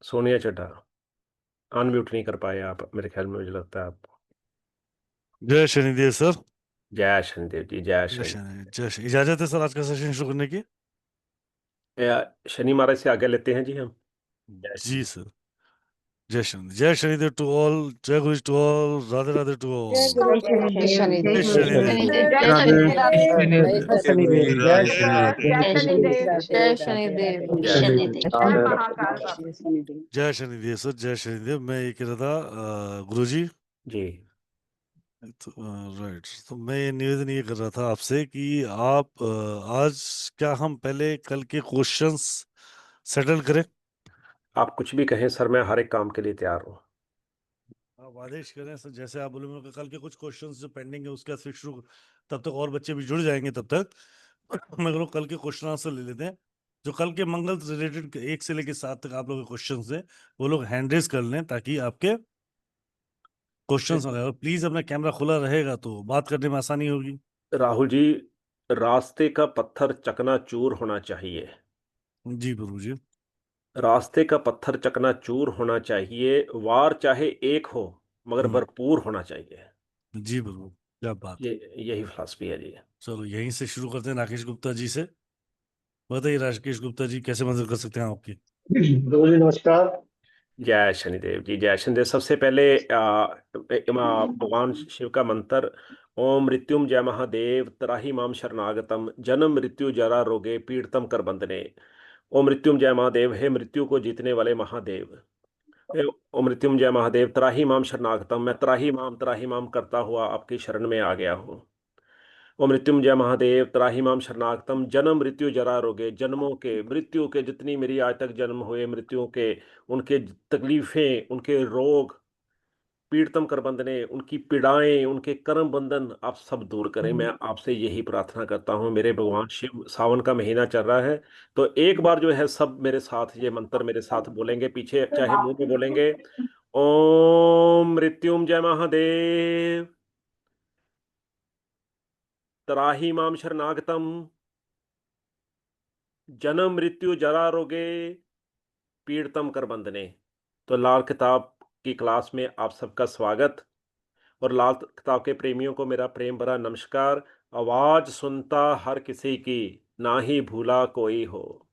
Sonia Chadha. Unmute नहीं कर पाए आप, मेरे ख्याल में, मुझे लगता है आप। जय शनिदेव सर। जय शनिदेव जी, जय जय शनि। शनि जय शनि। इजाजत है सर आज का सेशन शुरू करने की? शनि महाराज से आगे लेते हैं जी हम। जय जी शनि। सर। जय शनिदेव टू ऑल। जय गुरु to all. Radhe Radhe to जय ऑल। गुरु जय जय शनिदेव जय शनिदेव जय शनिदेव। शनिदेव जय जय राधे शनिदेव शनिदेव जय शनिदेव जय शनिदेव जय शनिदेव जय शनिदेव जय जय शनि। शनिदेव जय महाकाल बाबा। जय शनिदेव सर। जय शनिदेव। मैं ये कह रहा था गुरु जी। जी। तो राइट, तो मैं ये निवेदन ये कर रहा था आपसे कि आप आज क्या हम पहले कल के क्वेश्चंस सेटल करें? आप कुछ भी कहें सर, मैं हर एक काम के लिए तैयार हूँ। आप आदेश करें सर, जैसे आप बोले। मैं कल के कुछ क्वेश्चंस जो पेंडिंग है उसका फिर शुरू, तब तक और बच्चे भी जुड़ जाएंगे तब तक। मैं कह कल के क्वेश्चन आंसर ले लेते हैं। जो कल के मंगल रिलेटेड 1 से लेकर 7 तक आप लोग के क्वेश्चंस हैं, वो लोग हैंड रेज कर लें ताकि आपके क्वेश्चंस हो। और प्लीज अपना कैमरा खुला रहेगा तो बात करने में आसानी होगी। राहुल जी, रास्ते का पत्थर चकनाचूर होना चाहिए। जी गुरु जी। रास्ते का पत्थर चकनाचूर होना चाहिए, वार चाहे एक हो मगर हम्म। भरपूर होना चाहिए। जी गुरु, क्या बात। ये यही फिलॉसफी है जी। चलो यहीं से शुरू करते हैं राकेश गुप्ता जी से। बताइए राकेश गुप्ता जी, कैसे मदद कर सकते हैं आपकी? गुरु जी नमस्कार। जय शनिदेव जी, जय शनिदेव। सबसे पहले भगवान शिव का मंत्र। ओम मृत्युम जय महादेव त्राहि माम शरणागतम जन्म मृत्यु जरा रोगे पीड़तम कर बंदने। ओम मृत्युम जय महादेव, हे मृत्यु को जीतने वाले महादेव। ओम मृत्युम जय महादेव त्राहि माम शरणागतम, मैं त्राहि माम करता हुआ आपकी शरण में आ गया हूँ। ओम मृत्युंजय महादेव त्राहि माम शरणागतम जन्म मृत्यु जरा रोगे, जन्मों के मृत्यु के जितनी मेरी आज तक जन्म हुए मृत्युओं के, उनके तकलीफें, उनके रोग, पीड़तम कर बंधने, उनकी पीड़ाएं, उनके कर्म बंधन आप सब दूर करें। मैं आपसे यही प्रार्थना करता हूँ मेरे भगवान शिव। सावन का महीना चल रहा है, तो एक बार जो है सब मेरे साथ ये मंत्र मेरे साथ बोलेंगे, पीछे चाहे मुंह में बोलेंगे। ओम मृत्युंजय महादेव त्राहि माम शरणागतम जन्म मृत्यु जरा रोगे पीड़तम कर बंधने। तो लाल किताब की क्लास में आप सबका स्वागत। और लाल किताब के प्रेमियों को मेरा प्रेम भरा नमस्कार। आवाज सुनता हर किसी की, ना ही भूला कोई हो।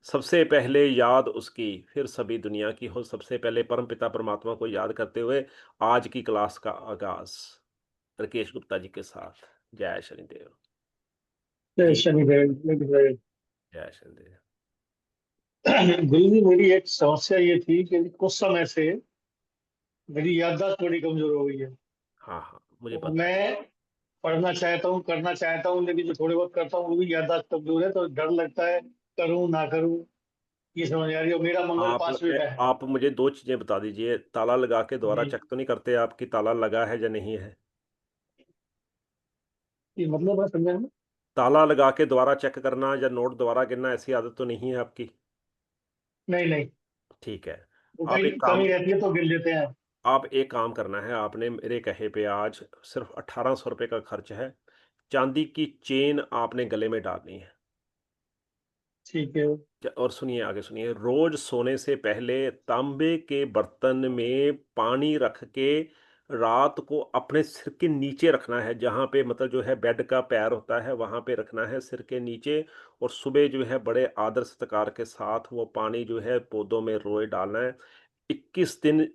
सबसे पहले याद उसकी, फिर सभी दुनिया की हो। सबसे पहले परमपिता परमात्मा को याद करते हुए आज की क्लास का आगाज राकेश गुप्ता जी के साथ। जय शनिदेव जय जी। शनिदेव जय गुरु। जय शनिदेव। गुरु जी मेरी एक समस्या ये थी कि कुछ समय से मेरी याददाश्त थोड़ी कमजोर हो गई है। हाँ हाँ, मुझे तो पता है। मैं पढ़ना चाहता हूँ, करना चाहता हूँ, लेकिन जो थोड़े बहुत करता हूँ वो भी याददाश्त कमजोर है, तो डर लगता है करूँ ना करूँ। ये समझ आ रही है। और मेरा मंगल आप 5वें का है। आप मुझे दो चीजें बता दीजिए। ताला लगा के दोबारा जी। चेक तो नहीं करते आपकी ताला लगा है या नहीं है? ये मतलब है, समझा नहीं। ताला लगा के दोबारा चेक करना या नोट दोबारा गिनना, ऐसी आदत तो नहीं है आपकी? नहीं नहीं। ठीक है। वो आप कहीं एक काम कमी रहती है तो गिर लेते हैं। आप एक काम करना है आपने मेरे कहे पे। आज सिर्फ 1800 रुपये का खर्च है। चांदी की चेन आपने गले में डालनी है। ठीक है। और सुनिए, आगे सुनिए। रोज सोने से पहले तांबे के बर्तन में पानी रख के रात को अपने सिर के नीचे रखना है, जहाँ पे मतलब जो है बेड का पैर होता है वहां पे रखना है, सिर के नीचे। और सुबह जो है बड़े आदर सत्कार के साथ वो पानी जो है पौधों में रोए डालना है। 21 दिन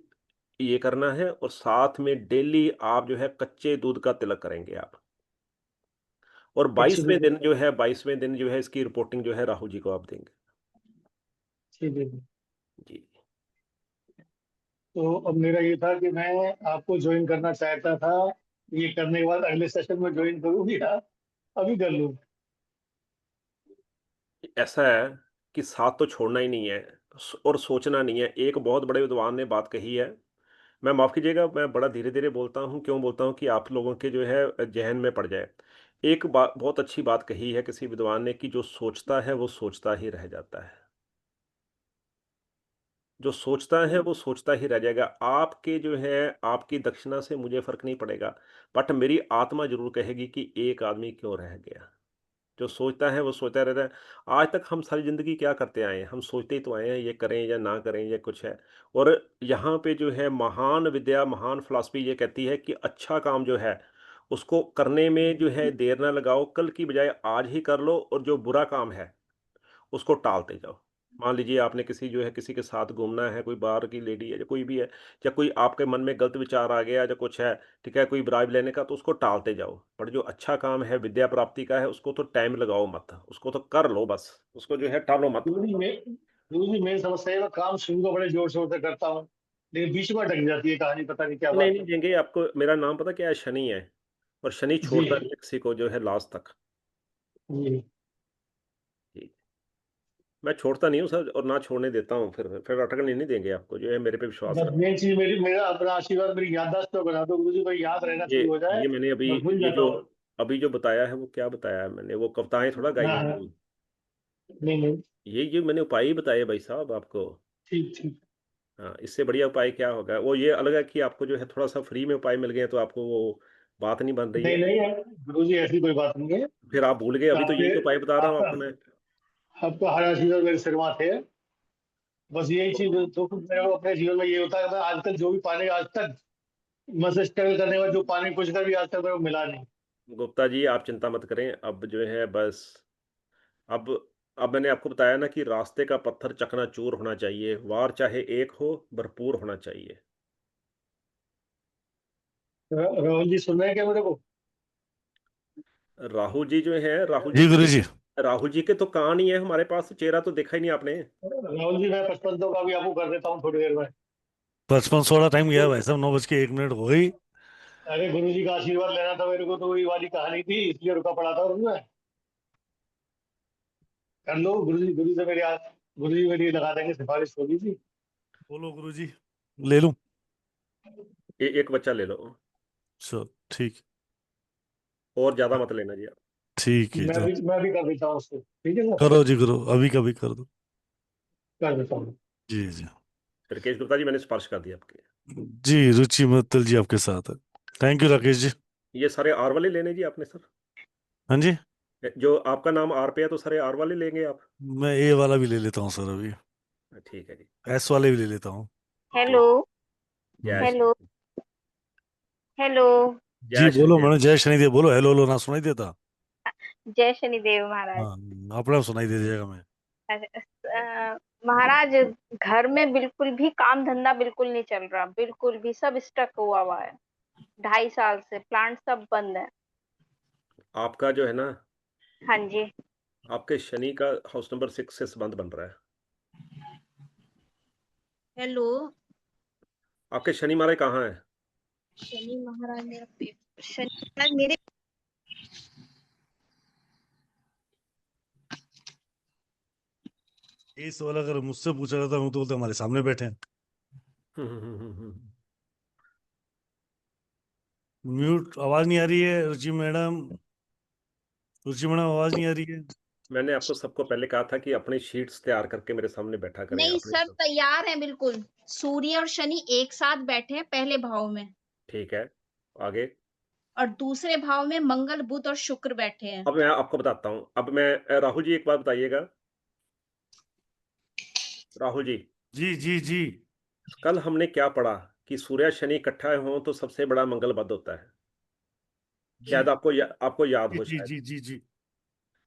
ये करना है। और साथ में डेली आप जो है कच्चे दूध का तिलक करेंगे आप। और अच्छी 22वें दिन जो है इसकी रिपोर्टिंग जो है राहुल जी को आप देंगे। ठीक है। जी। तो अब मेरा ये था कि मैं आपको ज्वाइन करना चाहता था। ये करने के बाद अगले सेशन में ज्वाइन करूँ या अभी कर लूँ? ऐसा है कि साथ तो छोड़ना ही नहीं है, और सोचना नहीं है। एक बहुत बड़े विद्वान ने बात कही है। मैं माफ कीजिएगा, मैं बड़ा धीरे धीरे बोलता हूँ। क्यों बोलता हूँ कि आप लोगों के जो है जहन में पड़ जाए। एक बात, बहुत अच्छी बात कही है किसी विद्वान ने, कि जो सोचता है वो सोचता ही रह जाता है। जो सोचता है वो सोचता ही रह जाएगा। आपके जो है, आपकी दक्षिणा से मुझे फर्क नहीं पड़ेगा, बट मेरी आत्मा जरूर कहेगी कि एक आदमी क्यों रह गया। जो सोचता है वो सोचता रहता है। आज तक हम सारी ज़िंदगी क्या करते आए हैं? हम सोचते ही तो आए हैं ये करें या ना करें ये कुछ है। और यहाँ पे जो है महान विद्या, महान फ़िलॉसफ़ी ये कहती है कि अच्छा काम जो है, उसको करने में जो है देर ना लगाओ, कल की बजाय आज ही कर लो और जो बुरा काम है उसको टालते जाओ। मान लीजिए आपने किसी जो है किसी के साथ घूमना है, कोई बाहर की लेडी है या कोई भी है, या कोई आपके मन में गलत विचार आ गया या कुछ है, ठीक है, कोई ब्राइब लेने का तो उसको टालते जाओ। पर जो अच्छा काम है विद्या प्राप्ति का है उसको तो टाइम लगाओ मत, उसको तो कर लो बस, उसको जो है टालो मत। गुरुजी मेरी समस्या है, मैं काम शुरू तो बड़े जोर शोर से करता हूँ, लेकिन बीच में अटक जाती है कहानी, पता नहीं क्या नहीं, बात नहीं है। देंगे आपको, मेरा नाम पता क्या है? शनि है, और शनि जी छोड़ता नहीं है किसी को जो है लास्ट तक। जी। जी। मैं छोड़ता नहीं हूँ सर, और ना छोड़ने देता हूँ, फिर अटकने नहीं देंगे आपको, जो है मेरे पे विश्वास बस रखो। मेन चीज मेरा अपना आशीर्वाद, मेरी याददाश्त तो बना दो गुरुजी, भाई याद रहना ये शुरू हो जाए, ये मैंने अभी, मैं भूल ये जाता जो हूँ। अभी जो बताया है वो क्या बताया है मैंने? वो कविताएं थोड़ा गाई हाँ हैं हाँ, मैंने। नहीं नहीं, ये मैंने उपाय ही बताए भाई साहब आपको। ठीक ठीक। हाँ, इससे बढ़िया उपाय क्या होगा? वो ये अलग है कि आपको जो है थोड़ा-सा फ्री में उपाय मिल गए तो आपको वो बात नहीं बन रही नहीं है। नहीं गुरुजी, ऐसी कोई बात नहीं है। फिर आप भूल गए, अभी तो आपके यही तो उपाय बता रहा हूँ आपका आपको मैं। आपका हर आशीर्वाद मेरे सिर माथे है। बस यही चीज तो मेरे को अपने जीवन में ये होता है कि मैं आजकल जो भी पानी आज तक मैं से स्ट्रगल करने में जो पानी कुछ कर भी आज तक मेरे को मिला नहीं। गुप्ता जी आप चिंता मत करें, अब जो है बस अब अब मैंने आपको बताया ना कि रास्ते का पत्थर चकनाचूर होना चाहिए, वार चाहे एक हो, भरपूर होना चाहिए। राहुल जी सुन रहे हैं क्या मेरे को? राहुल जी जो है, राहुल जी जी के गुरु जी। राहुल जी के तो कान ही है हमारे पास, चेहरा तो देखा ही नहीं आपने। राहुल जी मैं 55 का भी आपको कर देता हूँ थोड़ी देर में। 55-16 टाइम गया भाई साहब, 9:01 हो गई। अरे गुरु जी का आशीर्वाद लेना था मेरे को, तो वही वाली कहानी थी, इसलिए रुका पड़ा था उसमें। कर लो गुरु जी से गुरु जी मेरी लगा देंगे सिफारिश, होगी थी। बोलो गुरु जी, ले लूं? एक बच्चा ले लो, चलो ठीक। और ज्यादा मत लेना जी आप। ठीक है तो मैं भी कर देता हूँ उसको, ठीक है सर, करो जी, करो, अभी कभी कर दो। कर देता हूँ। जी जी। राकेश गुप्ता जी मैंने स्पर्श कर दिया आपके। जी रुचि मित्तल जी आपके साथ है। Thank you Rakesh ji. ये सारे आर वाले लेने जी आपने सर? हाँ जी। जो आपका नाम आर पे है तो सारे आर वाले लेंगे आप? मैं ए वाला भी ले लेता हूँ सर अभी, ठीक है जी। एस वाले भी ले लेता हूँ। Hello Jai hmm. Shri hello hello. जी जय बोलो श्रीदेव। मैडम, जय शनिदेव बोलो। हेलो हेलो ना सुनाई देता? जय शनिदेव महाराज। हाँ, अपना सुनाई दे जाएगा मैं। महाराज, घर में बिल्कुल भी काम धंधा बिल्कुल नहीं चल रहा, बिल्कुल भी सब स्टक हुआ है। 2.5 साल से प्लांट सब बंद है। आपका जो है ना, हाँ जी। आपके शनि का हाउस नंबर 6 से संबंध बन रहा है। हेलो। आपके शनि महाराज कहाँ है? शनि महाराज मेरा शनि महाराज मेरे ये सवाल अगर मुझसे पूछा जाता हूँ तो बोलते हमारे सामने बैठे हैं। हम्म। म्यूट, आवाज नहीं आ रही है रुचि मैडम? रुचि मैडम आवाज नहीं आ रही है? मैंने आपको सबको पहले कहा था कि अपनी शीट्स तैयार करके मेरे सामने बैठा करें नहीं अपने सर, सब। तैयार है बिल्कुल। सूर्य और शनि एक साथ बैठे हैं पहले भाव में, ठीक है, आगे। और दूसरे भाव में मंगल, बुध और शुक्र बैठे हैं। अब मैं आपको बताता हूँ, अब मैं राहुल जी एक बात बताइएगा। राहुल जी, जी जी। कल हमने क्या पढ़ा कि सूर्य शनि इकट्ठा हो तो सबसे बड़ा मंगल बद होता है। शायद आपको याद हो शायद। जी जी।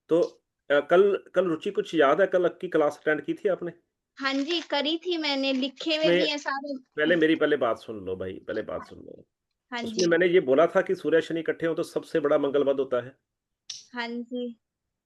तो कल कल रुचि कुछ याद है? कल की क्लास अटेंड की थी आपने? हाँ जी, करी थी मैंने, लिखे हुए उसमें भी हैं सारे। पहले बात सुन लो भाई, पहले बात सुन लो। हाँ उसमें जी। मैंने ये बोला था कि सूर्य शनि इकट्ठे हो तो सबसे बड़ा मंगल बद होता है। हाँ जी।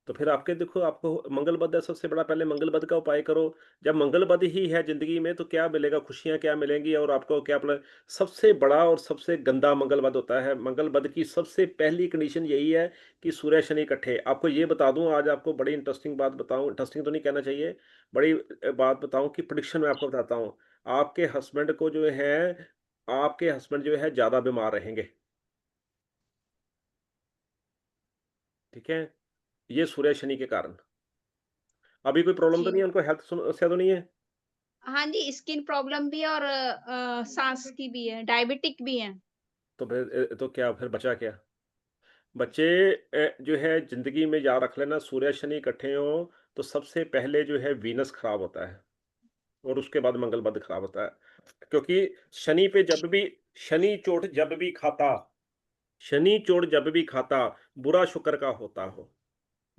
तो फिर आपके देखो, आपको मंगल बद है सबसे बड़ा, पहले मंगल बद का उपाय करो। जब मंगल बद ही है जिंदगी में तो क्या मिलेगा? खुशियां क्या मिलेंगी? और आपको क्या अपना सबसे बड़ा और सबसे गंदा मंगल बद होता है। मंगल बद की सबसे पहली कंडीशन यही है कि सूर्य शनि इकट्ठे। आपको ये बता दूं, आज आपको बड़ी इंटरेस्टिंग बात बताऊं, इंटरेस्टिंग तो नहीं कहना चाहिए, बड़ी बात बताऊं कि प्रिडिक्शन मैं आपको बताता हूं। आपके हस्बैंड को जो है, आपके हस्बैंड जो है ज्यादा बीमार रहेंगे। ठीक है, ये सूर्य शनि के कारण। अभी कोई प्रॉब्लम तो नहीं ठीक। है उनको? हेल्थ समस्या तो नहीं है? हाँ जी, स्किन प्रॉब्लम भी है और सांस की भी है, डायबिटिक भी है। तो फिर क्या फिर बचा क्या? बच्चे जो है जिंदगी में याद रख लेना, सूर्य शनि इकट्ठे हो तो सबसे पहले जो है वीनस खराब होता है और उसके बाद मंगल बुध खराब होता है, क्योंकि शनि पे जब भी शनि चोट जब भी खाता शनि चोट जब भी खाता बुरा शुक्र का होता हो।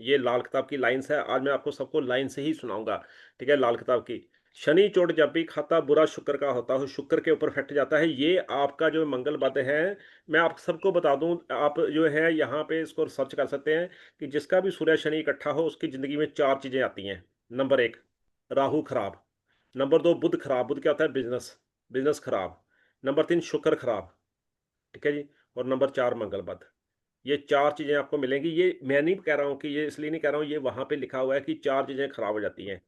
ये लाल किताब की लाइन्स है, आज मैं आपको सबको लाइन से ही सुनाऊंगा। ठीक है, लाल किताब की। शनि चोट जब भी खाता बुरा शुक्र का होता हो, शुक्र के ऊपर इफेक्ट जाता है। ये आपका जो मंगल बुध है, मैं आप सबको बता दूं, आप जो है यहाँ पे इसको सर्च कर सकते हैं कि जिसका भी सूर्य शनि इकट्ठा हो उसकी जिंदगी में 4 चीजें आती हैं। नंबर 1 राहु खराब, नंबर 2 बुध खराब, बुध क्या होता है बिजनेस, बिजनेस खराब, नंबर 3 शुक्र खराब, ठीक है जी, और नंबर 4 मंगल बुध। ये 4 चीज़ें आपको मिलेंगी। ये मैं नहीं कह रहा हूँ कि ये इसलिए नहीं कह रहा हूँ, ये वहाँ पे लिखा हुआ है कि 4 चीज़ें खराब हो जाती हैं।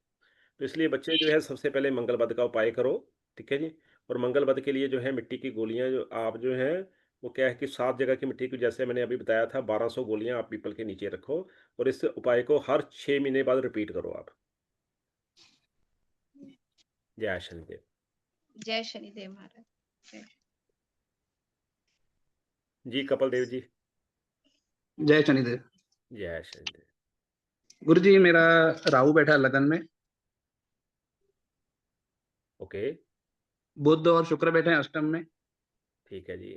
तो इसलिए बच्चे जो है सबसे पहले मंगल बुध का उपाय करो, ठीक है जी। और मंगल बुध के लिए जो है मिट्टी की गोलियाँ जो आप जो है वो क्या है कि 7 जगह की मिट्टी की, जैसे मैंने अभी बताया था, 1200 गोलियाँ आप पीपल के नीचे रखो और इस उपाय को हर 6 महीने बाद रिपीट करो आप। जय शनिदेव। जय शनिदेव महाराज। जय। जी कपिल देव जी। जय शनिदेव। जय शनिदेव। गुरु जी मेरा राहु बैठा है लगन में, ओके, बुध और शुक्र बैठे हैं अष्टम में, ठीक है जी।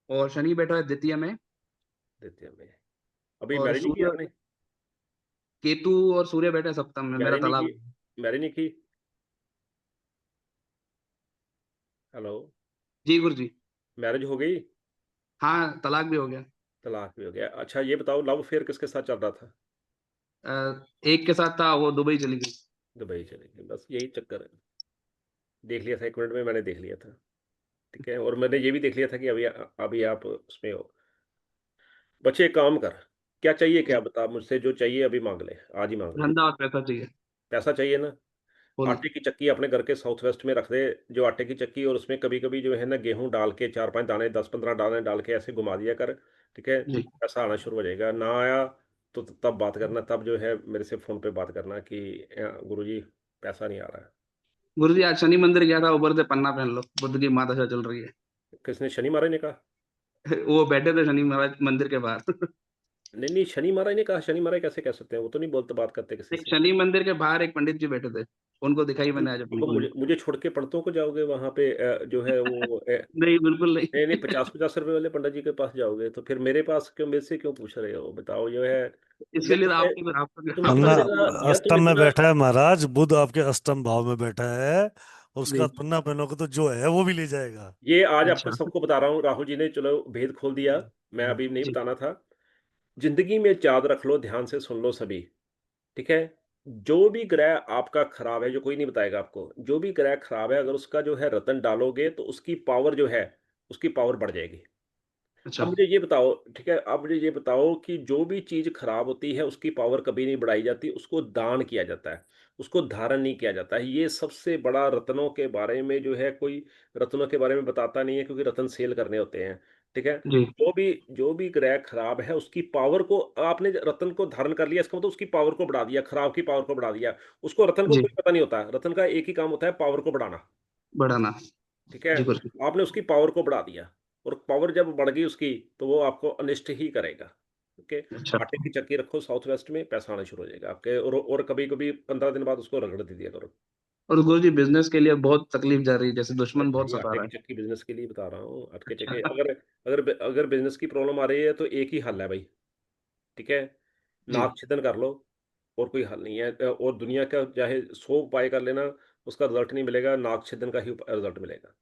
और शनि बैठा है द्वितीय में, द्वितीय में। अभी और मैरिज नहीं की सूर्य आपने? केतु और सूर्य बैठे हैं सप्तम में। मेरा मैरिज नहीं तालाब। की? मैरिज नहीं की? हेलो? जी गुरु जी। मैरिज हो गई? हाँ, तलाक भी हो गया। तलाक भी हो गया। अच्छा ये बताओ, लव अफेयर किसके साथ चल रहा था? एक के साथ था, वो दुबई चली गई। दुबई चले गए, बस यही चक्कर है। देख लिया था 1 मिनट में, मैंने देख लिया था। ठीक है, और मैंने ये भी देख लिया था कि अभी अभी आप उसमें हो। बच्चे एक काम कर, क्या चाहिए, क्या जी, बता, मुझसे जो चाहिए अभी मांग ले, आज ही मांग ले। धंधा और पैसा चाहिए। पैसा चाहिए ना? फुल। आटे की चक्की अपने घर के साउथ वेस्ट में रख दे, जो आटे की चक्की, और उसमें कभी कभी जो है ना गेहूं डाल के 4-5 दाने, 10-15 दाने डाल के ऐसे घुमा दिया कर। ठीक है, जी पैसा आना शुरू हो जाएगा। ना आया तो तब बात करना, तब जो है मेरे से फ़ोन पे बात करना कि गुरुजी पैसा नहीं आ रहा है। गुरु जी, आज शनि मंदिर गया था, ऊपर से पन्ना पहन लो, बुद्ध की माता चल रही है। किसने, शनि महाराज ने कहा? वो बैठे थे शनि महाराज मंदिर के बाहर। नहीं नहीं, शनि महाराज ने कहा? शनि महाराज कैसे कह सकते हैं, वो तो नहीं बोलते, बात करते किसी एक से। शनि मंदिर के बाहर एक पंडित जी बैठे थे, उनको दिखाई मैंने आज अपनी तो कुंडली। मुझे मुझे छोड़ के पंडितों को जाओगे वहां पे, जो है वो नहीं, बिल्कुल नहीं। नहीं नहीं, 50-50 रुपए वाले पंडित जी के पास जाओगे तो फिर मेरे पास क्यों, मेरे से क्यों पूछ रहे हो, बताओ जो है। इसके या लिए तो तुम्हें आपकी तुम आपका पन्ना तुम पैसा इतना, दूंगा। या तुम अष्टम में इतना, बैठा है महाराज, बुध आपके अष्टम भाव में बैठा है, और उसके जी। बाद पन्ना पहनोगे तो जो है वो भी ले जाएगा। ये आज आपको अच्छा। सबको बता रहा हूँ, राहुल जी ने चलो भेद खोल दिया, मैं अभी नहीं जी बताना था। जिंदगी में याद रख लो, ध्यान से सुन लो सभी, ठीक है। जो भी ग्रह आपका खराब है, जो कोई नहीं बताएगा आपको, जो भी ग्रह खराब है, अगर उसका जो है रतन डालोगे तो उसकी पावर जो है, उसकी पावर बढ़ जाएगी। अच्छा। अब मुझे ये बताओ, ठीक है, अब मुझे ये बताओ कि जो भी चीज़ खराब होती है उसकी पावर कभी नहीं बढ़ाई जाती, उसको दान किया जाता है, उसको धारण नहीं किया जाता है। ये सबसे बड़ा, रत्नों के बारे में जो है कोई रत्नों के बारे में बताता नहीं है, क्योंकि रत्न सेल करने होते हैं, ठीक है। जी जो भी ग्रह खराब है उसकी पावर को, आपने रत्न को धारण कर लिया, इसका मतलब उसकी पावर को बढ़ा दिया, खराब की पावर को बढ़ा दिया। उसको, रत्न को जी। कोई पता नहीं होता है, रत्न का एक ही काम होता है, पावर को बढ़ाना, बढ़ाना। ठीक है। जी गुरु जी। आपने उसकी पावर को बढ़ा दिया, और पावर जब बढ़ गई उसकी तो वो आपको अनिष्ट ही करेगा। ओके। अच्छा। आटे की चक्की रखो साउथ वेस्ट में, पैसा आना शुरू हो जाएगा आपके, और कभी कभी 15 दिन बाद उसको रगड़ दे दिया करो। और गुरु जी, बिजनेस के लिए बहुत तकलीफ जा रही है, जैसे मैं दुश्मन बहुत वही सता आटे रहा की है। चक्की बिजनेस के लिए बता रहा हूँ, आटे की चक्की, अच्छा। अगर अगर बिजनेस की प्रॉब्लम आ रही है तो एक ही हल है भाई, ठीक है, जी। नाक छिदन कर लो, और कोई हल नहीं है। और दुनिया का चाहे 100 उपाय कर लेना, उसका रिजल्ट नहीं मिलेगा, नाक छिदन का ही रिजल्ट मिलेगा।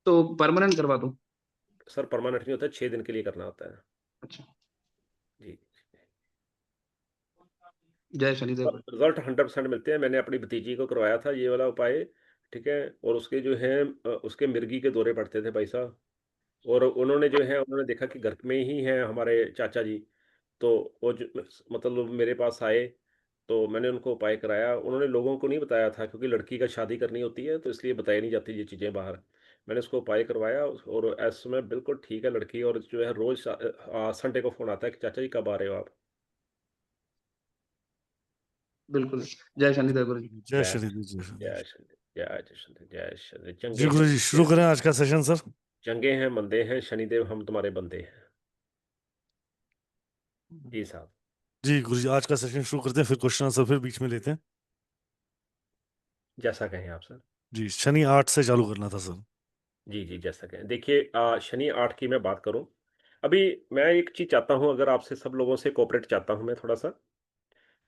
तो परमानेंट करवा दूं? सर परमानेंट नहीं होता, 6 दिन के लिए करना होता है। अच्छा। जी। जय शनिदेव गुरु। रिजल्ट 100% मिलते हैं। मैंने अपनी भतीजी को करवाया था ये वाला उपाय, ठीक है, और उसके जो है उसके मिर्गी के दौरे पड़ते थे भाई साहब, और उन्होंने जो है उन्होंने देखा कि घर में ही हैं हमारे चाचा जी, तो वो मतलब मेरे पास आए, तो मैंने उनको उपाय कराया। उन्होंने लोगों को नहीं बताया था, क्योंकि लड़की का शादी करनी होती है तो इसलिए बताई नहीं जाती ये चीज़ें बाहर। मैंने उसको उपाय करवाया, और इस समय बिल्कुल ठीक है लड़की, और जो है रोज़ संडे को फ़ोन आता है कि चाचा जी कब आ रहे हो आप। बिल्कुल। जय शनिदेव गुरु जी। जय जय शनिदेव, जय शनिदेव। जय शनि, जय शनि, जय शनि। जी चंगे गुरु जी, शुरू हैं, करें आज का सेशन सर। चंगे हैं मंदे हैं, शनिदेव हम तुम्हारे बंदे हैं। जी साहब। जी गुरुजी, आज का सेशन शुरू करते हैं, फिर क्वेश्चन आंसर फिर बीच में लेते हैं। जैसा कहें आप सर। जी, शनि 8 से चालू करना था सर। जी, जी, जैसा कहें। देखिए शनि 8 की मैं बात करूँ, अभी मैं एक चीज़ चाहता हूँ, अगर आपसे सब लोगों से कोऑपरेट चाहता हूँ मैं थोड़ा-सा,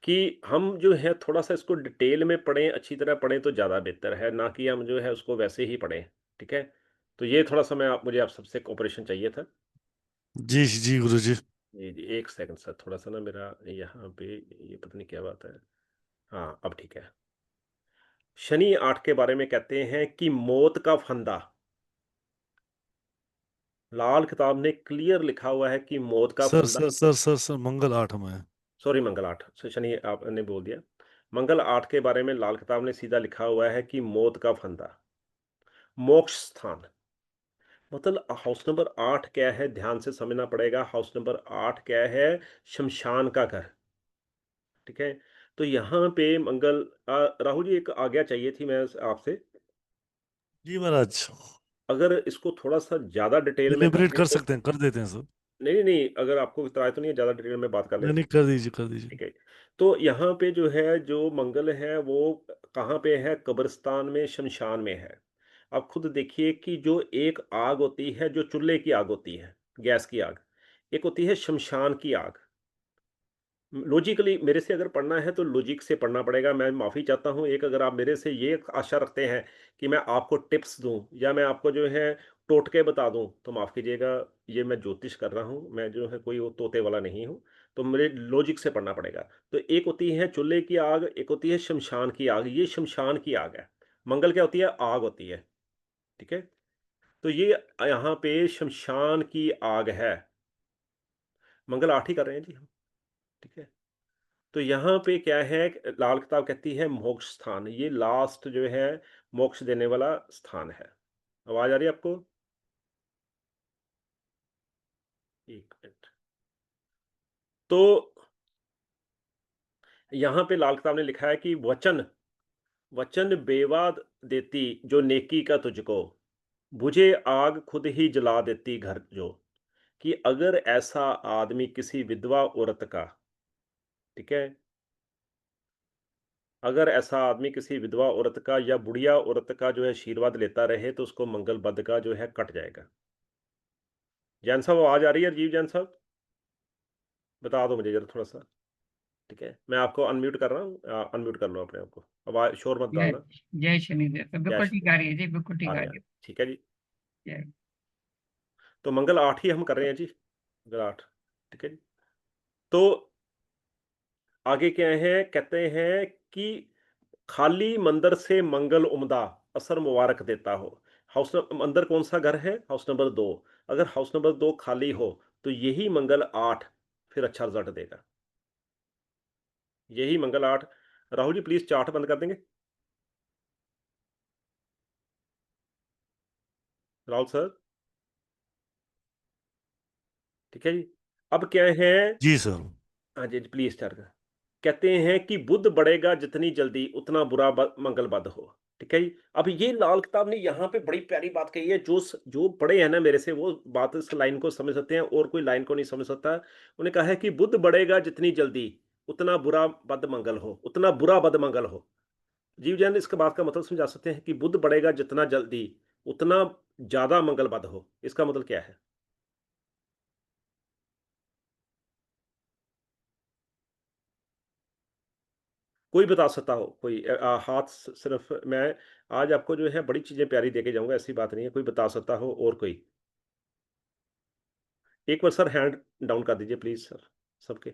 कि हम जो है थोड़ा-सा इसको डिटेल में पढ़ें, अच्छी तरह पढ़ें तो ज़्यादा बेहतर है, ना कि हम जो है उसको वैसे ही पढ़ें, ठीक है? तो ये थोड़ा-सा मुझे आप सबसे कोऑपरेशन चाहिए था। जी, जी गुरुजी। जी, जी, 1 सेकंड सर, थोड़ा-सा ना मेरा यहाँ पे ये पता नहीं क्या बात है। हाँ, अब ठीक है। शनि 8 के बारे में कहते हैं कि मौत का फंदा। लाल किताब ने क्लियर लिखा हुआ है कि मौत का सर फंदा। सर सर सर सर मंगल 8 में है। सॉरी, मंगल 8 शनि आपने बोल दिया। मंगल 8 के बारे में लाल किताब ने सीधा लिखा हुआ है कि मौत का फंदा, मोक्ष स्थान। मतलब हाउस नंबर 8 क्या है, ध्यान से समझना पड़ेगा। हाउस नंबर 8 क्या है? शमशान का घर, ठीक है? तो यहाँ पे मंगल राहुल जी, एक आज्ञा चाहिए थी मैं आपसे। जी महाराज, अगर इसको थोड़ा-सा ज़्यादा डिटेल में इलिबरेट करते कर तो। सकते हैं, कर देते हैं सर। नहीं, नहीं, नहीं, अगर आपको इतराज़ तो नहीं है ज़्यादा डिटेल में बात कर लें नहीं तो? नहीं, कर दीजिए कर दीजिए। ठीक है। तो यहाँ पे जो है, जो मंगल है वो कहाँ पे है? कब्रिस्तान में, शमशान में है। आप खुद देखिए कि जो एक आग होती है, जो चूल्हे की आग होती है, गैस की आग, एक होती है शमशान की आग। लॉजिकली मेरे से अगर पढ़ना है तो लॉजिक से पढ़ना पड़ेगा। मैं माफ़ी चाहता हूँ, एक अगर आप मेरे से ये आशा रखते हैं कि मैं आपको टिप्स दूँ या मैं आपको जो है टोटके बता दूँ, तो माफ़ कीजिएगा, ये मैं ज्योतिष कर रहा हूँ, मैं जो है कोई वो तोते वाला नहीं हूँ। तो मेरे लॉजिक से पढ़ना पड़ेगा। तो एक होती है चूल्हे की आग, एक होती है शमशान की आग। ये शमशान की आग है। मंगल क्या होती है? आग होती है, ठीक है? तो ये यहाँ पे शमशान की आग है। मंगल 8 ही कर रहे हैं जी हम, ठीक है? तो यहाँ पे क्या है, लाल किताब कहती है मोक्ष स्थान, ये लास्ट जो है मोक्ष देने वाला स्थान है। आवाज आ रही है आपको? एक मिनट। तो यहाँ पे लाल किताब ने लिखा है कि वचन वचन बेवा देती जो नेकी का तुझको, बुझे आग खुद ही जला देती घर जो। कि अगर ऐसा आदमी किसी विधवा औरत का, ठीक है, अगर ऐसा आदमी किसी विधवा औरत का या बुढ़िया औरत का जो है आशीर्वाद लेता रहे तो उसको मंगल बद का जो है कट जाएगा। जैन साहब, आवाज आ रही है? राजीव जैन साहब, बता दो मुझे जरा थोड़ा सा, ठीक है? मैं आपको अनम्यूट कर रहा हूँ, अनम्यूट कर लो अपने आप को, आवाज शोर मत जय डालना। जय शनिदेव, तो जय बिल्कुल ठीक श्री, आ रही है जी, बिल्कुल ठीक आ आ रही है, रही ठीक है जी। है। तो मंगल 8 ही हम कर रहे हैं जी, मंगल 8, ठीक है जी। तो आगे क्या है, कहते हैं कि खाली मंदिर से मंगल उमदा, असर मुबारक देता हो। अंदर कौन सा घर है? House number 2। अगर हाउस नंबर 2 खाली हो तो यही मंगल 8 फिर अच्छा रिजल्ट देगा। यही मंगल 8। राहुल जी प्लीज चार्ट बंद कर देंगे? राहुल सर, ठीक है जी। अब क्या है? जी सर। हाँ जी, प्लीज चार्ट कर। कहते हैं कि बुद्ध बढ़ेगा जितनी जल्दी उतना बुरा मंगल बद हो, ठीक है जी। अब ये लाल किताब ने यहाँ पे बड़ी प्यारी बात कही है। जो पढ़े हैं ना मेरे से, वो बात इस लाइन को समझ सकते हैं, और कोई लाइन को नहीं समझ सकता। उन्हें कहा है कि बुद्ध बढ़ेगा जितनी जल्दी उतना बुरा बद मंगल हो, उतना बुरा बद मंगल हो। जीव जैन इसके बात का मतलब समझा सकते हैं कि बुद्ध बढ़ेगा जितना जल्दी उतना ज्यादा मंगल बद हो, इसका मतलब क्या है? कोई बता सकता हो? कोई हाथ सिर्फ मैं आज आपको जो है बड़ी चीजें प्यारी देके जाऊंगा, ऐसी बात नहीं है। कोई बता सकता हो और कोई? एक बार सर हैंड डाउन कर दीजिए प्लीज सर, सबके।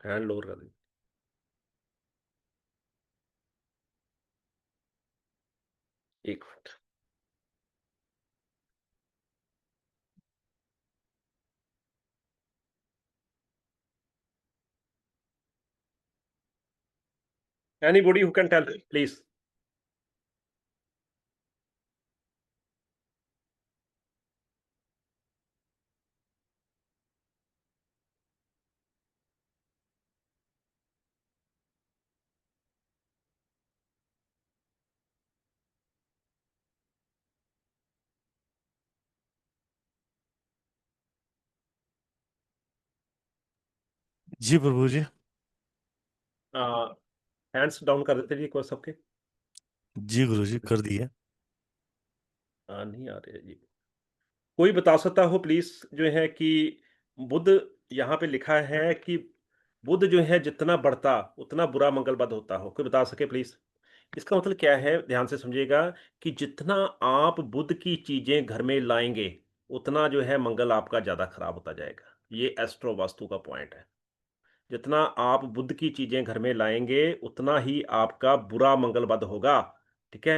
हैंड लोअर कर दीजिए। एक minute. Anybody who can tell please? जी प्रभु जी। हैंड्स डाउन कर देते जी को सबके। जी गुरु जी कर दिए। नहीं आ रहे जी। कोई बता सकता हो प्लीज जो है कि बुध यहाँ पे लिखा है कि बुध जो है जितना बढ़ता उतना बुरा मंगल बद होता हो, कोई बता सके प्लीज। इसका मतलब क्या है, ध्यान से समझिएगा कि जितना आप बुध की चीजें घर में लाएंगे उतना जो है मंगल आपका ज्यादा खराब होता जाएगा। ये एस्ट्रो वास्तु का पॉइंट है। जितना आप बुध की चीजें घर में लाएंगे उतना ही आपका बुरा मंगल बद होगा। ठीक है,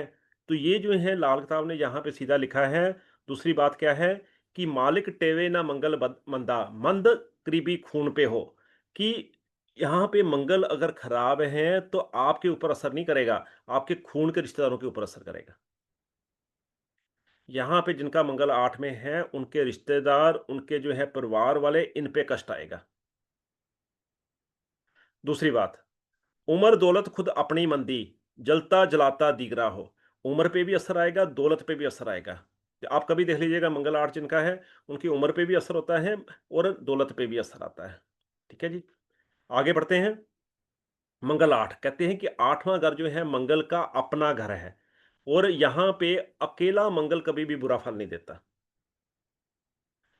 तो ये जो है लाल किताब ने यहाँ पे सीधा लिखा है। दूसरी बात क्या है कि मालिक टेवे ना मंगल मंदा मंद करीबी खून पे हो, कि यहाँ पे मंगल अगर खराब है तो आपके ऊपर असर नहीं करेगा, आपके खून के रिश्तेदारों के ऊपर असर करेगा। यहाँ पे जिनका मंगल 8 में है उनके रिश्तेदार, उनके जो है परिवार वाले, इन पे कष्ट आएगा। दूसरी बात, उम्र दौलत खुद अपनी मंदी, जलता जलाता दीगरा हो। उम्र पे भी असर आएगा, दौलत पे भी असर आएगा। तो आप कभी देख लीजिएगा मंगल 8 जिनका है उनकी उम्र पे भी असर होता है और दौलत पे भी असर आता है। ठीक है जी, आगे बढ़ते हैं। मंगल 8 कहते हैं कि 8वां घर जो है मंगल का अपना घर है, और यहाँ पे अकेला मंगल कभी भी बुरा फल नहीं देता।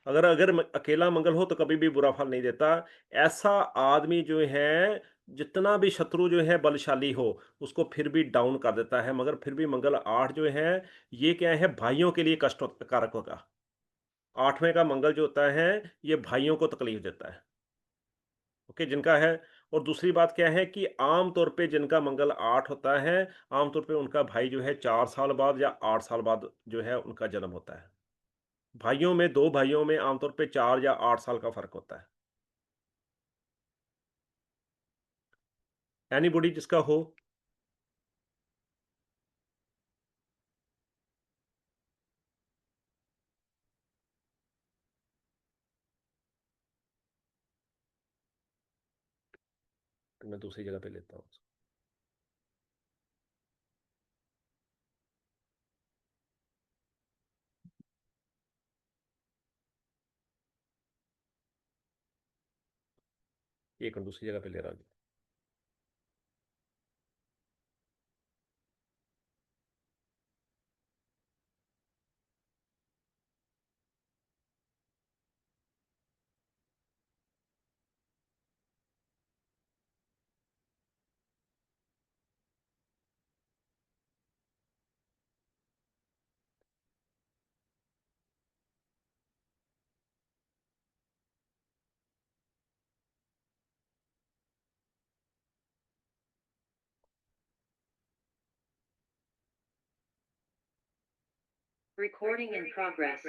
अगर अगर अकेला मंगल हो तो कभी भी बुरा फल नहीं देता। ऐसा आदमी जो है जितना भी शत्रु जो है बलशाली हो उसको फिर भी डाउन कर देता है, मगर फिर भी मंगल 8 जो है ये क्या है, भाइयों के लिए कष्ट कारक होगा। 8वें का मंगल जो होता है ये भाइयों को तकलीफ देता है। ओके, जिनका है। और दूसरी बात क्या है कि आम तौर पे जिनका मंगल 8 होता है, आमतौर पे उनका भाई जो है 4 साल बाद या 8 साल बाद जो है उनका जन्म होता है। भाइयों में, 2 भाइयों में आमतौर पे 4 या 8 साल का फर्क होता है। एनीबॉडी जिसका हो। तो मैं दूसरी जगह पे लेता हूँ। एक और दूसरी जगह पे ले रहा हूँ। Recording in progress.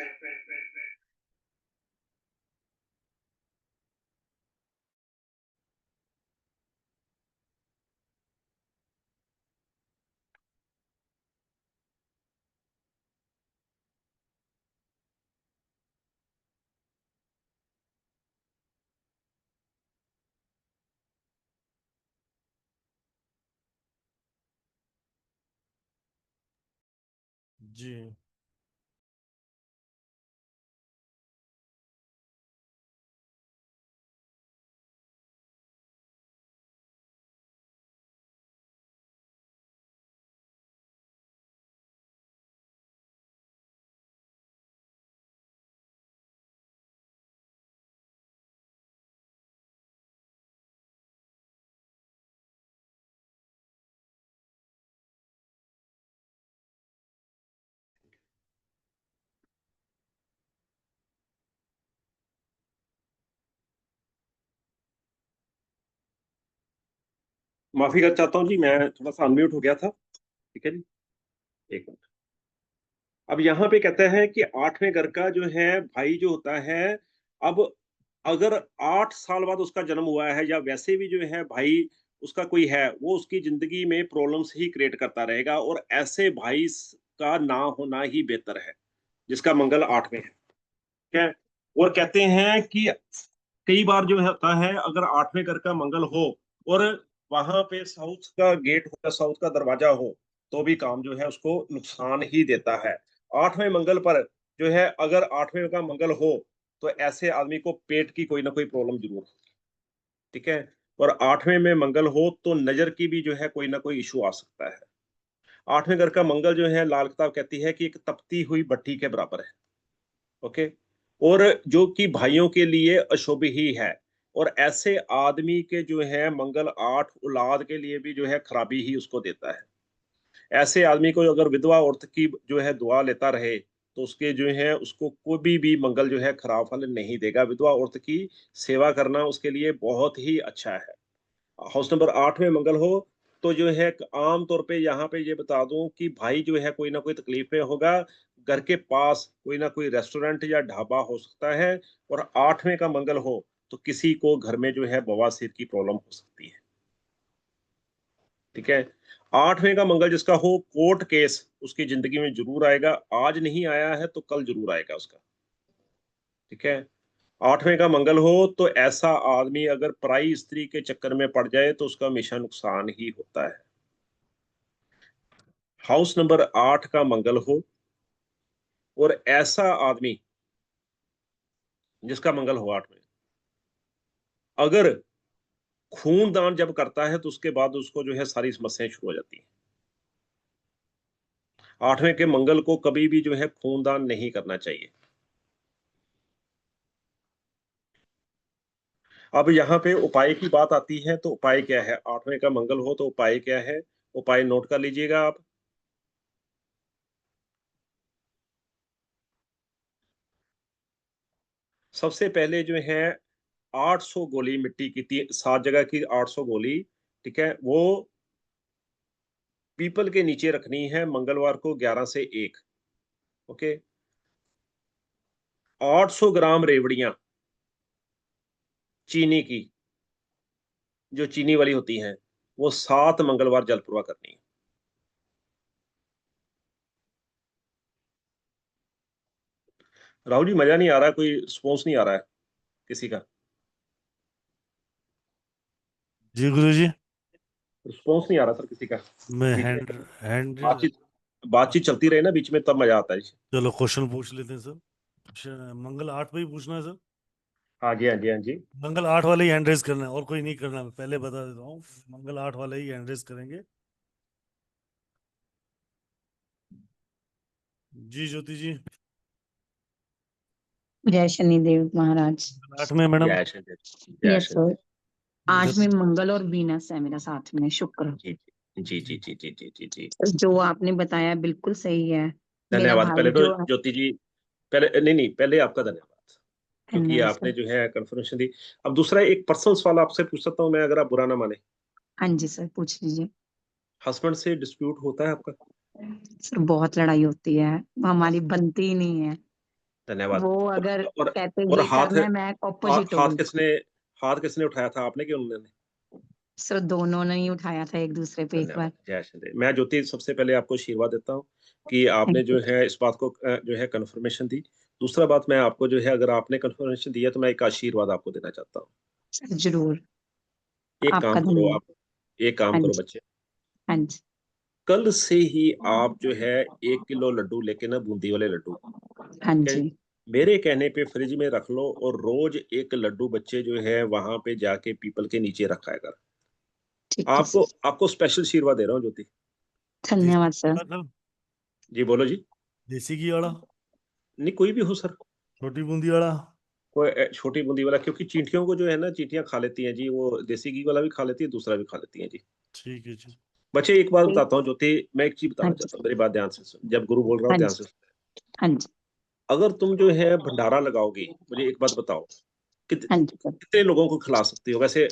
जी माफी चाहता हूँ जी, मैं थोड़ा सा अनम्यूट हो गया था। ठीक है जी, एक मिनट। अब यहाँ पे कहते हैं कि 8वें घर का जो है भाई जो होता है, अब अगर 8 साल बाद उसका जन्म हुआ है या वैसे भी जो है भाई उसका कोई है, वो उसकी जिंदगी में प्रॉब्लम्स ही क्रिएट करता रहेगा, और ऐसे भाई का ना होना ही बेहतर है जिसका मंगल 8 में है। ठीक है, और कहते हैं कि कई बार जो होता है अगर 8वें घर का मंगल हो और वहां पे साउथ का गेट हो या साउथ का दरवाजा हो तो भी काम जो है उसको नुकसान ही देता है। 8वें मंगल पर जो है अगर 8वें का मंगल हो तो ऐसे आदमी को पेट की कोई ना कोई प्रॉब्लम जरूर हो। ठीक है। और 8वें में मंगल हो तो नजर की भी जो है कोई ना कोई इशू आ सकता है। 8वें घर का मंगल जो है, लाल किताब कहती है कि एक तपती हुई भट्टी के बराबर है। ओके। और जो कि भाइयों के लिए अशुभ ही है। और ऐसे आदमी के जो है मंगल 8 औलाद के लिए भी जो है खराबी ही उसको देता है। ऐसे आदमी को अगर विधवा औरत की जो है दुआ लेता रहे तो उसके जो है उसको कोई भी मंगल जो है खराब फल नहीं देगा। विधवा औरत की सेवा करना उसके लिए बहुत ही अच्छा है। हाउस नंबर 8 में मंगल हो तो जो है आम तौर पे यहाँ पे ये बता दूं कि भाई जो है कोई ना कोई तकलीफ में होगा। घर के पास कोई ना कोई रेस्टोरेंट या ढाबा हो सकता है। और 8वें का मंगल हो तो किसी को घर में जो है बवासीर की प्रॉब्लम हो सकती है। ठीक है। 8वें का मंगल जिसका हो, कोर्ट केस उसकी जिंदगी में जरूर आएगा। आज नहीं आया है तो कल जरूर आएगा उसका। ठीक है। 8वें का मंगल हो तो ऐसा आदमी अगर पराई स्त्री के चक्कर में पड़ जाए तो उसका हमेशा नुकसान ही होता है। हाउस नंबर 8 का मंगल हो और ऐसा आदमी जिसका मंगल हो 8 में, अगर खून दान जब करता है तो उसके बाद उसको जो है सारी समस्याएं शुरू हो जाती हैं। 8वें के मंगल को कभी भी जो है खून दान नहीं करना चाहिए। अब यहाँ पे उपाय की बात आती है तो उपाय क्या है? 8वें का मंगल हो तो उपाय क्या है? उपाय नोट कर लीजिएगा आप। सबसे पहले जो है 800 गोली मिट्टी की 7 जगह की 800 गोली, ठीक है, वो पीपल के नीचे रखनी है मंगलवार को 11 से 1। ओके। 800 ग्राम रेवड़ियां चीनी की, जो चीनी वाली होती हैं, वो 7 मंगलवार जलपूर्वा करनी है। राहुल जी मजा नहीं आ रहा, कोई रिस्पॉन्स नहीं आ रहा है किसी का। जी गुरु जी, रिस्पॉन्स नहीं आ रहा सर किसी का। मैं ठीक है। हैंड बातचीत बातचीत चलती रहे ना बीच में, तब मजा आता है। चलो क्वेश्चन पूछ लेते हैं सर। मंगल 8 पे ही पूछना है सर। हाँ जी, हाँ जी, हाँ जी। मंगल 8 वाले ही हैंड रेज करना है और कोई नहीं करना, मैं पहले बता देता हूँ। मंगल 8 वाले ही हैंड रेज करेंगे। जी ज्योति जी। जय शनिदेव महाराज। 8 में मैडम। जय श्री देव, जय यस श्री सर। देव। 8 में मंगल और वीनस है मेरा, साथ में शुक्र। जी जी जी जी जी जी जी जी। जो आपने बताया बिल्कुल सही है। मेरा धन्यवाद। भाई पहले तो जो है। ज्योति जी, पहले नहीं नहीं, पहले आपका धन्यवाद क्योंकि धन्यवाद आपने सर। जो है कंफर्मेशन दी। अब दूसरा एक पर्सनल सवाल आपसे पूछ सकता हूँ मैं, अगर आप बुरा ना माने? हाँ जी सर, पूछ लीजिए। हस्बैंड से डिस्प्यूट होता है आपका? सर बहुत लड़ाई होती है, हमारी बनती ही नहीं है। धन्यवाद। वो अगर और कहते और ये करना है, मैं ऑपोजिट हाथ होगी। किसने हाथ किसने उठाया था, आपने कि उन्होंने? सर दोनों ने ही उठाया था एक दूसरे पे एक धन्यवाद। बार। जय श्री देव। मैं ज्योति सबसे पहले आपको आशीर्वाद देता हूँ कि आपने थैंक जो यू है इस बात को जो है कंफर्मेशन दी। दूसरा बात, मैं आपको जो है, अगर आपने कंफर्मेशन दिया तो मैं एक आशीर्वाद आपको देना चाहता हूँ। सर, जरूर। एक आपका काम करो धन्यवाद। आप, एक काम हाँ करो जी। बच्चे, हाँ जी। कल से ही आप जो है 1 किलो लड्डू लेके ना, बूंदी वाले लड्डू, हाँ ठीक है, जी। मेरे कहने पे फ्रिज में रख लो और रोज एक लड्डू बच्चे जो है वहां पे जाके पीपल के नीचे रखा है। ठीक है आपको सर। आपको स्पेशल आशीर्वाद दे रहा हूँ ज्योति। देसी धन्यवाद घी सर। वाला सर। जी बोलो जी। देसी घी वाला। नहीं, कोई भी हो सर। छोटी बूंदी वाला। कोई छोटी बूंदी वाला, क्योंकि चींटियों को जो है ना, चींटियां खा लेती हैं जी, वो देसी घी वाला भी खा लेती है, दूसरा भी खा लेती हैं जी। ठीक है जी। बच्चे एक बात ठीक। बताता हूँ ज्योति, मैं एक चीज हाँ बताना जी। चाहता हूँ, मेरी बात ध्यान से सुन, जब गुरु बोल रहा हो हाँ ध्यान जी। से सुन। हाँ जी। अगर तुम जो है भंडारा लगाओगी, मुझे एक बात बताओ, हाँ जी सर। कितने लोगों को खिला सकती हो वैसे?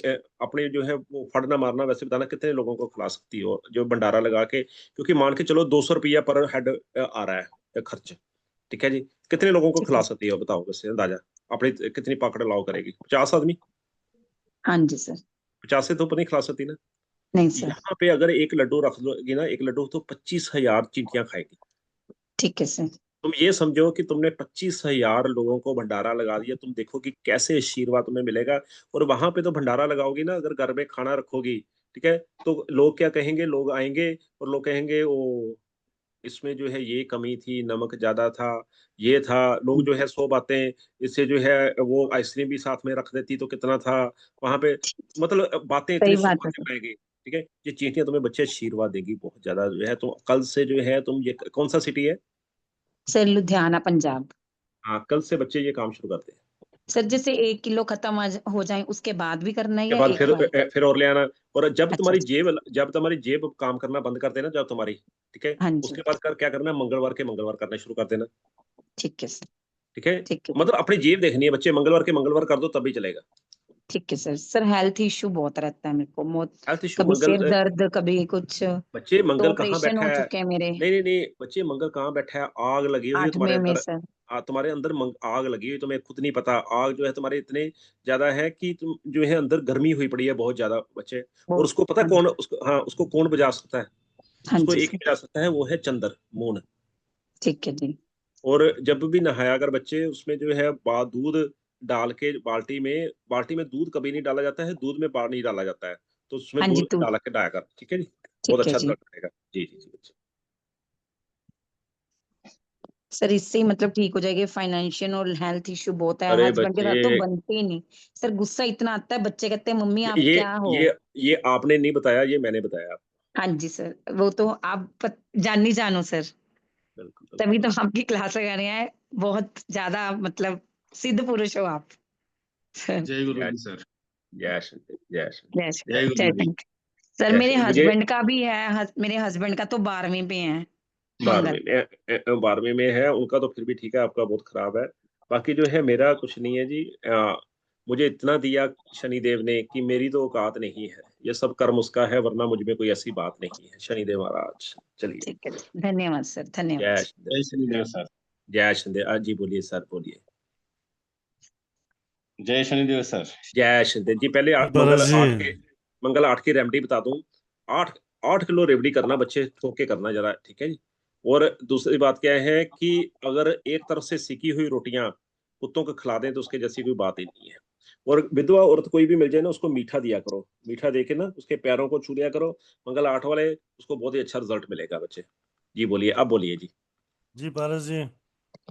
अपने जो है वो फड़ना मारना वैसे बताना, कितने लोगों को खिला सकती हो जो भंडारा लगा के? क्योंकि मान के चलो 200 रुपया पर हेड आ रहा है खर्च, ठीक है जी, कितने लोगों को ठीक खिला है। सकती हो बताओ वैसे अंदाजा? अपनी कितनी पकड़ लाओ करेगी? 50 आदमी? हाँ जी सर। 50 से तो ऊपर नहीं खिला सकती ना। नहीं सर। यहाँ पे अगर एक लड्डू रख दोगी ना, एक लड्डू तो 25,000 चींटियां खाएगी। ठीक है सर। तुम ये समझो कि तुमने 25,000 लोगों को भंडारा लगा दिया, तुम देखो कि कैसे आशीर्वाद तुम्हें मिलेगा। और वहां पे तो भंडारा लगाओगी ना, अगर घर में खाना रखोगी, ठीक है, तो लोग क्या कहेंगे? लोग आएंगे और लोग कहेंगे, ओ इसमें जो है ये कमी थी, नमक ज़्यादा था, ये था, लोग जो है 100 बातें, इससे जो है वो आइसक्रीम भी साथ में रख देती तो कितना था, वहाँ पे मतलब बातें इतनी सही 100 बात है बातें सर। रहेंगी, ठीक है? ये चींटियाँ तुम्हें बच्चे आशीर्वाद देंगी बहुत ज़्यादा जो है, तो कल से जो है तुम ये कौन-सा सिटी है? सर लुधियाना पंजाब। हाँ, कल से बच्चे ये काम शुरू करते हैं। सर जैसे 1 किलो खत्म हो जाए उसके बाद भी करना है के या बाद एक बार? फिर और ले आना, और अच्छा अच्छा। जब तुम्हारी जेब काम करना बंद कर देना, जब तुम्हारी, ठीक है? हाँ जी। उसके बाद क्या करना है, मंगलवार के मंगलवार करना शुरू कर देना, ठीक है सर। ठीक है? ठीक है मतलब अपनी जेब देखनी है बच्चे, मंगलवार के मंगलवार कर दो तभी चलेगा। ठीक है सर। सर हेल्थ इशू बहुत रहता है मेरे को, बहुत। हेल्थ इशू कभी मंगल सिर दर्द, कभी कुछ। बच्चे तो मंगल कहाँ ऑपरेशन बैठा हो है? चुके हैं मेरे। नहीं, बच्चे मंगल कहाँ बैठा है? आग लगी हुई है तुम्हारे 8वें में अंदर। सर। तुम्हारे अंदर आग लगी हुई, तुम्हें खुद नहीं पता। आग जो है तुम्हारे इतने ज्यादा है कि तुम जो है अंदर गर्मी हुई पड़ी है बहुत ज्यादा बच्चे। वो। और उसको पता है हाँ कौन, जी। उसको, हाँ, उसको कौन बुझा सकता है? हाँ उसको जी एक ही सर। बुझा सकता है, वो है चंद्र, मून। ठीक है जी। और जब भी नहाया अगर बच्चे, उसमें जो है दूध डाल के बाल्टी में दूध कभी नहीं डाला जाता है, दूध में पानी डाला जाता है, तो उसमें हाँ जी दूध तू। डाल के डाया कर, ठीक है जी? बहुत ठीक है अच्छा जी। रिजल्ट रहेगा। जी जी जी बच्चे। सर इससे ही मतलब ठीक हो जाएगी। फाइनेंशियल और हेल्थ इशू बहुत है, अरे हस्बैंड के बच्चे, साथ तो बनते ही नहीं। सर गुस्सा इतना आता है, बच्चे कहते हैं मम्मी आप ये क्या हो। ये ये आपने नहीं बताया, ये मैंने बताया। हाँ जी सर, वो तो आप जान ही जानो सर। बिल्कुल तभी तो बिल्कुल। आपकी क्लास लगा रहे हैं। बहुत ज्यादा मतलब सिद्ध पुरुष हो आप सर। जय गुरु जय जी सर। जय श्री जय श्री। जय श्री जय जय गुरु जी। थैंक। सर जय मेरे श्री मुझे हस्बैंड का भी है, मेरे हस्बैंड का तो 12वीं पे है। मंगल। 12वीं में है उनका, तो फिर भी ठीक है, आपका बहुत खराब है। बाकी जो है मेरा कुछ नहीं है जी। मुझे इतना दिया शनिदेव ने कि मेरी तो औकात नहीं है, ये सब कर्म उसका है, वरना मुझ में कोई ऐसी बात नहीं है। शनिदेव महाराज, चलिए। ठीक है जी, धन्यवाद सर, धन्यवाद। जय शनिदेव, जय शनिदेव सर। जय शनिदेव। आज जी बोलिए सर, बोलिए। जय शनिदेव सर। जय शनिदेव जी। पहले महाराज जी। मंगल 8 की रेमेडी बता दूं। 8 8 किलो रेवड़ी करना बच्चे, सो के करना जरा, ठीक है जी? और दूसरी बात क्या है कि अगर एक तरफ से सिकी हुई रोटियां कुत्तों को खिला दें तो उसके जैसी कोई बात ही नहीं है। और विधवा औरत कोई भी मिल जाए ना, उसको मीठा दिया करो, मीठा दे के ना उसके पैरों को छू लिया करो। मंगल 8 वाले, उसको बहुत ही अच्छा रिजल्ट मिलेगा बच्चे। जी बोलिए, अब बोलिए जी। जी महाराज जी।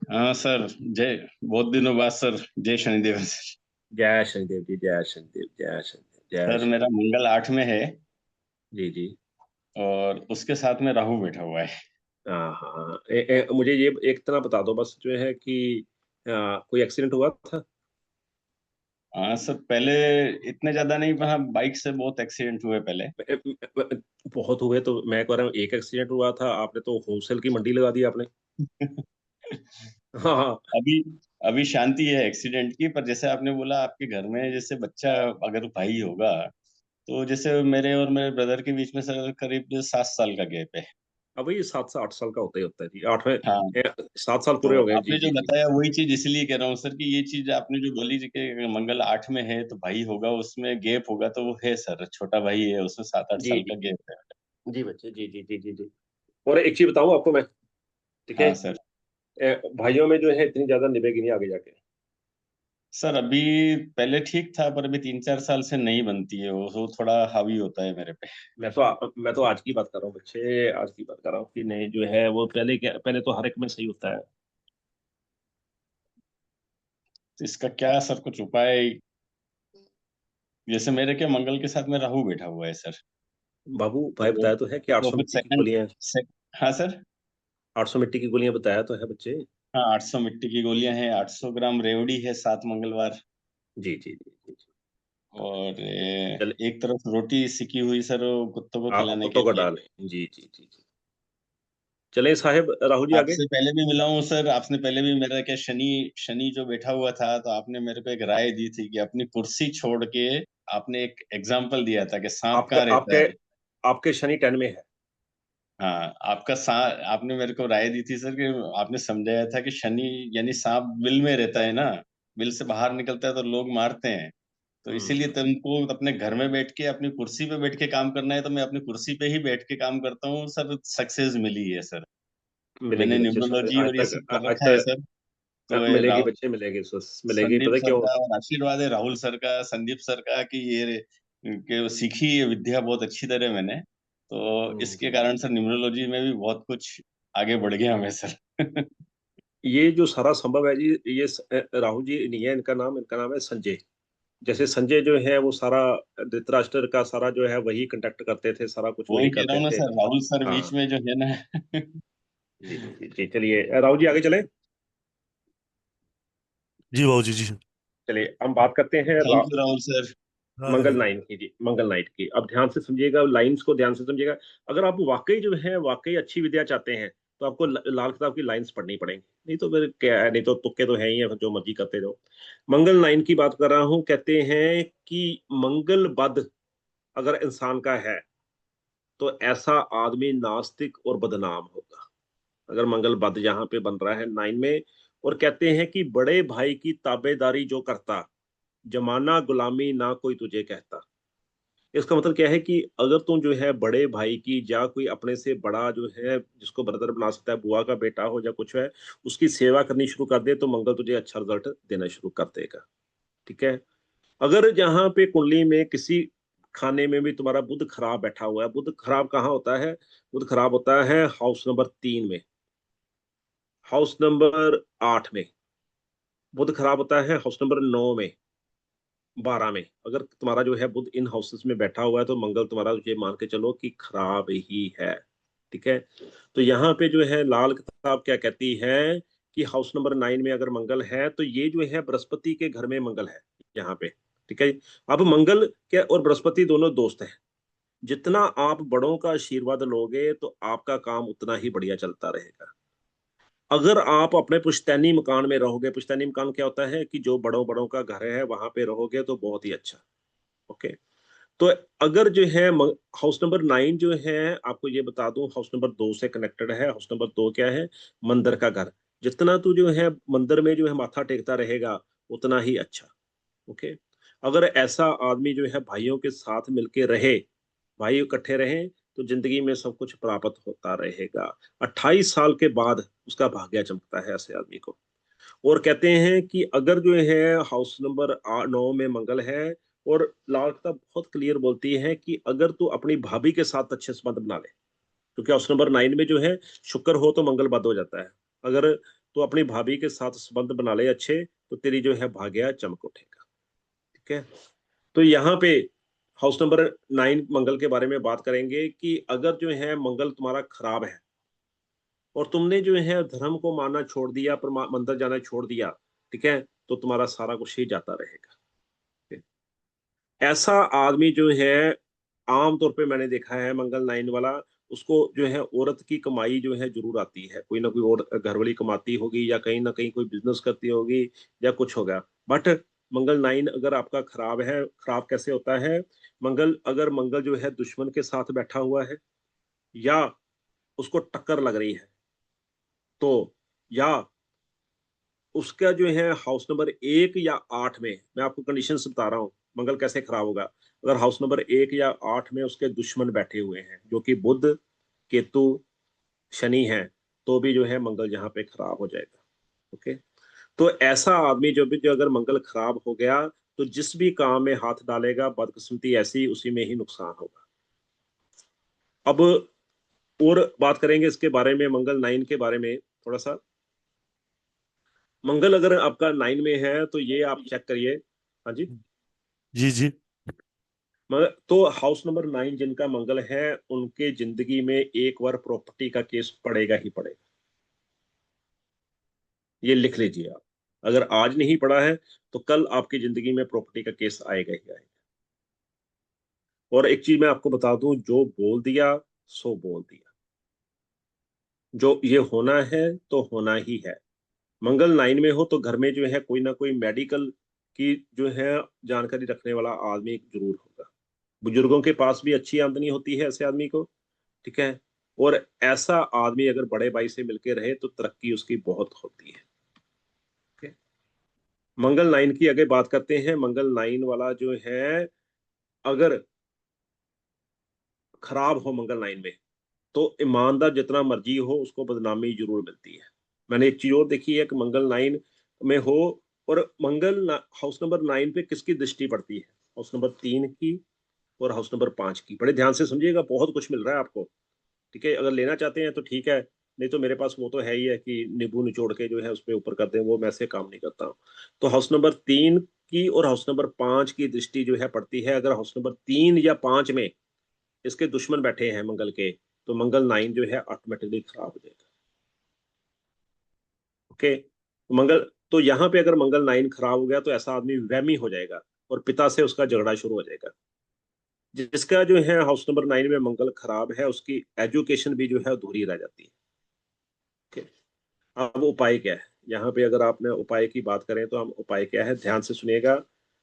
हाँ सर। जय, बहुत दिनों बाद सर, जय शनिदेव सर। जय शनिदेव जी, जय शनिदेव, जय शनिदेव, जय सर शनिदेव। मेरा मंगल 8 में है जी जी। और उसके साथ में राहु बैठा हुआ है। हाँ हाँ, मुझे ये एक तरह बता दो बस, जो है कि कोई एक्सीडेंट हुआ था? हाँ सर, पहले इतने ज्यादा नहीं, पर हाँ बाइक से बहुत एक्सीडेंट हुए पहले। बहुत हुए तो मैं कह रहा हूँ, एक एक्सीडेंट हुआ था, आपने तो होलसेल की मंडी लगा दी आपने। हाँ हाँ। अभी अभी शांति है एक्सीडेंट की, पर जैसे आपने बोला आपके घर में जैसे बच्चा अगर भाई होगा, तो जैसे मेरे और मेरे ब्रदर के बीच में सर करीब 7 साल का गैप है। अब ये 7 से 8 साल का होता ही होता है जी, 8 में हाँ। 7 साल तो पूरे हो गए। जी आपने जो जी जी। बताया वही चीज इसलिए कह रहा हूँ सर, कि ये चीज आपने जो बोली कि मंगल 8 में है तो भाई होगा, उसमें गैप होगा, तो वो है सर, छोटा भाई है, उसमें 7-8 जी साल जी का गैप है। जी बच्चे, जी जी जी जी जी। और एक चीज बताऊं आपको मैं, ठीक है? हाँ सर। भाइयों में जो है इतनी ज्यादा निभेगी नहीं आगे जाके। सर अभी पहले ठीक था, पर अभी 3-4 साल से नहीं बनती है वो थोड़ा हावी होता है मेरे पे। मैं तो आज की बात कर रहा हूँ बच्चे, आज की बात कर रहा हूँ कि नहीं जो है वो पहले तो हर एक में सही होता है। तो इसका क्या सर कुछ उपाय? जैसे मेरे के मंगल के साथ में राहु बैठा हुआ है सर। बाबू भाई तो बताया तो है कि तो 800 फिर मिट्टी की गोलियां, हाँ सर। 800 मिट्टी की गोलियां बताया तो है बच्चे। हाँ, 800 मिट्टी की गोलियां हैं, 800 ग्राम रेवड़ी है 7 मंगलवार। जी जी जी जी जी। और चले, एक तरफ रोटी सिकी हुई सर, वो कुत्तों को आप खिलाने के कुत्तों को लिए। डालें। जी जी जी जी। चले साहेब, राहुल जी आगे। आपसे पहले भी मिला हूँ सर, आपने पहले भी मेरा क्या शनि शनि जो बैठा हुआ था, तो आपने मेरे को एक राय दी थी कि अपनी कुर्सी छोड़ के, आपने एक एग्जाम्पल दिया था कि सांप आपके कहाँ रहता आपके है। आपके शनि 10 में है। हाँ, आपने मेरे को राय दी थी सर, कि आपने समझाया था कि शनि यानी सांप बिल में रहता है ना, बिल से बाहर निकलता है तो लोग मारते हैं। तो इसीलिए हम्म, तुमको अपने घर में बैठ के अपनी कुर्सी पे बैठ के काम करना है, तो मैं अपनी कुर्सी पे ही बैठ के काम करता हूँ सर, सक्सेस मिली है सर। मिलेगी मैंने बच्चे, न्यूमरोलॉजी आज और ये तक सब कर आज रखा है तक सर। तो ये मिलेगी बच्चे, मिलेगी, मिलेगी, संदीप पता है सर क्यों? का और आशीर्वाद है राहुल सर का, संदीप सर का, कि ये कि वो सीखी ये विद्या बहुत अच्छी तरह मैंने। तो इसके हम्म। कारण सर न्यूमरोलॉजी में भी बहुत कुछ आगे बढ़ गया मैं सर। ये जो सारा संभव है जी, ये राहुल जी नहीं है, इनका नाम है संजय। जैसे संजय जो है वो सारा धृतराष्ट्र का सारा जो है वही कंडक्ट करते थे, सारा कुछ वही वही कह रहा करते हूँ ना थे। सर, राहुल सर बीच हाँ में जो है ना। जी जी जी जी, चलिए राहुल जी आगे चले। जी बाबूजी जी। चलिए हम बात करते हैं thank you Rahul sir. Radhe Mangal Radhe. Nine की जी, मंगल नाइट की। अब ध्यान से समझिएगा, लाइंस को ध्यान से समझिएगा। अगर आप वाकई जो है वाकई अच्छी विद्या चाहते हैं तो आपको लाल किताब की लाइंस पढ़नी पड़ेंगी, नहीं तो फिर क्या है, नहीं तो तुक्के तो है ही है, जो मर्जी करते रहो। मंगल नाइन की बात कर रहा हूं। कहते हैं कि मंगल बद अगर इंसान का है तो ऐसा आदमी नास्तिक और बदनाम होगा। अगर मंगल बद यहाँ पे बन रहा है नाइन में। और कहते हैं कि बड़े भाई की ताबेदारी जो करता, जमाना गुलामी ना कोई तुझे कहता। इसका मतलब क्या है कि अगर तुम जो है बड़े भाई की या कोई अपने से बड़ा जो है जिसको ब्रदर बना सकता है, बुआ का बेटा हो या कुछ है, उसकी सेवा करनी शुरू कर दे तो मंगल तुझे अच्छा रिजल्ट देना शुरू कर देगा। ठीक है। अगर जहां पे कुंडली में किसी खाने में भी तुम्हारा बुध खराब बैठा हुआ है, बुध खराब कहाँ होता है? बुध खराब होता है हाउस नंबर 3 में, हाउस नंबर 8 में। बुध खराब होता है हाउस नंबर 9 में, 12 में। अगर तुम्हारा जो है बुध इन हाउसेस में बैठा हुआ है तो मंगल तुम्हारा ये मान के चलो कि खराब ही है। ठीक है। तो यहाँ पे जो है लाल किताब क्या कहती है कि हाउस नंबर 9 में अगर मंगल है तो ये जो है बृहस्पति के घर में मंगल है यहाँ पे। ठीक है। अब मंगल क्या और बृहस्पति दोनों दोस्त हैं। जितना आप बड़ों का आशीर्वाद लोगे तो आपका काम उतना ही बढ़िया चलता रहेगा। अगर आप अपने पुश्तैनी मकान में रहोगे, पुश्तैनी मकान क्या होता है कि जो बड़ों बड़ों का घर है वहां पे रहोगे तो बहुत ही अच्छा। ओके। तो अगर जो है हाउस नंबर 9 जो है, आपको ये बता दूं, हाउस नंबर 2 से कनेक्टेड है। हाउस नंबर 2 क्या है? मंदिर का घर। जितना तू जो है मंदिर में जो है माथा टेकता रहेगा उतना ही अच्छा। ओके। अगर ऐसा आदमी जो है भाइयों के साथ मिलके रहे, भाई इकट्ठे रहें, तो जिंदगी में सब कुछ प्राप्त होता रहेगा। 28 साल के बाद उसका भाग्य चमकता है ऐसे आदमी को। और कहते हैं कि अगर जो है हाउस नंबर 9 में मंगल है, और लाल किताब बहुत क्लियर बोलती है कि अगर तू अपनी भाभी के साथ अच्छे संबंध बना ले, क्योंकि हाउस नंबर 9 में जो है शुक्र हो तो मंगल बद हो जाता है। अगर तू अपनी भाभी के साथ संबंध बना ले अच्छे, तो तेरी जो है भाग्य चमक उठेगा। ठीक है। तो यहाँ पे हाउस नंबर 9 मंगल के बारे में बात करेंगे कि अगर जो है मंगल तुम्हारा खराब है और तुमने जो है धर्म को मानना छोड़ दिया, पर मंदिर जाना छोड़ दिया, ठीक है, तो तुम्हारा सारा कुछ ही जाता रहेगा। ऐसा आदमी जो है आमतौर पे मैंने देखा है मंगल 9 वाला, उसको जो है औरत की कमाई जो है जरूर आती है। कोई ना कोई और घरवाली कमाती होगी या कहीं ना कहीं कोई बिजनेस करती होगी या कुछ होगा। बट मंगल 9 अगर आपका खराब है, खराब कैसे होता है? मंगल जो है दुश्मन के साथ बैठा हुआ है, या उसको टक्कर लग रही है, तो या उसका जो है हाउस नंबर 1 या 8 में, मैं आपको कंडीशन बता रहा हूँ मंगल कैसे खराब होगा। अगर हाउस नंबर 1 या 8 में उसके दुश्मन बैठे हुए हैं जो कि बुध, केतु, शनि है, तो भी जो है मंगल यहाँ पे खराब हो जाएगा। ओके। तो ऐसा आदमी जो अगर मंगल खराब हो गया तो जिस भी काम में हाथ डालेगा बदकिस्मती ऐसी उसी में ही नुकसान होगा। अब और बात करेंगे इसके बारे में, मंगल 9 के बारे में थोड़ा सा। मंगल अगर आपका 9 में है तो ये आप चेक करिए। हाँ जी। जी जी। मगर तो हाउस नंबर 9 जिनका मंगल है उनके जिंदगी में एक बार प्रॉपर्टी का केस पड़ेगा ही पड़ेगा। ये लिख लीजिए आप। अगर आज नहीं पड़ा है तो कल आपकी जिंदगी में प्रॉपर्टी का केस आएगा ही आएगा। और एक चीज मैं आपको बता दूं, जो बोल दिया सो बोल दिया। जो ये होना है तो होना ही है। मंगल 9 में हो तो घर में जो है कोई ना कोई मेडिकल की जो है जानकारी रखने वाला आदमी जरूर होगा। बुजुर्गों के पास भी अच्छी आमदनी होती है ऐसे आदमी को। ठीक है। और ऐसा आदमी अगर बड़े भाई से मिलके रहे तो तरक्की उसकी बहुत होती है। ठीक है? मंगल 9 की अगर बात करते हैं, मंगल 9 वाला जो है अगर खराब हो मंगल 9 में, तो ईमानदार जितना मर्जी हो उसको बदनामी जरूर मिलती है। मैंने एक चीज और देखी है कि मंगल 9 में हो, और हाउस नंबर 9 पे किसकी दृष्टि पड़ती है? हाउस नंबर 3 की और हाउस नंबर 5 की। बड़े ध्यान से समझिएगा, बहुत कुछ मिल रहा है आपको। ठीक है। अगर लेना चाहते हैं तो ठीक है, नहीं तो मेरे पास वो तो है ही है कि नींबू निचोड़ के जो है उस पर ऊपर कर दें, वो मैं ऐसे काम नहीं करता हूँ। तो हाउस नंबर 3 की और हाउस नंबर 5 की दृष्टि जो है पड़ती है। अगर हाउस नंबर 3 या 5 में इसके दुश्मन बैठे हैं मंगल के, तो मंगल 9 जो है ऑटोमेटिकली खराब हो जाएगा। ओके, मंगल, तो यहाँ पे अगर मंगल 9 खराब हो गया तो ऐसा आदमी वहमी हो जाएगा और पिता से उसका झगड़ा शुरू हो जाएगा। जिसका जो है हाउस नंबर 9 में मंगल खराब है, उसकी एजुकेशन भी जो है अधूरी रह जाती है। ओके, अब उपाय क्या है? यहाँ पे अगर आपने उपाय की बात करें तो हम उपाय क्या है, ध्यान से सुनिएगा।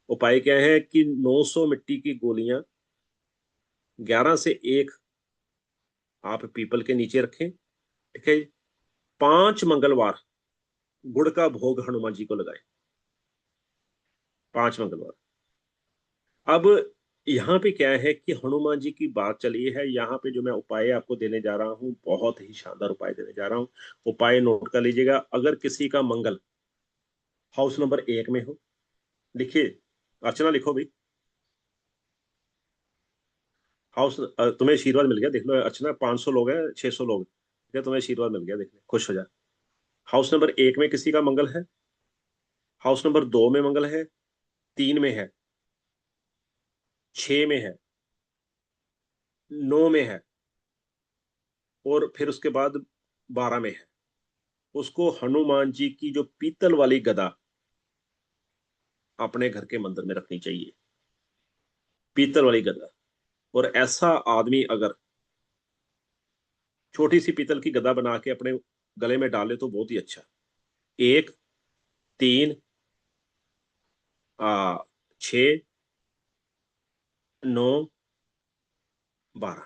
उपाय क्या है कि 900 मिट्टी की गोलियां 11 से 1 आप पीपल के नीचे रखें। ठीक है, 5 मंगलवार गुड़ का भोग हनुमान जी को लगाएं, 5 मंगलवार। अब यहाँ पे क्या है कि हनुमान जी की बात चली है, यहाँ पे जो मैं उपाय आपको देने जा रहा हूँ, बहुत ही शानदार उपाय देने जा रहा हूँ। उपाय नोट कर लीजिएगा। अगर किसी का मंगल हाउस नंबर 1 में हो, लिखिए, अर्चना लिखो भाई, हाउस, तुम्हें आशीर्वाद मिल गया, देख लो अर्चना, 500 लोग हैं, 600 लोग, ठीक है, तुम्हें आशीर्वाद मिल गया, देख ले, खुश हो जा। हाउस नंबर 1 में किसी का मंगल है, हाउस नंबर 2 में मंगल है, 3 में है, 6 में है, 9 में है, और फिर उसके बाद 12 में है, उसको हनुमान जी की जो पीतल वाली गदा अपने घर के मंदिर में रखनी चाहिए, पीतल वाली गदा। और ऐसा आदमी अगर छोटी सी पीतल की गदा बना के अपने गले में डाले तो बहुत ही अच्छा। 1, 3, 6, 9, 12,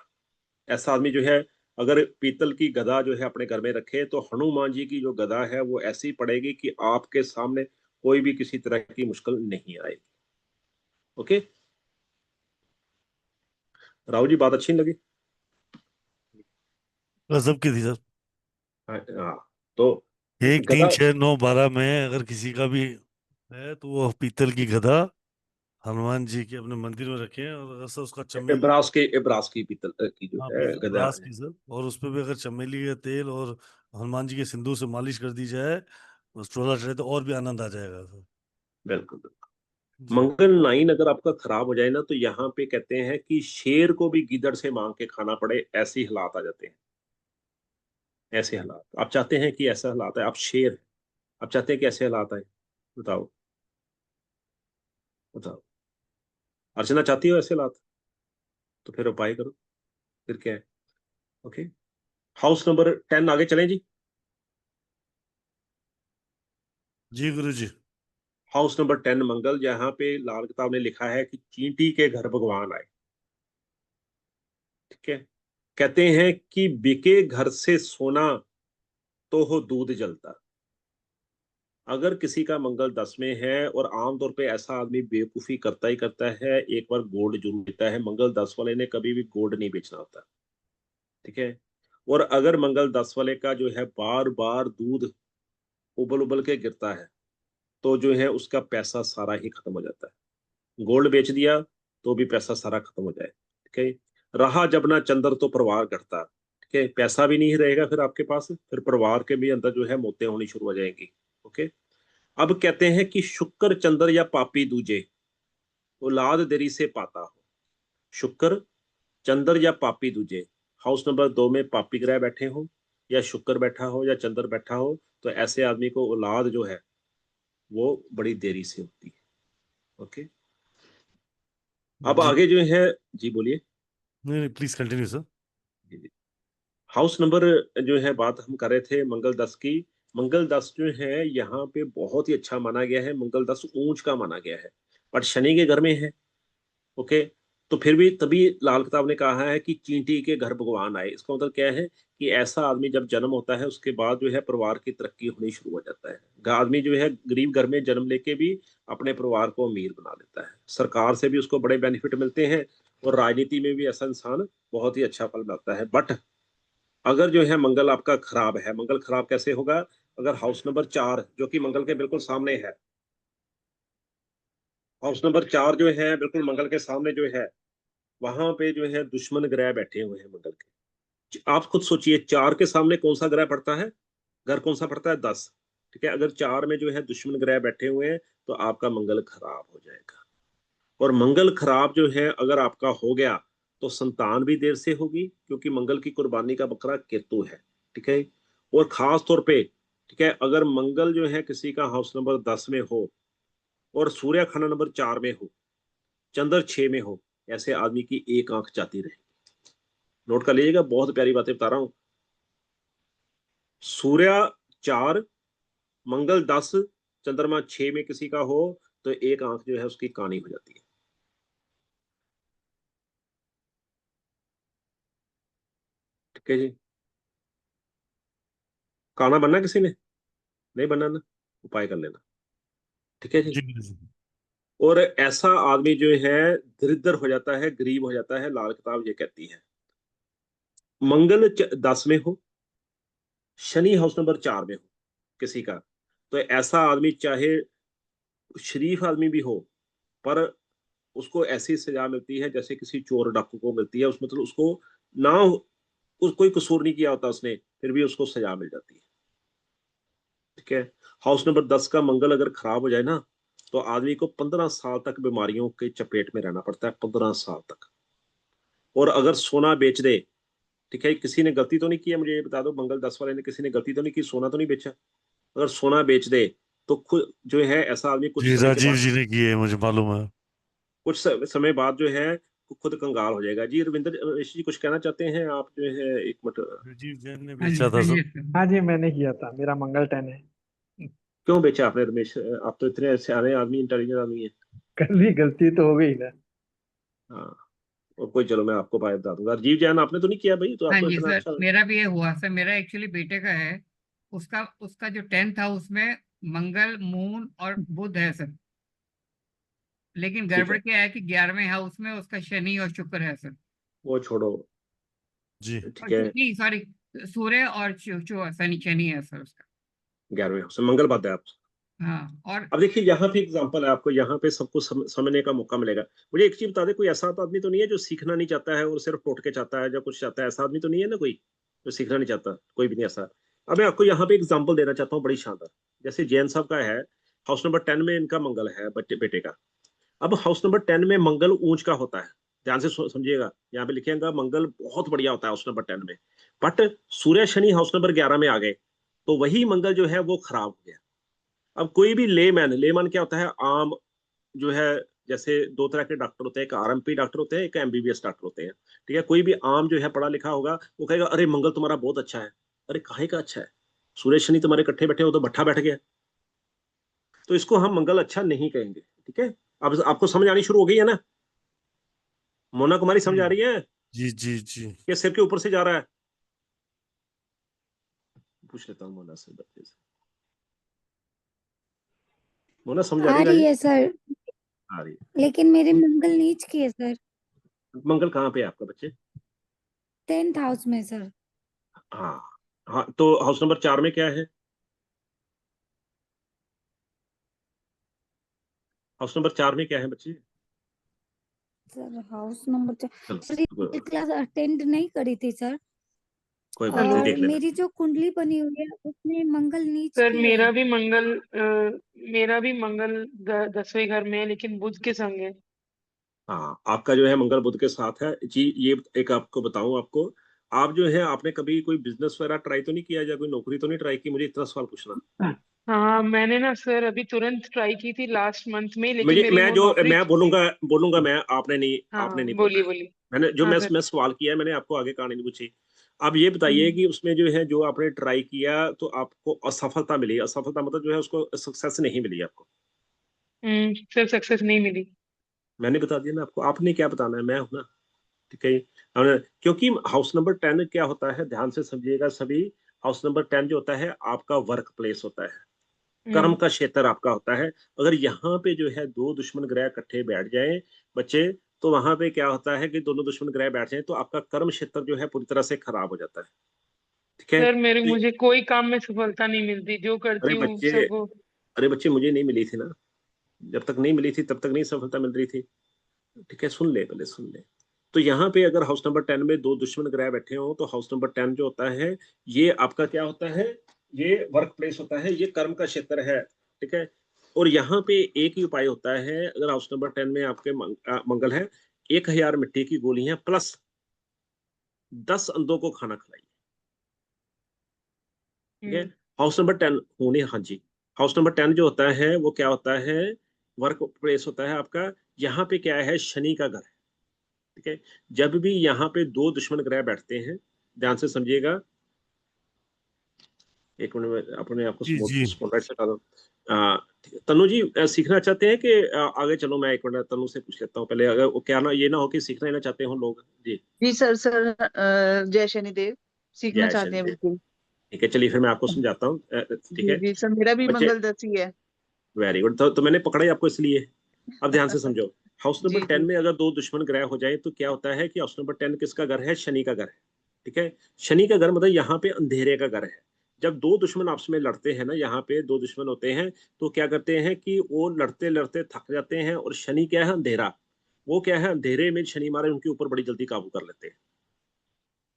ऐसा आदमी जो है अगर पीतल की गदा जो है अपने घर में रखे तो हनुमान जी की जो गदा है वो ऐसी पड़ेगी कि आपके सामने कोई भी किसी तरह की मुश्किल नहीं आएगी। ओके, राहुल जी, बात अच्छी नहीं लगी? गजब की थी सर। हाँ हाँ, तो 1, 3, गदा 6, 9, 12 में अगर किसी का भी है तो वो पीतल की गदा हनुमान जी के अपने मंदिर में रखें, और अगर सर उसका चमेली, इब्रास की पीतल की जो हाँ, है गदा ब्रास है। की सर, और उस पे भी अगर चमेली का तेल और हनुमान जी के सिंदूर से मालिश कर दी जाए, बस चोला चढ़े, तो और भी आनंद आ जाएगा सर। बिल्कुल बिल्कुल। जी। मंगल 9 अगर आपका खराब हो जाए ना, तो यहाँ पे कहते हैं कि शेर को भी गीदड़ से मांग के खाना पड़े, ऐसे हालात आ जाते हैं। ऐसे हालात आप चाहते हैं कि ऐसा हालात है, आप शेर हैं, आप चाहते हैं कि ऐसे हालात आए? बताओ, बताओ, अर्चना चाहती हो ऐसे हालात? तो फिर उपाय करो, फिर क्या है। ओके, हाउस नंबर 10 आगे चलें जी। जी गुरु जी। हाउस नंबर 10 मंगल, जहां पे लाल किताब ने लिखा है कि चींटी के घर भगवान आए। ठीक है, कहते हैं कि बिके घर से सोना तो हो दूध जलता। अगर किसी का मंगल 10 में है, और आमतौर पे ऐसा आदमी बेवकूफी करता ही करता है, एक बार गोल्ड जरूर लेता है। मंगल 10 वाले ने कभी भी गोल्ड नहीं बेचना होता। ठीक है, और अगर मंगल 10 वाले का जो है बार बार दूध उबल उबल के गिरता है, तो जो है उसका पैसा सारा ही खत्म हो जाता है। गोल्ड बेच दिया तो भी पैसा सारा खत्म हो जाए। ठीक है, रहा जब ना चंद्र तो परिवार घटता। ठीक है, पैसा भी नहीं रहेगा फिर आपके पास, फिर परिवार के भी अंदर जो है मौतें होनी शुरू हो जाएंगी। ओके, अब कहते हैं कि शुक्र चंद्र या पापी दूजे औलाद देरी से पाता हो। शुक्र चंद्र या पापी दूजे, हाउस नंबर 2 में पापी ग्रह बैठे हो, या शुक्र बैठा हो, या चंद्र बैठा हो, तो ऐसे आदमी को औलाद जो है वो बड़ी देरी से होती है। ओके, अब जी। आगे जो है, जी बोलिए। नहीं नहीं, प्लीज कंटिन्यू सर। जी जी। हाउस नंबर जो है, बात हम कर रहे थे मंगल 10 की। मंगल 10 जो है यहाँ पे बहुत ही अच्छा माना गया है, मंगल 10 ऊंच का माना गया है, बट शनि के घर में है। ओके, तो फिर भी तभी लाल किताब ने कहा है कि चींटी के घर भगवान आए। इसका मतलब क्या है कि ऐसा आदमी जब जन्म होता है उसके बाद जो है परिवार की तरक्की होनी शुरू हो जाता है। आदमी जो है गरीब घर में जन्म लेके भी अपने परिवार को अमीर बना देता है, सरकार से भी उसको बड़े बेनिफिट मिलते हैं, और राजनीति में भी ऐसा इंसान बहुत ही अच्छा फल मिलता है। बट अगर जो है मंगल आपका खराब है, मंगल खराब कैसे होगा? अगर हाउस नंबर 4 जो कि मंगल के बिल्कुल सामने है, हाउस नंबर 4 जो है बिल्कुल मंगल के सामने जो है, वहां पे जो है दुश्मन ग्रह बैठे हुए हैं मंगल के। आप खुद सोचिए 4 के सामने कौन सा ग्रह पड़ता है, घर कौन सा पड़ता है 10। ठीक है, अगर 4 में जो है दुश्मन ग्रह बैठे हुए हैं तो आपका मंगल खराब हो जाएगा। और मंगल खराब जो है अगर आपका हो गया तो संतान भी देर से होगी, क्योंकि मंगल की कुर्बानी का बकरा केतु है। ठीक है, और खास तौर पे ठीक है, अगर मंगल जो है किसी का हाउस नंबर 10 में हो और सूर्य खाना नंबर 4 में हो, चंद्र 6 में हो, ऐसे आदमी की एक आंख जाती रहे। नोट कर लीजिएगा, बहुत प्यारी बातें बता रहा हूं। सूर्य 4, मंगल 10, चंद्रमा 6 में किसी का हो तो एक आंख जो है उसकी कानी हो जाती है। ठीक है जी, काना बनना किसी ने नहीं बनना ना, उपाय कर लेना। ठीक है जी। जी गुरुजी। और ऐसा आदमी जो है दरिद्र हो जाता है, गरीब हो जाता है, लाल किताब ये कहती है। मंगल 10 में हो, शनि हाउस नंबर 4 में हो किसी का, तो ऐसा आदमी चाहे शरीफ आदमी भी हो, पर उसको ऐसी सजा मिलती है जैसे किसी चोर डाकू को मिलती है। उस मतलब उसको ना कोई कसूर नहीं किया होता उसने, फिर भी उसको सजा मिल जाती है। ठीक है, हाउस नंबर 10 का मंगल अगर खराब हो जाए ना तो आदमी को 15 साल तक बीमारियों के चपेट में रहना पड़ता है, 15 साल तक। और अगर सोना बेच दे, ठीक है, किसी ने गलती तो नहीं की है, मुझे ये बता दो, मंगल 10 वाले ने किसी ने गलती तो नहीं की, सोना तो नहीं बेचा। अगर सोना बेच दे तो खुद जो है ऐसा आदमी कुछ जी समय के राजीव बाद, जी ने किए, मुझे मालूम है। कुछ समय बाद जो है खुद कंगाल हो जाएगा। जी रविंद्र रमेश जी कुछ कहना चाहते हैं आप जो है, एक मिनट। राजीव जैन ने हाँ जी बेचा था हाँ सब। जी सर। हाँ जी, मैंने किया था, मेरा मंगल 10 है। क्यों बेचा आपने रमेश? आप तो इतने सियाने आदमी, इंटेलिजेंट आदमी है। कर ली, गलती तो हो गई ना। हाँ, और कोई, चलो मैं आपको भाई बता दूंगा। राजीव जैन आपने तो नहीं किया भाई, तो हाँ आपको जी इतना सर, अच्छा। मेरा भी ये हुआ सर। मेरा एक्चुअली बेटे का है। उसका उसका जो 10th हाउस में मंगल, मून और बुध है सर। लेकिन ठीक गड़बड़ है, क्या है कि 11वें हाउस में उसका शनि और शुक्र है सर। वो छोड़ो। जी। ठीक और है, नहीं सॉरी, सूर्य और शनि शनि है सर उसका। 11वें हाउस में मंगल बात है आप। हाँ और अब देखिए यहाँ पे एग्जांपल है, आपको यहाँ पे सबको समझने का मौका मिलेगा। मुझे एक चीज बता दे, कोई ऐसा आदमी तो नहीं है जो सीखना नहीं चाहता है और सिर्फ टोटके चाहता है, जो कुछ चाहता है, ऐसा आदमी तो नहीं है ना कोई जो सीखना नहीं चाहता? कोई भी नहीं ऐसा। अब मैं आपको यहाँ पे एग्जाम्पल देना चाहता हूँ बड़ी शानदार। जैसे जैन साहब का है, हाउस नंबर 10 में इनका मंगल है, बच्चे बेटे का। अब हाउस नंबर 10 में मंगल ऊंच का होता है, ध्यान से समझिएगा, यहाँ पे लिखिएगा मंगल बहुत बढ़िया होता है हाउस नंबर 10 में। But Surya Shani house number 11 में आ गए तो वही मंगल जो है वो खराब हो गया। अब कोई भी लेमैन क्या होता है, आम जो है, जैसे दो तरह के डॉक्टर होते हैं, एक आरएमपी डॉक्टर होते हैं, एक एमबीबीएस डॉक्टर होते हैं। ठीक है, कोई भी आम जो है पढ़ा लिखा होगा वो कहेगा अरे मंगल तुम्हारा बहुत अच्छा है। अरे काहे का अच्छा है? सूर्य शनि तुम्हारे इकट्ठे बैठे हो तो भट्ठा बैठ गया। तो इसको हम मंगल अच्छा नहीं कहेंगे। ठीक है, अब आपको समझ आनी शुरू हो गई है ना? मोना कुमारी समझ आ रही है जी जी जी। कि सिर के ऊपर से जा रहा है? पूछ लेता हूँ मोना से, बच्चे से। मोना समझ आ आ रही रही राजी? है सर, आ रही लेकिन मेरे मंगल नीच की है सर, है। मंगल कहाँ पे है आपका बच्चे? 10th हाउस में सर। हाँ, हाँ, तो हाउस नंबर 4 में क्या है? हाउस नंबर 4 में क्या है बच्चे? सर हाउस नंबर चलो सर, ये क्लास अटेंड नहीं करी थी सर। कोई बात नहीं, और देख लेना। मेरी जो कुंडली बनी हुई है उसमें मंगल नीच सर की मेरा है। भी मंगल 10वें घर में है, लेकिन बुध के संग है। हाँ, आपका जो है मंगल बुध के साथ है जी। ये एक आपको बताऊं, आपको, आप जो है आपने कभी कोई बिजनेस वगैरह ट्राई तो नहीं किया, या कोई नौकरी तो नहीं ट्राई की? मुझे इतना सवाल पूछना। हाँ, मैंने ना सर अभी तुरंत ट्राई की थी लास्ट मंथ में, लेकिन मुझे, मेरी मैं वो जो नौकरी। मैं बोलूंगा बोलूंगा मैं, आपने हाँ, नहीं बोलना बोलिए है। बोलिए। मैंने जो हाँ सर। मैं सवाल किया है, मैंने आपको आगे कहानी नहीं पूछी। अब ये बताइए कि उसमें जो है जो आपने ट्राई किया तो आपको असफलता मिली। असफलता मतलब जो है उसको सक्सेस नहीं मिली आपको। सर सक्सेस नहीं मिली। मैंने बता दिया ना आपको, आपने क्या बताना है, मैं हूं ना। ठीक है, क्योंकि हाउस नंबर 10 क्या होता है, ध्यान से समझिएगा सभी। हाउस नंबर 10 जो होता है आपका वर्क प्लेस होता है, कर्म हम्म का क्षेत्र आपका होता है। अगर यहाँ पे जो है दो दुश्मन ग्रह इकट्ठे बैठ जाएं बच्चे, तो वहां पे क्या होता है कि दोनों दुश्मन ग्रह बैठ जाएं तो आपका कर्म क्षेत्र जो है पूरी तरह से खराब हो जाता है। ठीक है, सर मुझे कोई काम में सफलता नहीं मिलती, जो करती अरे हूँ बच्चे, सब वो। अरे बच्चे, मुझे नहीं मिली थी ना। जब तक नहीं मिली थी तब तक नहीं सफलता मिल रही थी। ठीक है, सुन ले, पहले सुन ले। तो तो यहाँ पे अगर हाउस नंबर 10 में दो दुश्मन ग्रह बैठे हो तो हाउस नंबर 10 जो होता है ये आपका क्या होता है, ये वर्क प्लेस होता है, ये कर्म का क्षेत्र है, ठीक है। और यहाँ पे एक ही उपाय होता है, अगर हाउस नंबर 10 में आपके मंगल है, 1000 मिट्टी की गोलियां प्लस 10 अंधों को खाना खिलाइए, ठीक है। हाउस नंबर 10 होने, हाँ जी, हाउस नंबर 10 जो होता है वो क्या होता है, वर्क प्लेस होता है आपका। यहाँ पे क्या है, शनि का घर है, ठीक है। जब भी यहाँ पे दो दुश्मन ग्रह बैठते हैं, ध्यान से समझिएगा, एक मिनट में अपने आपको जी जी स्पॉटलाइट से हटा दो। ठीक है। तनु जी सीखना चाहते हैं कि आगे चलो, मैं एक मिनट तनु से पूछ लेता हूँ पहले, अगर वो क्या ना ये ना हो कि सीखना ही ना चाहते हो लोग। जी जी सर जय शनिदेव, सीखना जय चाहते हैं शनिदेव। बिल्कुल। ठीक है, चलिए फिर मैं आपको समझाता हूँ, ठीक जी है जी सर, मेरा भी बच्चे। मंगल दशा ही है। वेरी गुड, तो मैंने पकड़ा ही आपको इसलिए। अब ध्यान से समझो, हाउस नंबर जी 10 जी में अगर दो दुश्मन ग्रह हो जाए तो क्या होता है कि हाउस नंबर 10 किसका घर है, शनि का घर है, ठीक है। शनि का घर मतलब यहाँ पे अंधेरे का घर है। जब दो दुश्मन आपस में लड़ते हैं ना, यहाँ पे दो दुश्मन होते हैं, तो क्या करते हैं कि वो लड़ते लड़ते थक जाते हैं, और शनि क्या है, अंधेरा, वो क्या है, अंधेरे में शनि महाराज उनके ऊपर बड़ी जल्दी काबू कर लेते हैं,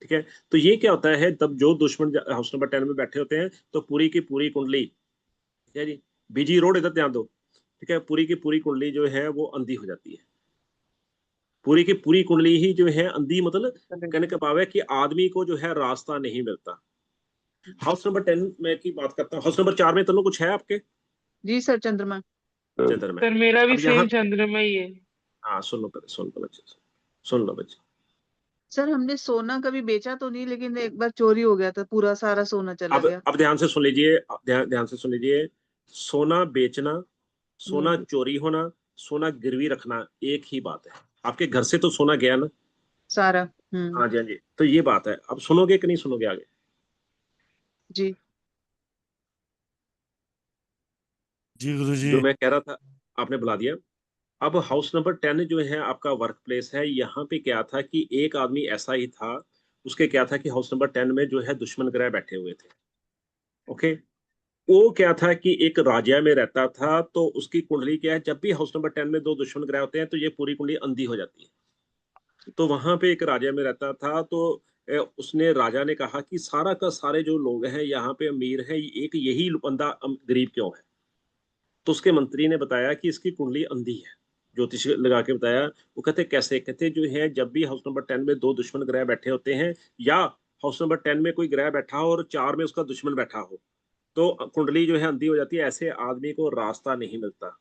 ठीक है। तो ये क्या होता है, तब जो दुश्मन हाउस नंबर 10 में बैठे होते हैं तो पूरी की पूरी कुंडली, ठीक है जी, बीजी रोड इधर ध्यान दो, ठीक है, पूरी की पूरी कुंडली जो है वो अंधी हो जाती है। पूरी की पूरी कुंडली ही जो है अंधी, मतलब कहने का भाव है कि आदमी को जो है रास्ता नहीं मिलता। हाउस नंबर 10 में की बात करता हूँ, हाउस नंबर 4 में तनु कुछ है आपके जी सर, चंद्रमा। चंद्र में। सर मेरा भी अब यहाँ, सेम चंद्रमा ही है। हाँ सुन लो पहले, सुन लो बच्चे, सुन लो बच्चे। सर हमने सोना कभी बेचा तो नहीं, लेकिन एक बार चोरी हो गया था, पूरा सारा सोना चला गया। अब ध्यान से सुन लीजिए, ध्यान से सुन लीजिए, सोना बेचना, सोना चोरी होना, सोना गिरवी रखना एक ही बात है। आपके घर से तो सोना गया ना, सारा। हाँ जी हाँ जी, तो ये बात है। अब सुनोगे कि नहीं सुनोगे आगे। जी जी गुरु जी। जो मैं कह रहा था आपने बुला दिया। अब हाउस नंबर 10 जो है आपका वर्क प्लेस है, यहाँ पे क्या था कि एक आदमी ऐसा ही था, उसके क्या था कि हाउस नंबर 10 में जो है दुश्मन ग्रह बैठे हुए थे, ओके। वो क्या था कि एक राज्य में रहता था, तो उसकी कुंडली क्या है, जब भी हाउस नंबर 10 में दो दुश्मन ग्रह होते हैं तो ये पूरी कुंडली अंधी हो जाती है। तो वहां पे एक राजा में रहता था, तो उसने राजा ने कहा कि सारा का सारे जो लोग हैं यहाँ पे अमीर हैं, एक यही बंदा गरीब क्यों है। तो उसके मंत्री ने बताया कि इसकी कुंडली अंधी है, ज्योतिष लगा के बताया। वो कहते कैसे, कहते जो है जब भी हाउस नंबर 10 में दो दुश्मन ग्रह बैठे होते हैं, या हाउस नंबर 10 में कोई ग्रह बैठा हो और 4 में उसका दुश्मन बैठा हो, तो कुंडली जो है अंधी हो जाती है, ऐसे आदमी को रास्ता नहीं मिलता,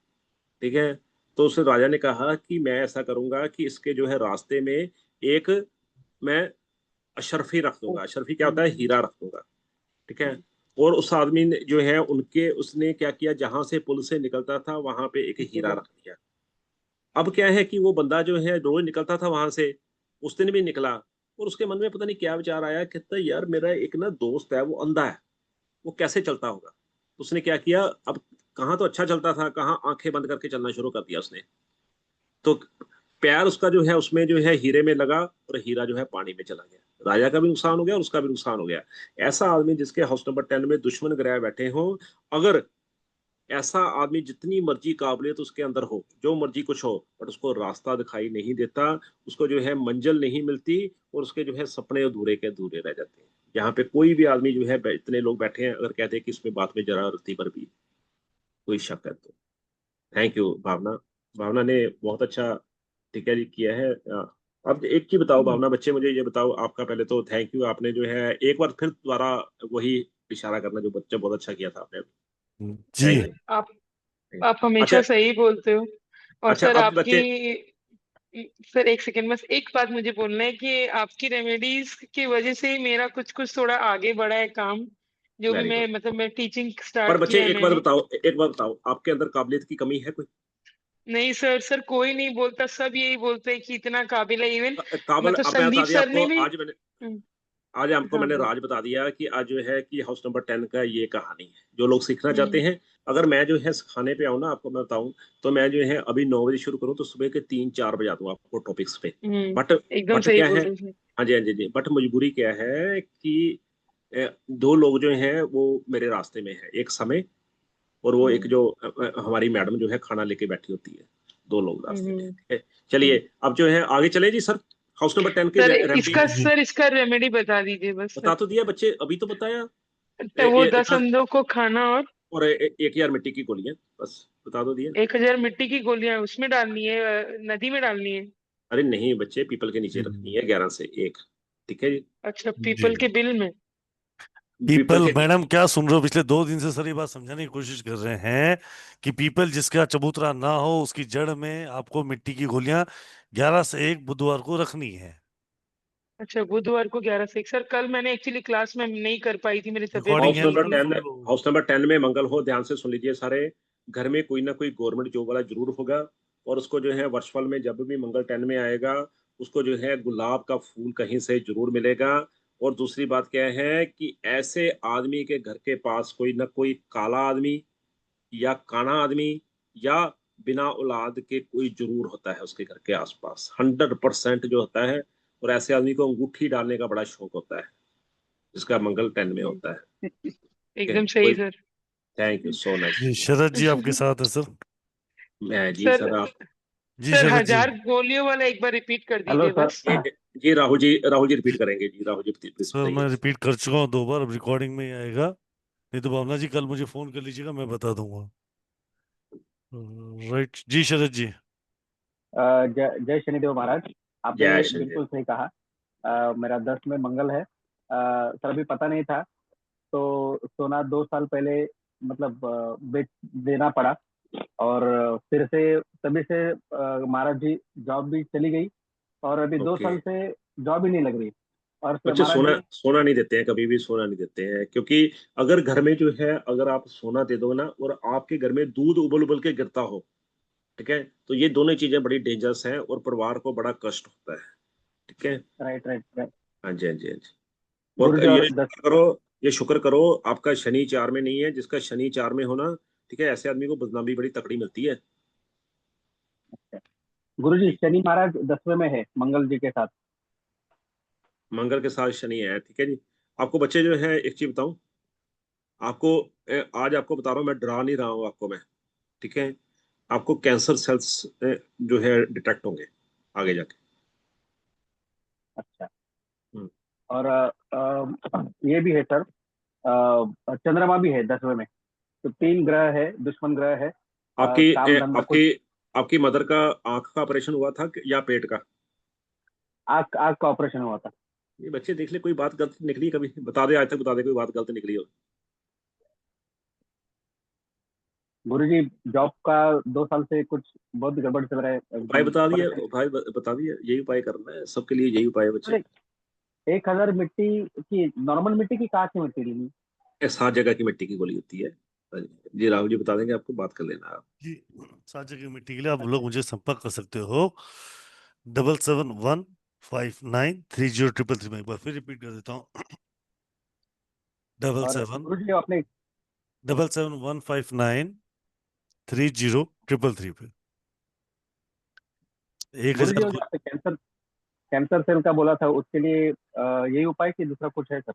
ठीक है। तो उस राजा ने कहा कि मैं ऐसा करूंगा कि इसके जो है रास्ते में एक मैं अशरफी रख दूंगा। अशरफी क्या होता है, हीरा रख दूंगा, ठीक है। और उस आदमी ने जो है उनके, उसने क्या किया, जहां से पुल से निकलता था वहां पे एक हीरा रख दिया। अब क्या है कि वो बंदा जो है रोज निकलता था वहां से, उस दिन भी निकला, और उसके मन में पता नहीं क्या विचार आया, कहता यार मेरा एक ना दोस्त है, वो अंधा है, वो कैसे चलता होगा। उसने क्या किया, अब कहाँ तो अच्छा चलता था, कहाँ आंखें बंद करके चलना शुरू कर दिया उसने। तो पैर उसका जो है उसमें जो है हीरे में लगा, और हीरा जो है पानी में चला गया। राजा का भी नुकसान हो गया और उसका भी नुकसान हो गया। ऐसा आदमी जिसके हाउस नंबर 10 में दुश्मन ग्रह बैठे हो, अगर ऐसा आदमी जितनी मर्जी काबिलियत उसके अंदर हो, जो मर्जी कुछ हो, बट उसको रास्ता दिखाई नहीं देता, उसको जो है मंजिल नहीं मिलती, और उसके जो है सपने अधूरे के अधूरे रह जाते हैं। यहाँ पे कोई भी आदमी जो है, इतने लोग बैठे हैं, अगर कहते हैं कि इसमें बात में जरा रत्ती पर भी कोई शक है तो थैंक यू भावना। भावना ने बहुत अच्छा, ठीक है जी, किया है। अब एक चीज बताओ भावना, बच्चे मुझे ये बताओ, आपका पहले तो थैंक यू, आपने जो है एक बार फिर दोबारा वही इशारा करना जो बच्चा बहुत अच्छा किया था आपने। जी थैंक यू। आप हमेशा अच्छा, सही बोलते हो। और अच्छा सर अब बच्चे, सर एक सेकंड, बस एक बात मुझे बोलना है कि आपकी रेमेडीज की वजह से ही मेरा कुछ कुछ थोड़ा आगे बढ़ा है काम। जो भी वेरी मैं गुड। मतलब मैं टीचिंग पर स्टार्ट बच्चे किया है एक बात मैंने। बताओ, एक बात बताओ, आपके अंदर काबिलियत की कमी है कोई। नहीं सर, सर कोई नहीं बोलता, सब यही बोलते हैं कि इतना काबिल है। इवन काबिल, मतलब अब मैं बता संदीप दिया सर आपको, ने भी। आज मैंने, आज आपको हाँ मैंने बोल। राज बता दिया कि आज जो है कि हाउस नंबर 10 का ये कहानी है, जो लोग सीखना चाहते हैं। अगर मैं जो है सिखाने पे आऊँ ना, आपको मैं बताऊं, तो मैं जो है अभी 9 बजे शुरू करूँ तो सुबह के 3-4 बजे आता हूँ आपको टॉपिक्स पे। बट एकदम बट सही क्या बोल है, रहे हैं। हाँ जी हाँ जी जी, बट मजबूरी क्या है कि दो लोग जो हैं वो मेरे रास्ते में है एक समय, और वो एक जो हमारी मैडम जो है खाना लेके बैठी होती है, दो लोग रास्ते में, ठीक है। चलिए अब जो है आगे चले जी सर। हाउस नंबर 10 के सर रेमेडी इसका रेमेडी बता दीजिए बस बता तो दिया बच्चे, अभी तो बताया। तो वो 10 इतना अंडों को खाना और 1000 मिट्टी की गोलियां, बस बता दो दिया। 1000 मिट्टी की गोलियां उसमें डालनी है, नदी में डालनी है। अरे नहीं बच्चे, पीपल के नीचे रखनी है 11 से 1। ठीक है जी। अच्छा, पीपल के बिल में। पीपल के मैडम क्या सुन रहे हो? पिछले 2 दिन से सर ये बात समझाने की कोशिश कर रहे हैं कि पीपल जिसका चबूतरा ना हो उसकी जड़ में आपको मिट्टी की गोलियां 11 से 1 बुधवार को रखनी है। अच्छा, बुधवार को 11 से 1। सर कल मैंने एक्चुअली क्लास में नहीं कर पाई थी, मेरी तबीयत रिकॉर्डिंग हाउस है, नंबर कल 10 सुन में, लो। हाउस नंबर 10 में मंगल हो, ध्यान से सुन लीजिए सारे। घर में कोई ना कोई गवर्नमेंट जॉब वाला जरूर होगा, और उसको जो है वर्षफल में जब भी मंगल 10 में आएगा उसको जो है गुलाब का फूल कहीं से जरूर मिलेगा। और दूसरी बात क्या है कि ऐसे आदमी के घर के पास कोई ना कोई काला आदमी या काना आदमी या बिना औलाद के कोई जरूर होता है उसके घर के आसपास, 100% जो होता है। और ऐसे आदमी को अंगूठी डालने का बड़ा शौक होता है, जिसका मंगल 10 में होता है। एकदम सही sir. Thank you so much. जी शरद जी आपके साथ है सर। मैं जी सर सर आप जी सर शरद जी। 1000 गोलियों वाला एक बार रिपीट कर हेलो दीजिए सर। बस। जी राहुल जी रिपीट करेंगे जी, राहुल जी प्लीज सर मैं बताइए। रिपीट कर चुका हूँ 2 बार, अब रिकॉर्डिंग में ही आएगा, नहीं तो भावना जी कल मुझे फोन कर लीजिएगा, मैं बता दूंगा। राइट जी शरद जी। जय शनिदेव महाराज। आपने जय श्री बिल्कुल सही कहा। मेरा 10 में मंगल है। सर अभी पता नहीं था, तो सोना 2 साल पहले मतलब बेच देना पड़ा, और फिर से तभी से महाराज जी जॉब भी चली गई, और अभी 2 ओके साल से जॉब ही नहीं लग रही। और बच्चे, महाराज सोना जी सोना नहीं देते हैं, कभी भी सोना नहीं देते हैं, क्योंकि अगर घर में जो है अगर आप सोना दे दो ना और आपके घर में दूध उबल उबल के गिरता हो, ठीक है, तो ये दोनों चीजें बड़ी डेंजरस हैं और परिवार को बड़ा कष्ट होता है। ठीक है। Right right right. हाँ जी हाँ जी हाँ जी। गुरु और जी ये और 10 शुक्र करो, ये शुक्र करो आपका शनि 4 में नहीं है, जिसका शनि 4 में होना, ठीक है, ऐसे आदमी को बदनामी बड़ी तकड़ी मिलती है। गुरु जी शनि महाराज 10वें में है मंगल जी के साथ। मंगल के साथ शनि है, ठीक है जी। आपको बच्चे जो है एक चीज बताऊं आपको, आज आपको बता रहा हूँ, मैं डरा नहीं रहा हूँ आपको मैं, ठीक है। आपको कैंसर सेल्स जो है डिटेक्ट होंगे आगे जाके। अच्छा। हम्म। और ये भी है सर, चंद्रमा भी है 10वें में, तो 3 ग्रह है, दुश्मन ग्रह है। आपकी काम धंधा आपकी कुछ। आपकी मदर का आंख का ऑपरेशन हुआ था या पेट का? आग आग का ऑपरेशन हुआ था। ये बच्चे देख ले, कोई बात गलत निकली कभी बता दे, आज तक बता दे कोई बात गलत निकली हो। गुरुजी जॉब का 2 साल से कुछ बहुत गड़बड़ चल रहा है, उपाय एकदम बता दिए, परेशान। उपाय बता दिए, यही उपाय करना है सबके लिए, यही उपाय है बच्चे। अरे 1000 मिट्टी की, नॉर्मल मिट्टी की, कहाँ की मिट्टी लेनी? 7 जगह की मिट्टी की गोली होती है। हाँ जी राहुल जी बता देंगे आपको, बात कर लेना आप। जी 7 जगह मिट्टी के लिए आप लोग मुझे संपर्क कर सकते हो 7715930333 में। एक बार फिर रिपीट कर देता हूँ और 77 गुरुजी आपने 7715930333 पे 1000 गुरुजी और जो आपने कैंसर कैंसर सेल का बोला था, उसके लिए यही उपाय कि दूसरा कुछ है सर?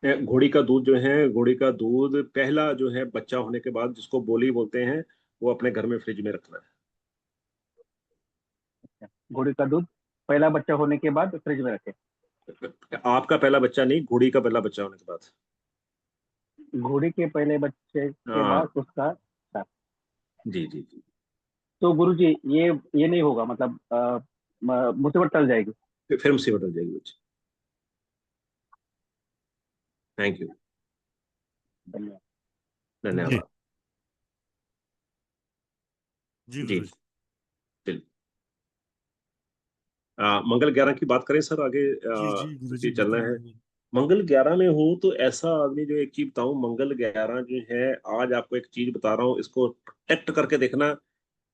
घोड़ी का दूध जो है, घोड़ी का दूध पहला जो है बच्चा होने के बाद, जिसको बोली बोलते हैं, वो अपने घर में फ्रिज में रखना है। घोड़ी का दूध पहला बच्चा होने के बाद फ्रिज में रखे। आपका पहला बच्चा नहीं, घोड़ी का पहला बच्चा होने के बाद। घोड़ी के पहले बच्चे के हाँ बाद उसका साथ। जी जी जी। तो गुरुजी ये नहीं होगा, मतलब मुसीबत टल जाएगी। फिर मुसीबत हो जाएगी बच्चे। थैंक यू, धन्यवाद। जी धन्यवाद। जी जी गुरु जी। चलिए, मंगल 11 की बात करें सर आगे, जी जी गुरु जी क्योंकि चलना बिल्कुल है। बिल्कुल। मंगल 11 में हो तो ऐसा आदमी, जो एक चीज बताऊं, मंगल 11 जो है, आज आपको एक चीज बता रहा हूँ, इसको प्रोटेक्ट करके देखना।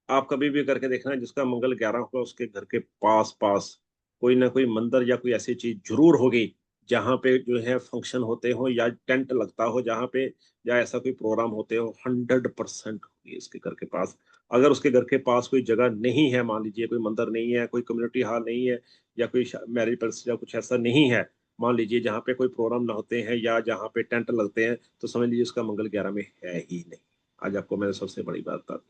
आप कभी भी करके देखना, जिसका मंगल 11 होगा उसके घर के पास पास कोई ना कोई मंदिर या कोई ऐसी चीज जरूर होगी, जहाँ पे जो है फंक्शन होते हो या टेंट लगता हो, जहाँ पे या ऐसा कोई प्रोग्राम होते हो, 100% होगी उसके घर के पास। अगर उसके घर के पास कोई जगह नहीं है, मान लीजिए कोई मंदिर नहीं है, कोई कम्युनिटी हॉल नहीं है, या कोई मैरिज पैलेस या कुछ ऐसा नहीं है, मान लीजिए जहाँ पे कोई प्रोग्राम ना होते हैं या जहाँ पे टेंट लगते हैं, तो समझ लीजिए उसका मंगल 11 में है ही नहीं। आज आपको मैंने सबसे बड़ी बात बता दी,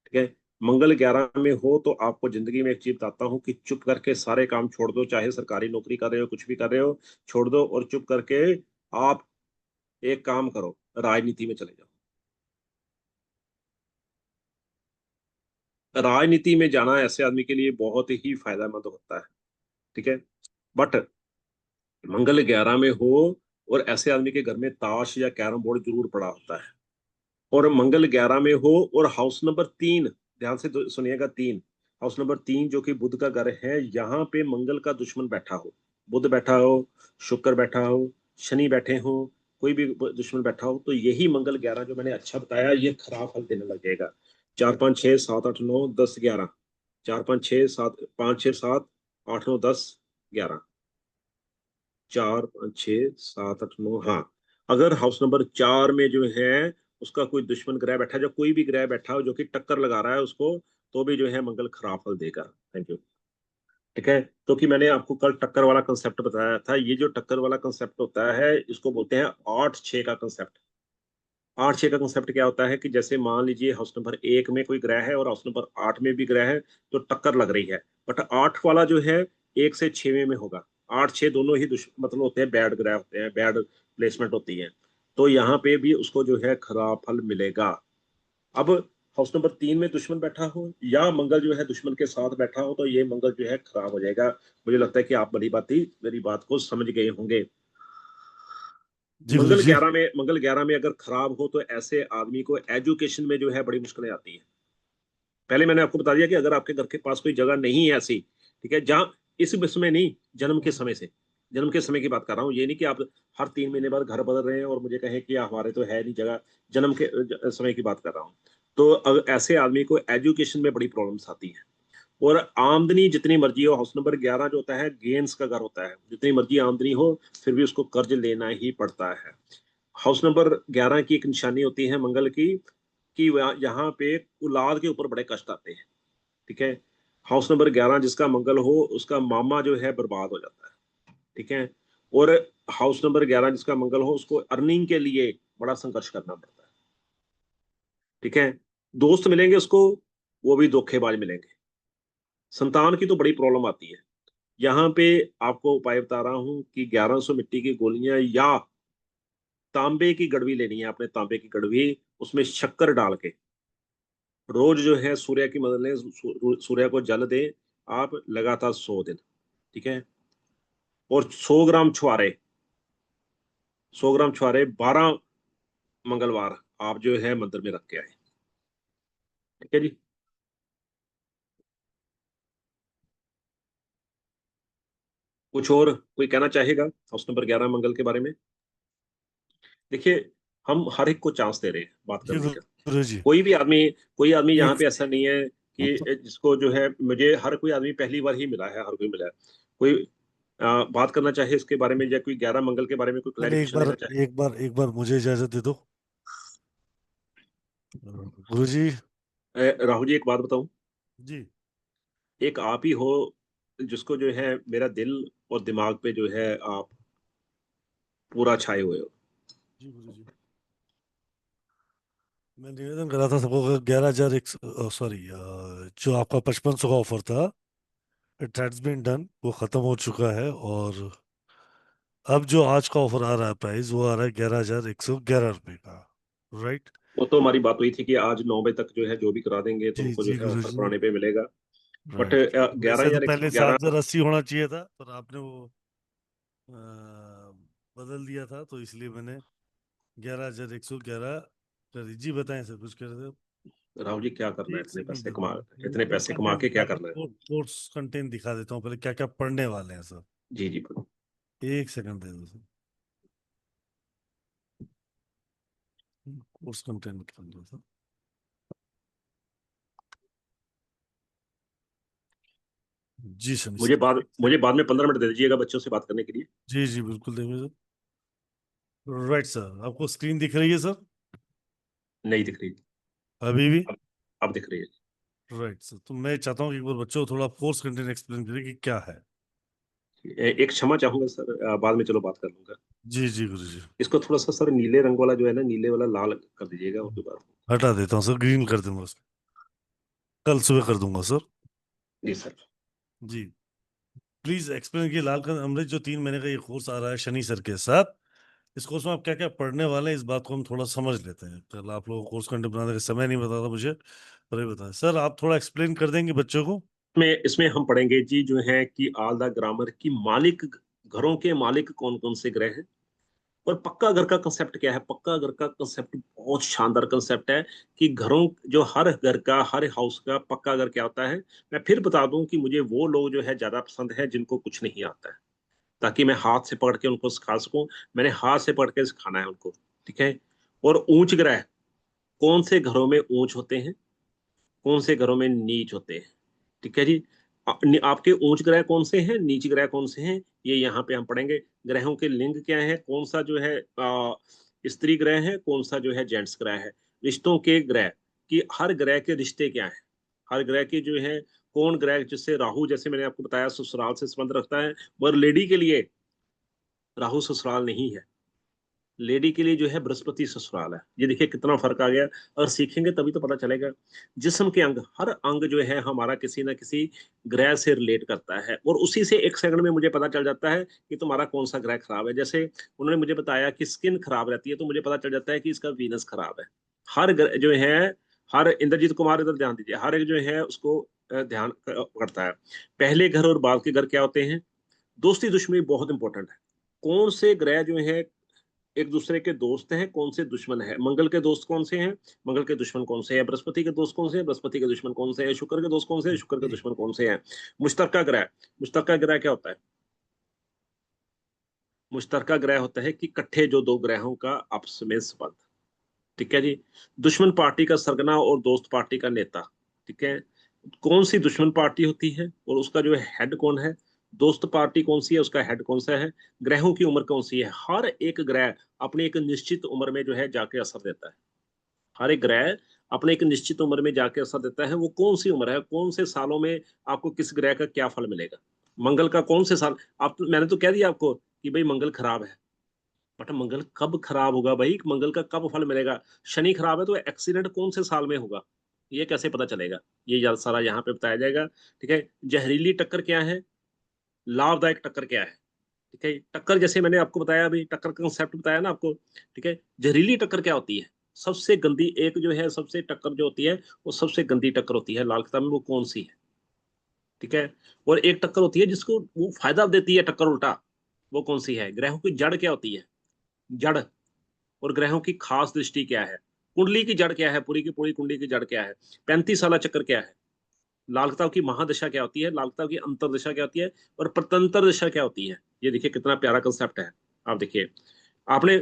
ठीक है। मंगल 11 में हो तो आपको जिंदगी में एक चीज बताता हूँ कि चुप करके सारे काम छोड़ दो, चाहे सरकारी नौकरी कर रहे हो, कुछ भी कर रहे हो, छोड़ दो और चुप करके आप एक काम करो, राजनीति में चले जाओ। राजनीति में जाना ऐसे आदमी के लिए बहुत ही फायदेमंद होता है, ठीक है। बट मंगल 11 में हो और ऐसे आदमी के घर में ताश या कैरम बोर्ड जरूर पड़ा होता है, और मंगल 11 में हो और हाउस नंबर 3, ध्यान से सुनिएगा, 3, हाउस नंबर 3 जो कि बुध का घर है, यहाँ पे मंगल का दुश्मन बैठा हो, बुध बैठा हो, शुक्र बैठा हो, शनि बैठे हो, कोई भी दुश्मन बैठा हो, तो यही मंगल 11 जो मैंने अच्छा बताया ये खराब फल देने लगेगा। 4 5 6 7 8 9 10 11, 4 5 6 7 5 6 7 8 9 10 11, 4 5 6 7 8 9, हाँ। अगर हाउस नंबर 4 में जो है उसका कोई दुश्मन ग्रह बैठा है, जो कोई भी ग्रह बैठा हो जो कि टक्कर लगा रहा है उसको, तो भी जो है मंगल खराब फल देगा। Thank you. ठीक है, तो कि मैंने आपको कल टक्कर वाला कंसेप्ट बताया था, ये जो टक्कर वाला कंसेप्ट होता है इसको बोलते हैं 8-6 का कंसेप्ट। 8-6 का कंसेप्ट क्या होता है कि जैसे मान लीजिए हाउस नंबर 1 में कोई ग्रह है और हाउस नंबर 8 में भी ग्रह है, तो टक्कर लग रही है, बट 8 वाला जो है 1 से 6 में होगा। 8-6 दोनों ही मतलब होते हैं, बैड ग्रह होते हैं, बैड प्लेसमेंट होती है, तो यहाँ पे भी उसको जो है खराब फल मिलेगा। अब हाउस नंबर 3 में दुश्मन बैठा हो या मंगल जो है दुश्मन के साथ बैठा हो, तो ये मंगल जो है खराब हो जाएगा। मुझे लगता है कि आप मेरी बात को समझ गए होंगे। जी गुरु जी। मंगल 11 में अगर खराब हो तो ऐसे आदमी को एजुकेशन में जो है बड़ी मुश्किलें आती हैं। पहले मैंने आपको बता दिया कि अगर आपके घर के पास कोई जगह नहीं है ऐसी, ठीक है, जहां इस समय नहीं, जन्म के समय से, जन्म के समय की बात कर रहा हूँ, ये नहीं कि आप हर 3 महीने बाद घर बदल रहे हैं और मुझे कहें कि हमारे तो है नहीं जगह, जन्म के समय की बात कर रहा हूँ। तो ऐसे आदमी को एजुकेशन में बड़ी प्रॉब्लम्स आती है। और आमदनी जितनी मर्जी हो, हाउस नंबर 11 जो होता है गेन्स का घर होता है, जितनी मर्जी आमदनी हो फिर भी उसको कर्ज लेना ही पड़ता है। हाउस नंबर 11 की एक निशानी होती है मंगल की कि यहाँ पे औलाद के ऊपर बड़े कष्ट आते हैं, ठीक है। हाउस नंबर 11 जिसका मंगल हो उसका मामा जो है बर्बाद हो जाता है, ठीक है। और हाउस नंबर 11 जिसका मंगल हो उसको अर्निंग के लिए बड़ा संघर्ष करना पड़ता है, ठीक है। दोस्त मिलेंगे उसको, वो भी धोखेबाज मिलेंगे। संतान की तो बड़ी प्रॉब्लम आती है। यहाँ पे आपको उपाय बता रहा हूं कि 1100 मिट्टी की गोलियां या तांबे की गड़वी लेनी है आपने, तांबे की गड़वी, उसमें शक्कर डाल के रोज जो है सूर्य की मदद लें, सूर्य को जल दें आप लगातार 100 दिन, ठीक है। और 100 ग्राम छुआरे, 100 ग्राम छुआरे 12 मंगलवार आप जो है मंदिर में रख के आए, ठीक है जी। कुछ और कोई कहना चाहेगा हाउस नंबर 11 मंगल के बारे में? देखिए, हम हर एक को चांस दे रहे हैं बात जी करने का। गुरु जी। कोई आदमी यहाँ एक पे ऐसा नहीं है कि जिसको जो है, मुझे हर कोई आदमी पहली बार ही मिला है, हर कोई मिला है। कोई बात करना चाहे इसके बारे में, या कोई 11 मंगल के बारे में कोई पहले क्लैरिफिकेशन लेना चाहे? एक बार मुझे इजाजत दे दो गुरु जी। राहुल जी एक बात बताऊं, जी एक आप ही हो जिसको जो है मेरा दिल और दिमाग पे जो है आप पूरा छाए हुए हो। जी गुरु जी। मैं निवेदन करा था सबको 11,000 एक, सॉरी, जो आपका 5500 का ऑफर था, इट हैज बीन डन, वो खत्म हो चुका है। और अब जो आज का ऑफर आ रहा है प्राइस, वो आ रहा है 11,111 रुपए का, राइट? वो तो हमारी बात हुई थी कि आज 9 बजे तक जो है जो भी करा देंगे तो जी उनको जो जी है गुरु ऑफर जी। पुराने पे मिलेगा। But right. ग्यारह वैसे तो हजार एक सौ पहले ग्यारह 7,080 होना चाहिए था, पर आपने वो बदल दिया था, तो इसलिए मैंने 11,111 कर दी। जी बताएं सर, कुछ कह रहे थे? राहुल जी क्या करना है, एक सेकंड दे दो, इतने कोर्स पैसे कमा कंटेंट के क्या दिखा दो, करना है? कोर्स कंटेंट दिखा देता हूँ पहले, क्या क्या पढ़ने वाले हैं सर। जी जी। एक सेकंड दे दो सर, कोर्स कंटेंट कर दो सर। जी सर। मुझे बाद में 15 मिनट दे दीजिएगा बच्चों से बात करने के लिए। जी जी बिल्कुल देंगे सर। राइट सर, आपको स्क्रीन दिख रही है सर? नहीं दिख रही। अभी भी? अब दिख रही है। राइट सर, तो मैं चाहता हूँ कि एक बार बच्चों को थोड़ा कोर्स कंटेंट एक्सप्लेन करें कि क्या है। एक क्षमा चाहूंगा सर, बाद में चलो बात कर लूंगा। जी जी गुरु जी। इसको थोड़ा सा सर नीले रंग वाला जो है ना, नीले वाला लाल कर दीजिएगा उसके बाद। हटा देता हूँ सर, ग्रीन कर दूंगा उसको। कल सुबह कर दूंगा सर। जी सर। जी प्लीज एक्सप्लेन किए लाल अमृत जो 3 महीने का ये कोर्स आ रहा है शनि सर के साथ, इस कोर्स में आप क्या क्या पढ़ने वाले हैं, इस बात को हम थोड़ा समझ लेते हैं। कल आप लोगों को कोर्स कंटेंट बनाने का समय नहीं बता था मुझे, पर ये बताएं सर, आप थोड़ा एक्सप्लेन कर देंगे बच्चों को। इसमें हम पढ़ेंगे जी जो है कि ऑल द ग्रामर की मालिक, घरों के मालिक कौन कौन से ग्रह हैं, और पक्का घर का कंसेप्ट क्या है। पक्का घर का कंसेप्ट बहुत शानदार कंसेप्ट है कि घरों, जो हर घर का, हर हाउस का पक्का घर क्या होता है। मैं फिर बता दूं कि मुझे वो लोग जो है ज्यादा पसंद है जिनको कुछ नहीं आता है, ताकि मैं हाथ से पकड़ के उनको सिखा सकूं। मैंने हाथ से पकड़ के सिखाना है उनको, ठीक है। और ऊंच ग्रह कौन से घरों में ऊंच होते हैं, कौन से घरों में नीच होते हैं, ठीक है जी। आपके ऊंच ग्रह कौन से हैं, नीच ग्रह कौन से हैं, ये यहाँ पे हम पढ़ेंगे। ग्रहों के लिंग क्या है, कौन सा जो है स्त्री ग्रह है, कौन सा जो है जेंट्स ग्रह है। रिश्तों के ग्रह कि हर ग्रह के रिश्ते क्या है, हर ग्रह के जो है कौन ग्रह, जिससे राहु, जैसे मैंने आपको बताया, ससुराल से संबंध रखता है, और लेडी के लिए राहु ससुराल नहीं है, लेडी के लिए जो है बृहस्पति ससुराल है। ये देखिए कितना फर्क आ गया, और सीखेंगे तभी तो पता चलेगा। जिस्म के अंग, हर अंग जो है हमारा किसी ना किसी ग्रह से रिलेट करता है, और उसी से 1 सेकंड में मुझे पता चल जाता है कि तुम्हारा कौन सा ग्रह खराब है। जैसे उन्होंने मुझे बताया कि स्किन खराब रहती है, तो मुझे पता चल जाता है कि इसका वीनस खराब है। हर ग्रह जो है, हर, इंद्रजीत कुमार इधर ध्यान दीजिए, हर एक जो है उसको ध्यान करता है। पहले घर और बाद के घर क्या होते हैं। दोस्ती दुश्मनी बहुत इंपॉर्टेंट है। कौन से ग्रह जो है एक दूसरे के दोस्त हैं, कौन से दुश्मन है। मंगल के दोस्त कौन से हैं, मंगल के दुश्मन कौन से हैं। बृहस्पति के दोस्त कौन से हैं, बृहस्पति के दुश्मन कौन से हैं। शुक्र के दोस्त कौन से हैं, शुक्र के दुश्मन कौन से हैं। मुश्तरका ग्रह, मुश्तरका ग्रह क्या होता है। मुश्तरका ग्रह होता है कि इकट्ठे जो दो ग्रहों का आपस में संबंध, ठीक है जी। दुश्मन पार्टी का सरगना और दोस्त पार्टी का नेता, ठीक है। कौन सी दुश्मन पार्टी होती है और उसका जो है हेड कौन है, दोस्त पार्टी कौन सी है, उसका हेड कौन सा है। ग्रहों की उम्र कौन सी है। हर एक ग्रह अपनी एक निश्चित उम्र में जो है जाके असर देता है। हर एक ग्रह अपने एक निश्चित उम्र में जाके असर देता है। वो कौन सी उम्र है, कौन से सालों में आपको किस ग्रह का क्या फल मिलेगा। मंगल का कौन से साल, आप मैंने तो कह दिया आपको कि भाई मंगल खराब है, बट मंगल कब खराब होगा भाई, मंगल का कब फल मिलेगा। शनि खराब है तो एक्सीडेंट कौन से साल में होगा, ये कैसे पता चलेगा। ये सारा यहाँ पे बताया जाएगा, ठीक है। जहरीली टक्कर क्या है, लाभदायक टक्कर क्या है, ठीक है। टक्कर जैसे मैंने आपको बताया, अभी टक्कर का कंसेप्ट बताया ना आपको, ठीक है। जहरीली टक्कर क्या होती है, सबसे गंदी एक जो है, सबसे टक्कर जो होती है वो सबसे गंदी टक्कर होती है लाल किताब में, वो कौन सी है, ठीक है। और एक टक्कर होती है जिसको वो फायदा देती है टक्कर उल्टा, वो कौन सी है। ग्रहों की जड़ क्या होती है, जड़, और ग्रहों की खास दृष्टि क्या है। कुंडली की जड़ क्या है, पूरी की पूरी कुंडली की जड़ क्या है। 35 साल चक्कर क्या है। लाल किताब की महादशा क्या होती है, लाल किताब की अंतरदशा क्या होती है, और प्रतंत्र दशा क्या होती है। ये देखिए कितना प्यारा कंसेप्ट है। आप देखिए, आपने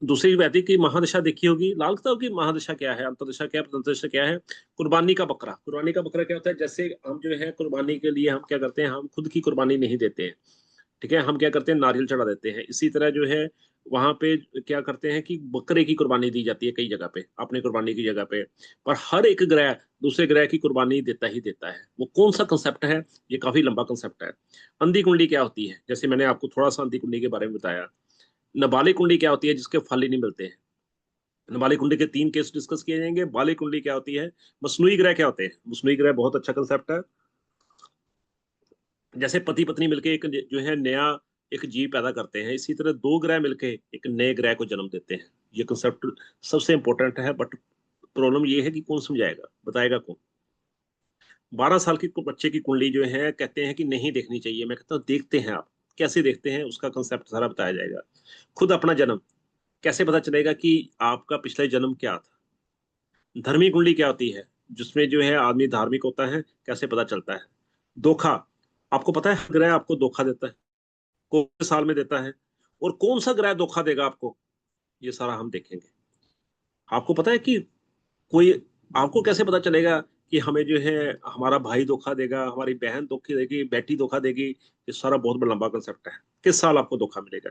दूसरी वैदिक की महादशा देखी होगी, लाल किताब की महादशा क्या है, अंतरदशा क्या है, प्रतंत्र दशा क्या है। कुर्बानी का बकरा, कुर्बानी का बकरा क्या होता है। जैसे हम जो है कुर्बानी के लिए हम क्या करते हैं, हम खुद की कुर्बानी नहीं देते हैं, ठीक है। हम क्या करते हैं, नारियल चढ़ा देते हैं। इसी तरह जो है वहां पे क्या करते हैं कि बकरे की कुर्बानी दी जाती है कई जगह पे, अपनी कुर्बानी की जगह पे। पर हर एक ग्रह दूसरे ग्रह की कुर्बानी देता ही देता है। वो कौन सा कंसेप्ट है, ये काफी लंबा कंसेप्ट है। अंधी कुंडली क्या होती है, जैसे मैंने आपको थोड़ा सा अंधी कुंडली के बारे में बताया। नाबालिग कुंडली क्या होती है, जिसके फल ही नहीं मिलते हैं। नाबालिग कुंडली के 3 केस डिस्कस किए जाएंगे। बालिग कुंडली क्या होती है। मसनूई ग्रह क्या होते हैं, मसनूई ग्रह बहुत अच्छा कंसेप्ट है। जैसे पति पत्नी मिलके एक जो है नया एक जीव पैदा करते हैं, इसी तरह 2 ग्रह मिलके एक नए ग्रह को जन्म देते हैं। ये कंसेप्ट सबसे इंपॉर्टेंट है, बट प्रॉब्लम ये है कि कौन समझाएगा, बताएगा कौन। 12 साल के बच्चे की कुंडली जो है कहते हैं कि नहीं देखनी चाहिए। मैं कहता हूँ देखते हैं। आप कैसे देखते हैं, उसका कंसेप्ट सारा बताया जाएगा। खुद अपना जन्म कैसे पता चलेगा कि आपका पिछले जन्म क्या था। धर्मी कुंडली क्या होती है, जिसमें जो है आदमी धार्मिक होता है, कैसे पता चलता है। धोखा, आपको पता है ग्रह आपको धोखा देता है, कौन से साल में देता है, और कौन सा ग्रह धोखा देगा आपको, ये सारा हम देखेंगे। आपको पता है कि कोई, आपको कैसे पता चलेगा कि हमें जो है हमारा भाई धोखा देगा, हमारी बहन धोखा देगी, बेटी धोखा देगी। ये सारा बहुत बड़ा लंबा कंसेप्ट है, किस साल आपको धोखा मिलेगा।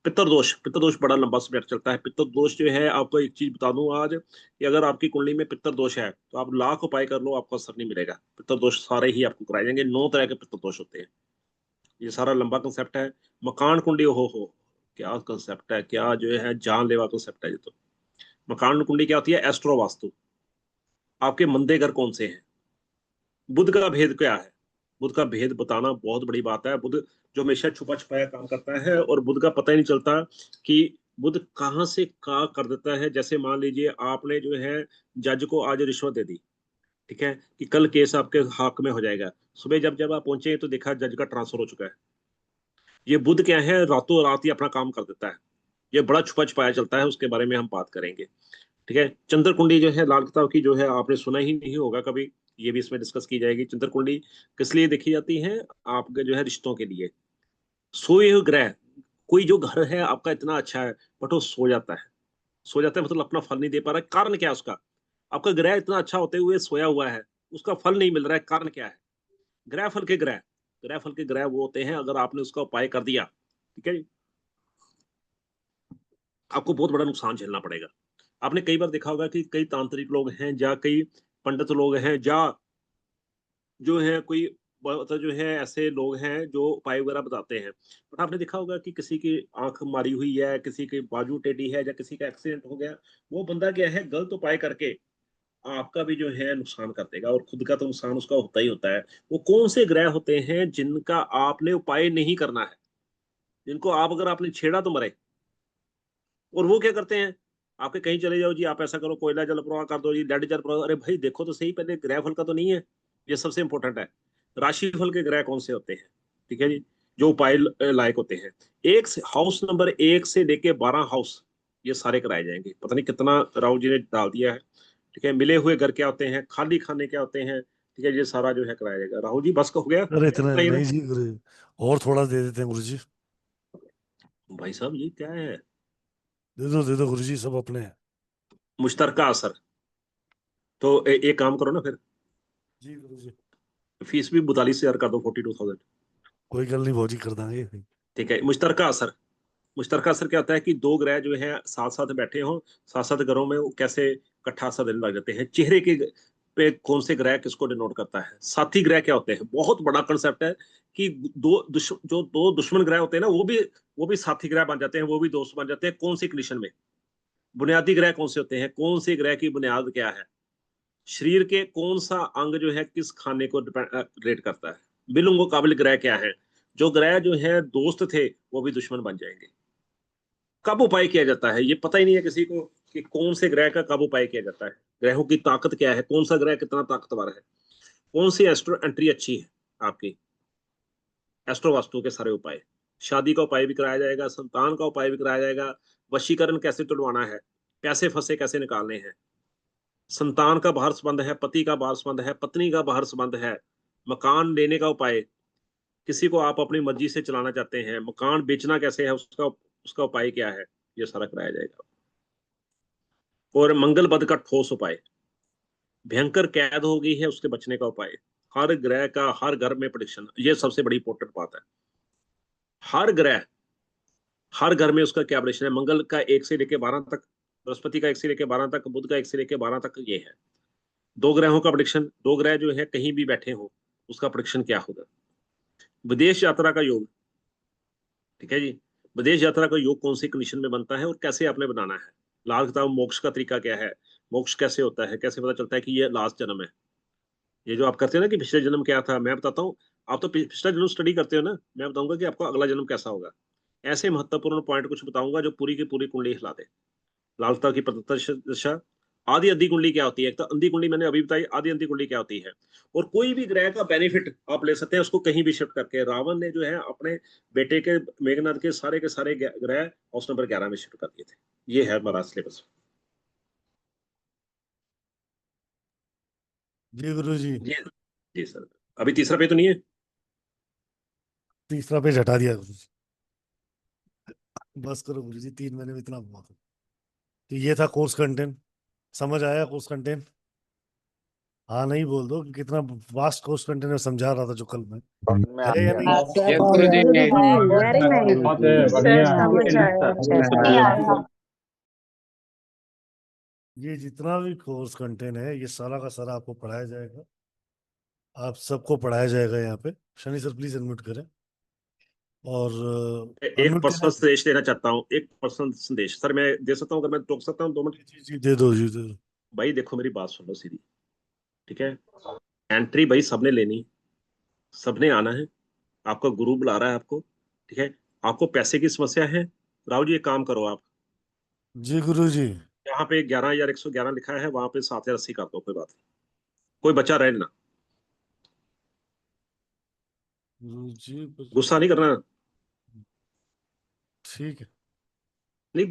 पितृदोष, पितृदोष बड़ा लंबा सब्जेक्ट चलता है। पितृदोष जो है, आपको एक चीज बता दूं आज, कि अगर आपकी कुंडली में पितृदोष है तो आप लाख उपाय कर लो, आपको असर नहीं मिलेगा। पितृदोष सारे ही आपको कराए जाएंगे। 9 तरह के पितृदोष होते हैं। ये सारा लंबा कंसेप्ट है। मकान कुंडी, हो क्या कंसेप्ट है, क्या जो है जानलेवा कंसेप्ट है ये तो। मकान कुंडी क्या होती है, एस्ट्रो वास्तु। आपके मंदे घर कौन से हैं, बुध का भेद क्या है? बुध का भेद बताना बहुत बड़ी बात है। बुध जो हमेशा छुपा छुपाया काम करता है, और बुध का पता ही नहीं चलता कि बुध कहाँ से क्या कर देता है। जैसे मान लीजिए आपने जो है जज को आज रिश्वत दे दी, ठीक है, कि कल केस आपके हक में हो जाएगा। सुबह जब जब आप पहुंचे तो देखा जज का ट्रांसफर हो चुका है। ये बुध क्या है, रातों रात ही अपना काम कर देता है। ये बड़ा छुपा छुपाया चलता है, उसके बारे में हम बात करेंगे। ठीक है, चंद्र कुंडली जो है लाल किताब की जो है आपने सुना ही नहीं होगा कभी, ये भी इसमें डिस्कस की जाएगी। चंद्र कुंडली किस लिए देखी जाती है? आपके जो है रिश्तों के लिए। सोए हुए ग्रह, कोई जो घर है आपका इतना अच्छा है बट वो सो जाता है, सो जाता है मतलब अपना फल नहीं दे पा रहा है, कारण क्या है उसका? आपका ग्रह इतना अच्छा होते हुए सोया हुआ है, उसका फल नहीं मिल रहा है, कारण क्या है? ग्रह फल के ग्रह, ग्रह फल के ग्रह वो होते हैं, अगर आपने उसका उपाय कर दिया, ठीक है जी, आपको बहुत बड़ा नुकसान झेलना पड़ेगा। आपने कई बार देखा होगा कि कई तांत्रिक लोग हैं या कई पंडित लोग हैं या जो है कोई मतलब जो है ऐसे लोग हैं जो उपाय वगैरह बताते हैं, बट आपने देखा होगा कि किसी की आंख मारी हुई है, किसी की बाजू टेढ़ी है, या किसी का एक्सीडेंट हो गया, वो बंदा क्या है गलत उपाय करके आपका भी जो है नुकसान कर देगा, और खुद का तो नुकसान उसका होता ही होता है। वो कौन से ग्रह होते हैं जिनका आपने उपाय नहीं करना है, जिनको आप अगर आपने छेड़ा तो मरे? और वो क्या करते हैं, आपके कहीं चले जाओ जी, आप ऐसा करो, कोयला जल प्रवाह कर दो जी, लेड जल प्रवाह। अरे भाई देखो तो सही पहले ग्रह फल का तो नहीं है, ये सबसे इंपॉर्टेंट है। राशि फल के ग्रह कौन से होते हैं, ठीक है जी, जो उपाय लायक होते हैं। हाउस नंबर 1 से लेके 12 हाउस ये सारे कराए जाएंगे। पता नहीं कितना राहुल जी ने डाल दिया है, ठीक है। मिले हुए घर क्या होते हैं, खाली खाने क्या होते हैं, ठीक है, ये सारा जो है कराया जाएगा। राहुल जी बस का हो गया, अरे इतना इतना ही ना? नहीं जी गुरु, और थोड़ा दे देते हैं गुरु जी। भाई साहब ये क्या है? दे दो गुरु जी, सब अपने हैं। मुश्तरका असर। तो एक काम करो ना फिर, जी गुरु जी, फीस भी 42,000 कर दो, 42,000। कोई गल नहीं भौजी, कर देंगे। ठीक है। मुश्तरका असर, मुश्तरका असर क्या होता है कि दो ग्रह जो है साथ साथ बैठे हों, साथ साथ घरों में, वो कैसे इकट्ठा असर देने लग जाते हैं। चेहरे के पे कौन से ग्रह किसको डिनोट करता है? साथी ग्रह क्या होते हैं? बहुत बड़ा कंसेप्ट है कि जो दो दुश्मन ग्रह होते हैं ना, वो भी साथी ग्रह बन जाते हैं, वो भी दोस्त बन जाते हैं। कौन सी कंडीशन में? बुनियादी ग्रह कौन से होते हैं, कौन से ग्रह की बुनियाद क्या है, शरीर के कौन सा अंग जो है किस खाने को रिलेट करता है, बिलों काबिल ग्रह क्या है। जो ग्रह जो है दोस्त थे वो भी दुश्मन बन जाएंगे। कब उपाय किया जाता है ये पता ही नहीं है किसी को, कि कौन से ग्रह का कब उपाय किया जाता है, ग्रहों की ताकत क्या है, कौन सा ग्रह कितना ताकतवर है, कौन सी एस्ट्रो एंट्री अच्छी है आपकी। एस्ट्रो वास्तु के सारे उपाय, शादी का उपाय भी कराया जाएगा, संतान का उपाय भी कराया जाएगा, वशीकरण कैसे तुड़वाना है, पैसे फंसे कैसे निकालने हैं, संतान का बाहर संबंध है, पति का बाहर संबंध है, पत्नी का बाहर संबंध है, मकान लेने का उपाय, किसी को आप अपनी मर्जी से चलाना चाहते हैं, मकान बेचना कैसे है, उसका उसका उपाय क्या है, ये सारा कराया जाएगा। और मंगल बद का ठोस उपाय, भयंकर कैद हो गई है उसके बचने का उपाय, हर ग्रह का हर घर में प्रेडिक्शन, ये सबसे बड़ी इंपॉर्टेंट बात है। हर ग्रह हर घर में उसका क्या प्रेडिक्शन है। मंगल का 1 से लेकर 12 तक, बृहस्पति का 1 से लेकर 12 तक, बुध का 1 से लेकर 12 तक, ये है दो ग्रहों का प्रेडिक्शन। दो ग्रह जो है कहीं भी बैठे हो उसका प्रेडिक्शन क्या होगा। विदेश यात्रा का योग, ठीक है जी, विदेश यात्रा का योग कौन सी कंडीशन में बनता है और कैसे आपने बनाना है। लाल किताब मोक्ष का तरीका क्या है, मोक्ष कैसे होता है, कैसे पता चलता है कि ये लास्ट जन्म है। ये जो आप करते हैं ना कि पिछले जन्म क्या था, मैं बताता हूँ। आप तो पिछला जन्म स्टडी करते हो ना, मैं बताऊंगा कि आपका अगला जन्म कैसा होगा। ऐसे महत्वपूर्ण पॉइंट कुछ बताऊंगा जो पूरी की पूरी कुंडली हिला दे। लाल किताब की प्रत्यक्ष दशा, आदि अंधी कुंडली क्या होती है। एक तो अंधी कुंडली मैंने अभी बताई, आदि अंधी कुंडली क्या होती है। और कोई भी ग्रह का बेनिफिट आप ले सकते हैं उसको कहीं भी शिफ्ट करके। रावण ने जो है अपने बेटे के मेघनाथ के सारे ग्रह हाउस नंबर 11 में शिफ्ट कर दिए थे। ये है हमारा सिलेबस। जी गुरु जी, जी जी सर, अभी तीसरा पे तो नहीं है? तीसरा पेज हटा दिया गुरु जी। बस करो गुरु जी, 3 महीने में इतना बहुत है। तो ये था कोर्स कंटेंट, समझ आया कोर्स कंटेंट? हाँ नहीं बोल दो कि कितना वास्ट कोर्स कंटेंट में समझा रहा था जो कल मैं, है या नहीं? यस गुरु जी। वेरी नाइस सर, समझ आया। ये जितना भी कोर्स कंटेंट है ये सारा का सारा आपको पढ़ाया जाएगा, आप सबको पढ़ाया जाएगा यहाँ पे। शनि सर प्लीज अनम्यूट करें। और एक अनम्यूट पर्सनल संदेश देना चाहता हूँ, एक पर्सनल संदेश सर मैं दे सकता हूँ अगर मैं टोक सकता हूँ 2 मिनट? जी दे दो जी, दे दो। भाई देखो मेरी बात सुनो सीधी, ठीक है। एंट्री भाई सबने लेनी, सबने आना है, आपका गुरु बुला रहा है आपको, ठीक है। आपको पैसे की समस्या है, राहुल जी एक काम करो आप, जी गुरु जी। यहाँ पे 11,111 लिखा है, वहां पे 7,080 कर दो, कोई बात नहीं, कोई बच्चा रहे ना, गुरु जी गुस्सा नहीं करना। ठीक है। नहीं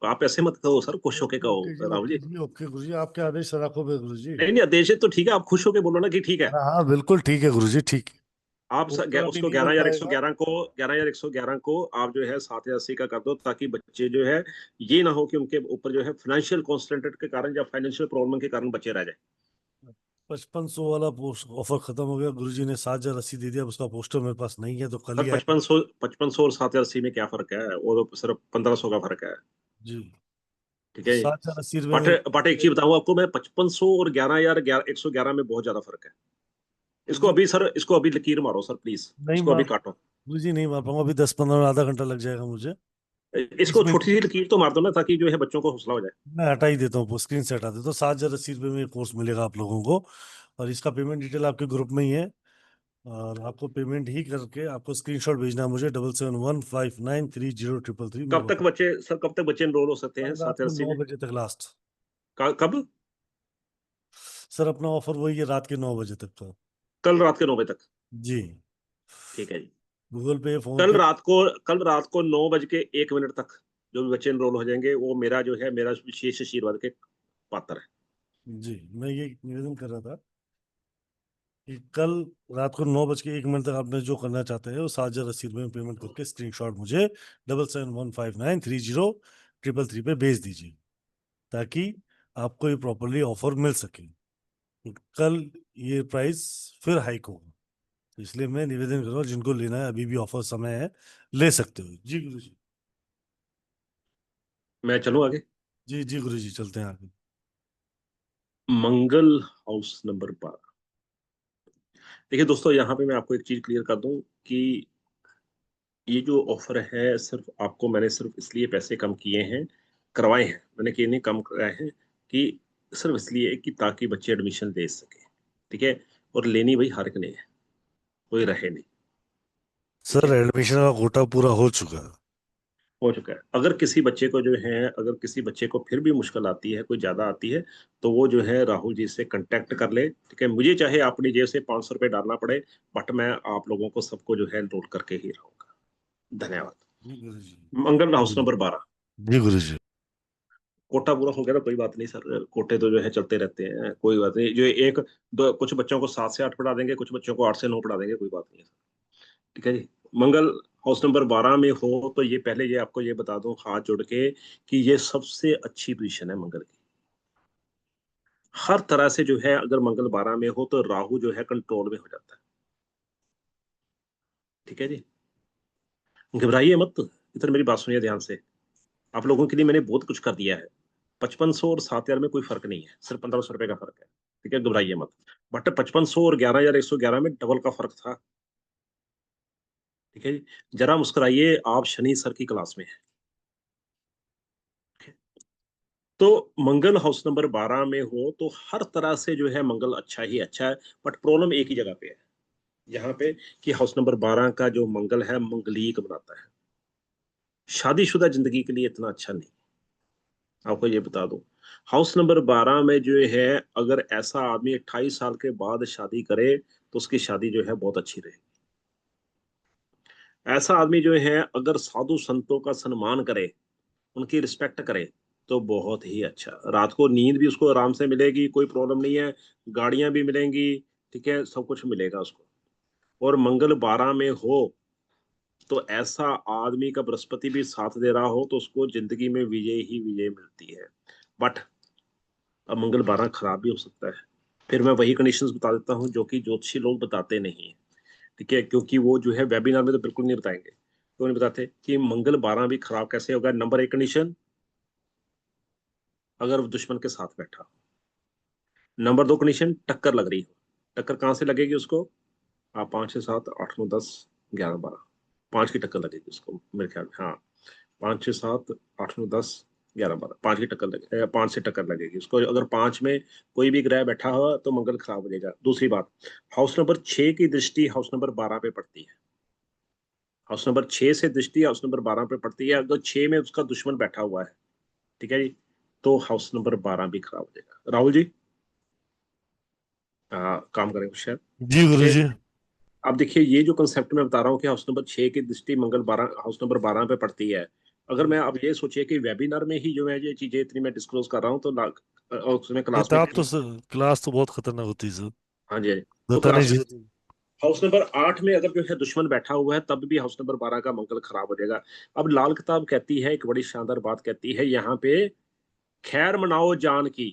आप ऐसे मत कहो सर, खुश होके ओके ओके जी, कहो राहुल ओके जी। जी, ओके गुरु जी, आपके आदेश सराखों पे गुरु जी। नहीं नहीं, आदेश है तो ठीक है, आप खुश होके बोलो ना कि ठीक है। हाँ हाँ बिल्कुल ठीक है गुरु जी, ठीक है। आप उसका अभी उसको नहीं हो पाएगा। 11,111 को आप जो है 7,080 का कर दो, ताकि बच्चे जो है ये ना हो कि उनके ऊपर जो है फाइनेंशियल कॉन्स्टेंट के कारण या फाइनेंशियल प्रॉब्लम के कारण बच्चे रह जाए। 5500 वाला पोस्ट ऑफर खत्म हो गया, गुरु जी ने 7,080 दे दिया, अब उसका पोस्टर मेरे पास नहीं है, तो कल सर ही आएगा। 5500 और 7,080 में क्या फर्क है, वो तो सिर्फ 1,500 का फर्क है, जी। ठीक है। 7,080 बट में बट एक चीज बताऊं आपको मैं, 5500 और 111 में बहुत ज्यादा फर्क है। इसको जी अभी सर, इसको अभी लकीर मारो सर प्लीज, नहीं इसको मार, अभी काटो, गुरु जी नहीं मार पाऊंगा, अभी 10-15 में आधा घंटा लग जाएगा मुझे। इसको 20 मिनट छोटी सी लकीर तो मार दो ना, ताकि जो है बच्चों को हौसला हो जाए। मैं हटा ही देता हूँ, स्क्रीन से हटा देता हूँ। 7,080 में कोर्स मिलेगा आप लोगों को, और इसका पेमेंट डिटेल आपके ग्रुप में ही है, और आपको पेमेंट ही करके आपको स्क्रीनशॉट भेजना है मुझे 7715930333। मैं कब तक बता, बच्चे सर, कब तक बच्चे एनरोल हो सकते हैं कल रात को 7,080 9 में? बजे तक लास्ट। कब? सर अपना ऑफर वही है, रात के 9 बजे तक का। कल रात के 9 बजे तक, जी। ठीक है जी। गूगल पे, फोन कल पे। रात को कल रात को 9 बज के 1 मिनट तक जो भी बच्चे एनरोल हो जाएंगे, वो मेरा जो है मेरा विशेष आशीर्वाद के पात्र है। जी मैं ये निवेदन कर रहा था कि कल रात को 9 बज के 1 मिनट तक आपने जो करना चाहते हैं वो 7,080 में पेमेंट करके स्क्रीनशॉट मुझे 7715930333 पे भेज दीजिए, ताकि आपको ये प्रॉपरली ऑफर मिल सके। कल ये प्राइस फिर हाइक होगा, तो इसलिए मैं निवेदन कर रहा हूँ, जिनको लेना है अभी भी ऑफर समय है, ले सकते हो। जी गुरु जी। मैं चलूं आगे? जी जी गुरु जी, चलते हैं आगे। मंगल हाउस नंबर 12। देखिए दोस्तों, यहाँ पे मैं आपको एक चीज क्लियर कर दूं कि ये जो ऑफर है, सिर्फ आपको मैंने सिर्फ इसलिए पैसे कम किए हैं, करवाए हैं, मैंने कि नहीं कम कराए हैं, कि सिर्फ इसलिए कि ताकि बच्चे एडमिशन ले सके, ठीक है। और लेनी भाई हर एक ने है, कोई रहे नहीं, ठीक सर है। एडमिशन का कोटा पूरा हो चुका है। हो चुका है। अगर किसी बच्चे को जो है, अगर किसी बच्चे को फिर भी मुश्किल आती है, कोई ज्यादा आती है, तो वो जो है राहुल जी से कांटेक्ट कर ले, ठीक है। मुझे चाहे अपनी जेब से 500 रुपये डालना पड़े, बट मैं आप लोगों को सबको जो है नोट करके ही रहूंगा। धन्यवाद। जी गुरु जी। मंगल हाउस नंबर 12। जी गुरु जी। कोटा पूरा हो गया तो कोई बात नहीं सर, कोटे तो जो है चलते रहते हैं, कोई बात नहीं। जो एक दो कुछ बच्चों को 7 से 8 पढ़ा देंगे, कुछ बच्चों को 8 से 9 पढ़ा देंगे, कोई बात नहीं है सर, ठीक है जी। मंगल हाउस नंबर 12 में हो तो ये पहले ये आपको ये बता दूं हाथ जोड़ के कि ये सबसे अच्छी पोजीशन है मंगल की। हर तरह से जो है, अगर मंगल 12 में हो तो राहु जो है कंट्रोल में हो जाता है, ठीक है जी। घबराइए मत, इधर मेरी बात सुनिए ध्यान से। आप लोगों के लिए मैंने बहुत कुछ कर दिया है। 5500 और 7,000 में कोई फर्क नहीं है, सिर्फ 1,500 रुपए का फर्क है, ठीक है, घबराइए मत। बट 5500 और 11,111 में डबल का फर्क था, ठीक है जी। जरा मुस्कुराइए, आप शनि सर की क्लास में हैं। तो मंगल हाउस नंबर 12 में हो तो हर तरह से जो है मंगल अच्छा ही अच्छा है, बट प्रॉब्लम एक ही जगह पे है, यहाँ पे, कि हाउस नंबर 12 का जो मंगल है मंगलीक बनाता है, शादीशुदा जिंदगी के लिए इतना अच्छा नहीं। आपको ये बता दूं, हाउस नंबर 12 में जो है, अगर ऐसा आदमी 28 साल के बाद शादी करे तो उसकी शादी जो है बहुत अच्छी रहेगी। ऐसा आदमी जो है अगर साधु संतों का सम्मान करे, उनकी रिस्पेक्ट करे, तो बहुत ही अच्छा, रात को नींद भी उसको आराम से मिलेगी, कोई प्रॉब्लम नहीं है, गाड़ियां भी मिलेंगी, ठीक है, सब कुछ मिलेगा उसको। और मंगल 12 में हो तो ऐसा आदमी का बृहस्पति भी साथ दे रहा हो तो उसको जिंदगी में विजय ही विजय मिलती है। बट अब मंगल 12 खराब भी हो सकता है, फिर मैं वही कंडीशंस बता देता हूँ जो कि ज्योतिषी लोग बताते नहीं है, ठीक है, क्योंकि वो जो है वेबिनार में तो बिल्कुल नहीं बताएंगे, तो नहीं बताते कि मंगल 12 भी खराब कैसे होगा। नंबर 1 कंडीशन, अगर वो दुश्मन के साथ बैठा हो। नंबर 2 कंडीशन, टक्कर लग रही हो। टक्कर कहाँ से लगेगी उसको? आप 5 6 7 8 9 10 11 12, 5 की टक्कर लगेगी उसको मेरे ख्याल में, हाँ, 5 6 7 8 9 10 11 12 5 की टक्कर लगे, 5 से टक्कर लगेगी उसको। अगर 5 में कोई भी ग्रह बैठा हुआ तो मंगल खराब हो जाएगा। दूसरी बात, हाउस नंबर 6 की दृष्टि हाउस नंबर 12 पे पड़ती है। हाउस नंबर 6 से दृष्टि हाउस नंबर 12 पे पड़ती है। अगर 6 में उसका दुश्मन बैठा हुआ है, ठीक है जी, तो हाउस नंबर 12 भी खराब हो जाएगा। राहुल जी काम करें शायद। जी गुरु जी। अब देखिए, ये जो कंसेप्ट मैं बता रहा हूँ कि हाउस नंबर 6 की दृष्टि मंगल 12 हाउस नंबर 12 पे पड़ती है। अगर मैं अब ये सोचिए कि वेबिनार में ही जो है ये चीजें इतनी मैं डिस्क्लोज कर रहा हूँ, तो और उसमें क्लास में किताब तो क्लास तो बहुत खतरनाक होती है सर, हाँ जी, तो बताने क्लास में जरूरत नहीं। हाउस नंबर 8 में अगर जो है दुश्मन बैठा हुआ है, तब भी हाउस नंबर 12 का मंगल खराब हो जाएगा। अब लाल किताब कहती है, एक बड़ी शानदार बात कहती है यहाँ पे, खैर मनाओ जान की,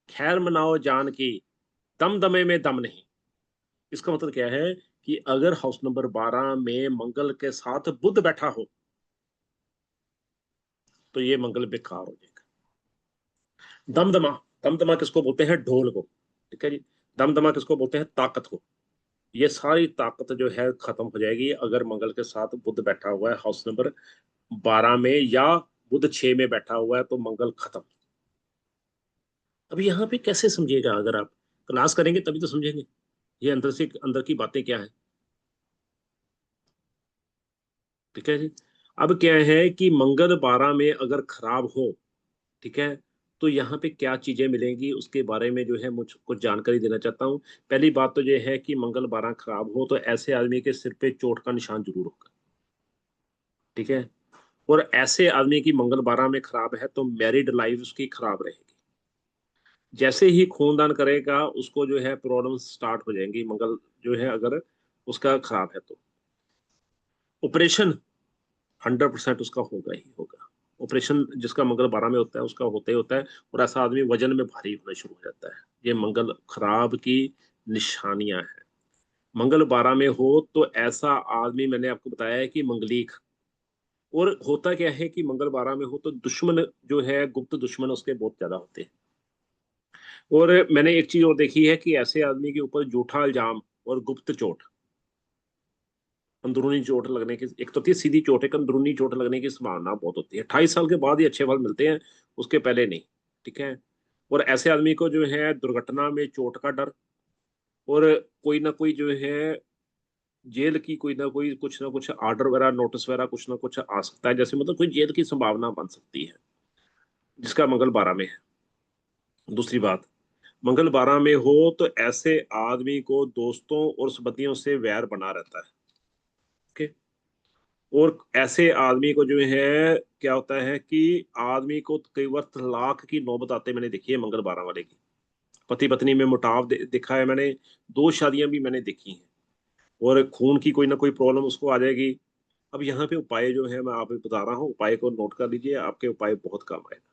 खैर मनाओ जान की, दम दमे में दम नहीं। इसका मतलब क्या है कि अगर हाउस नंबर 12 में मंगल के साथ बुध बैठा हो तो ये मंगल बेकार हो जाएगा। दमदमा, दमदमा किसको बोलते हैं? ढोल को, ठीक है जी। दमदमा किसको बोलते हैं? ताकत को। ये सारी ताकत जो है खत्म हो जाएगी अगर मंगल के साथ बुध बैठा हुआ है हाउस नंबर 12 में, या बुध 6 में बैठा हुआ है, तो मंगल खत्म। अब यहाँ पे कैसे समझिएगा? अगर आप क्लास करेंगे तभी तो समझेंगे ये अंदर से अंदर की बातें क्या है, ठीक है जी। अब क्या है कि मंगल 12 में अगर खराब हो, ठीक है, तो यहाँ पे क्या चीजें मिलेंगी उसके बारे में जो है मुझ कुछ जानकारी देना चाहता हूँ। पहली बात तो ये है कि मंगल 12 खराब हो तो ऐसे आदमी के सिर पे चोट का निशान जरूर होगा, ठीक है। और ऐसे आदमी की मंगल 12 में खराब है तो मैरिड लाइफ उसकी खराब रहेगी। जैसे ही खूनदान करेगा उसको जो है प्रॉब्लम स्टार्ट हो जाएंगी, मंगल जो है अगर उसका खराब है तो। ऑपरेशन 100% उसका होगा ही होगा। ऑपरेशन जिसका मंगल 12 में होता है उसका होता ही होता है, और ऐसा आदमी वजन में भारी होना शुरू हो जाता है। ये मंगल खराब की निशानियां हैं। मंगल 12 में हो तो ऐसा आदमी, मैंने आपको बताया है कि मंगलीक। और होता क्या है कि मंगल 12 में हो तो दुश्मन जो है, गुप्त दुश्मन उसके बहुत ज्यादा होते हैं। और मैंने एक चीज और देखी है कि ऐसे आदमी के ऊपर झूठा इल्जाम और गुप्त चोट, अंदरूनी चोट लगने की, एक तो होती है सीधी चोट, एक अंदरूनी चोट लगने की संभावना बहुत होती है। 28 साल के बाद ही अच्छे फल मिलते हैं, उसके पहले नहीं, ठीक है। और ऐसे आदमी को जो है दुर्घटना में चोट का डर, और कोई ना कोई जो है जेल की कोई ना कोई कुछ ना कुछ आर्डर वगैरह, नोटिस वगैरह कुछ ना कुछ आ सकता है, जैसे मतलब कोई जेल की संभावना बन सकती है, जिसका मंगल 12 में है। दूसरी बात, मंगल 12 में हो तो ऐसे आदमी को दोस्तों और संबंधियों से वैर बना रहता है, ओके। और ऐसे आदमी को जो है क्या होता है कि आदमी को कई बार तलाक की नौबत आते मैंने देखी है मंगल 12 वाले की। पति पत्नी में मुटाव देखा है मैंने, 2 शादियां भी मैंने देखी हैं, और खून की कोई ना कोई प्रॉब्लम उसको आ जाएगी। अब यहाँ पे उपाय जो है मैं आप बता रहा हूँ, उपाय को नोट कर लीजिए, आपके उपाय बहुत काम आएगा।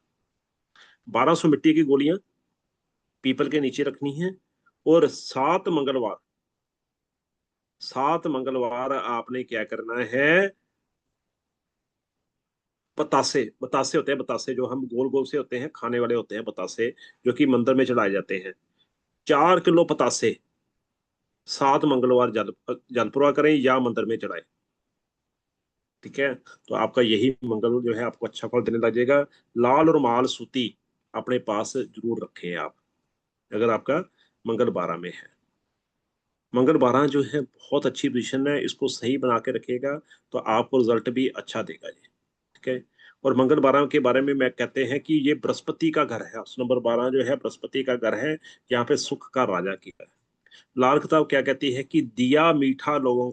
1200 मिट्टी की गोलियां पीपल के नीचे रखनी है, और 7 मंगलवार आपने क्या करना है, बतासे, बतासे होते हैं, बतासे जो हम गोल गोल से होते हैं, खाने वाले होते हैं बतासे, जो कि मंदिर में चढ़ाए जाते हैं। 4 किलो बतासे 7 मंगलवार जलपुरा करें या मंदिर में चढ़ाए, ठीक है। तो आपका यही मंगल जो है आपको अच्छा फल देने लग जाएगा। लाल और माल सूती अपने पास जरूर रखें आप, अगर आपका मंगल 12 में है। मंगल 12 जो है बहुत अच्छी पोजीशन है, इसको सही बना के रखिएगा तो आपको रिजल्ट भी अच्छा देगा जी, ठीक है। और मंगल 12 के बारे में मैं कहते हैं कि ये बृहस्पति का घर है। हाउस नंबर 12 जो है बृहस्पति का घर है, यहाँ पे सुख का राजा की है। लाल किताब क्या कहती है कि दिया मीठा लोगों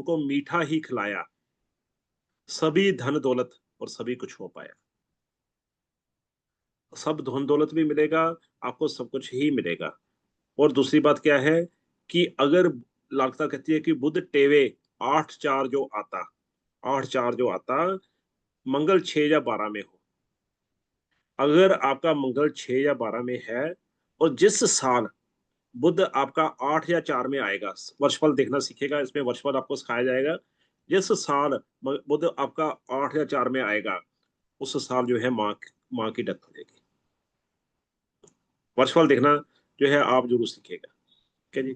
को मीठा ही खिलाया, सभी धन दौलत और सभी कुछ हो पाया। सब धन दौलत भी मिलेगा आपको, सब कुछ ही मिलेगा। और दूसरी बात क्या है कि अगर लागता कहती है कि बुध टेवे 8 4 जो आता, 8 4 जो आता, मंगल 6 या 12 में हो, अगर आपका मंगल 6 या 12 में है, और जिस साल बुध आपका 8 या 4 में आएगा, वर्षफल देखना सीखेगा, इसमें वर्षफल आपको सिखाया जाएगा। जिस साल बुध आपका 8 या 4 में आएगा, उस साल जो है माँ की डेथ हो जाएगी। वर्षफल देखना जो है आप जरूर सीखेगा, ठीक है जी।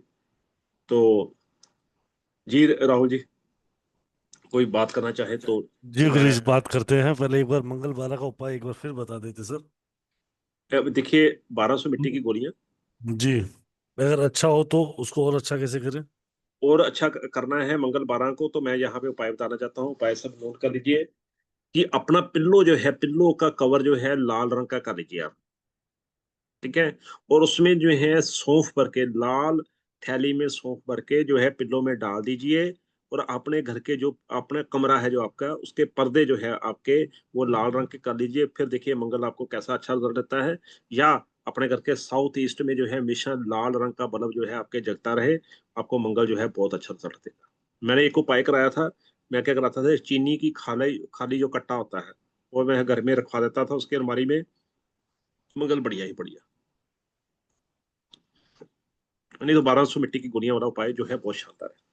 तो जी राहुल जी कोई बात करना चाहे तो जी मैं गुरुजी बात करते हैं। पहले एक बार मंगल 12 का उपाय एक बार फिर बता देते सर। अब देखिए 1200 मिट्टी की गोलियां जी, अगर अच्छा हो तो उसको और अच्छा कैसे करें? और अच्छा करना है मंगल 12 को, तो मैं यहाँ पे उपाय बताना चाहता हूँ। उपाय सब नोट कर लीजिए कि अपना पिल्लो जो है, पिल्लो का कवर जो है लाल रंग का कर लीजिए आप, ठीक है। और उसमें जो है सौंफ भर के, लाल थैली में सौंफ भर के जो है पिल्लो में डाल दीजिए। और अपने घर के जो अपना कमरा है जो आपका, उसके पर्दे जो है आपके वो लाल रंग के कर लीजिए। फिर देखिए मंगल आपको कैसा अच्छा रिजल्ट देता है। या अपने घर के साउथ ईस्ट में जो है हमेशा लाल रंग का बल्ब जो है आपके जगता रहे, आपको मंगल जो है बहुत अच्छा रिजल्ट देगा। मैंने एक उपाय कराया था। मैं क्या कराता था, चीनी की खाली खाली जो कट्टा होता है वो मैं घर में रखवा देता था उसकी अलमारी में। मंगल बढ़िया ही बढ़िया। नहीं तो 1200 मिट्टी की गोलियां वाला उपाय जो है बहुत शानदार है।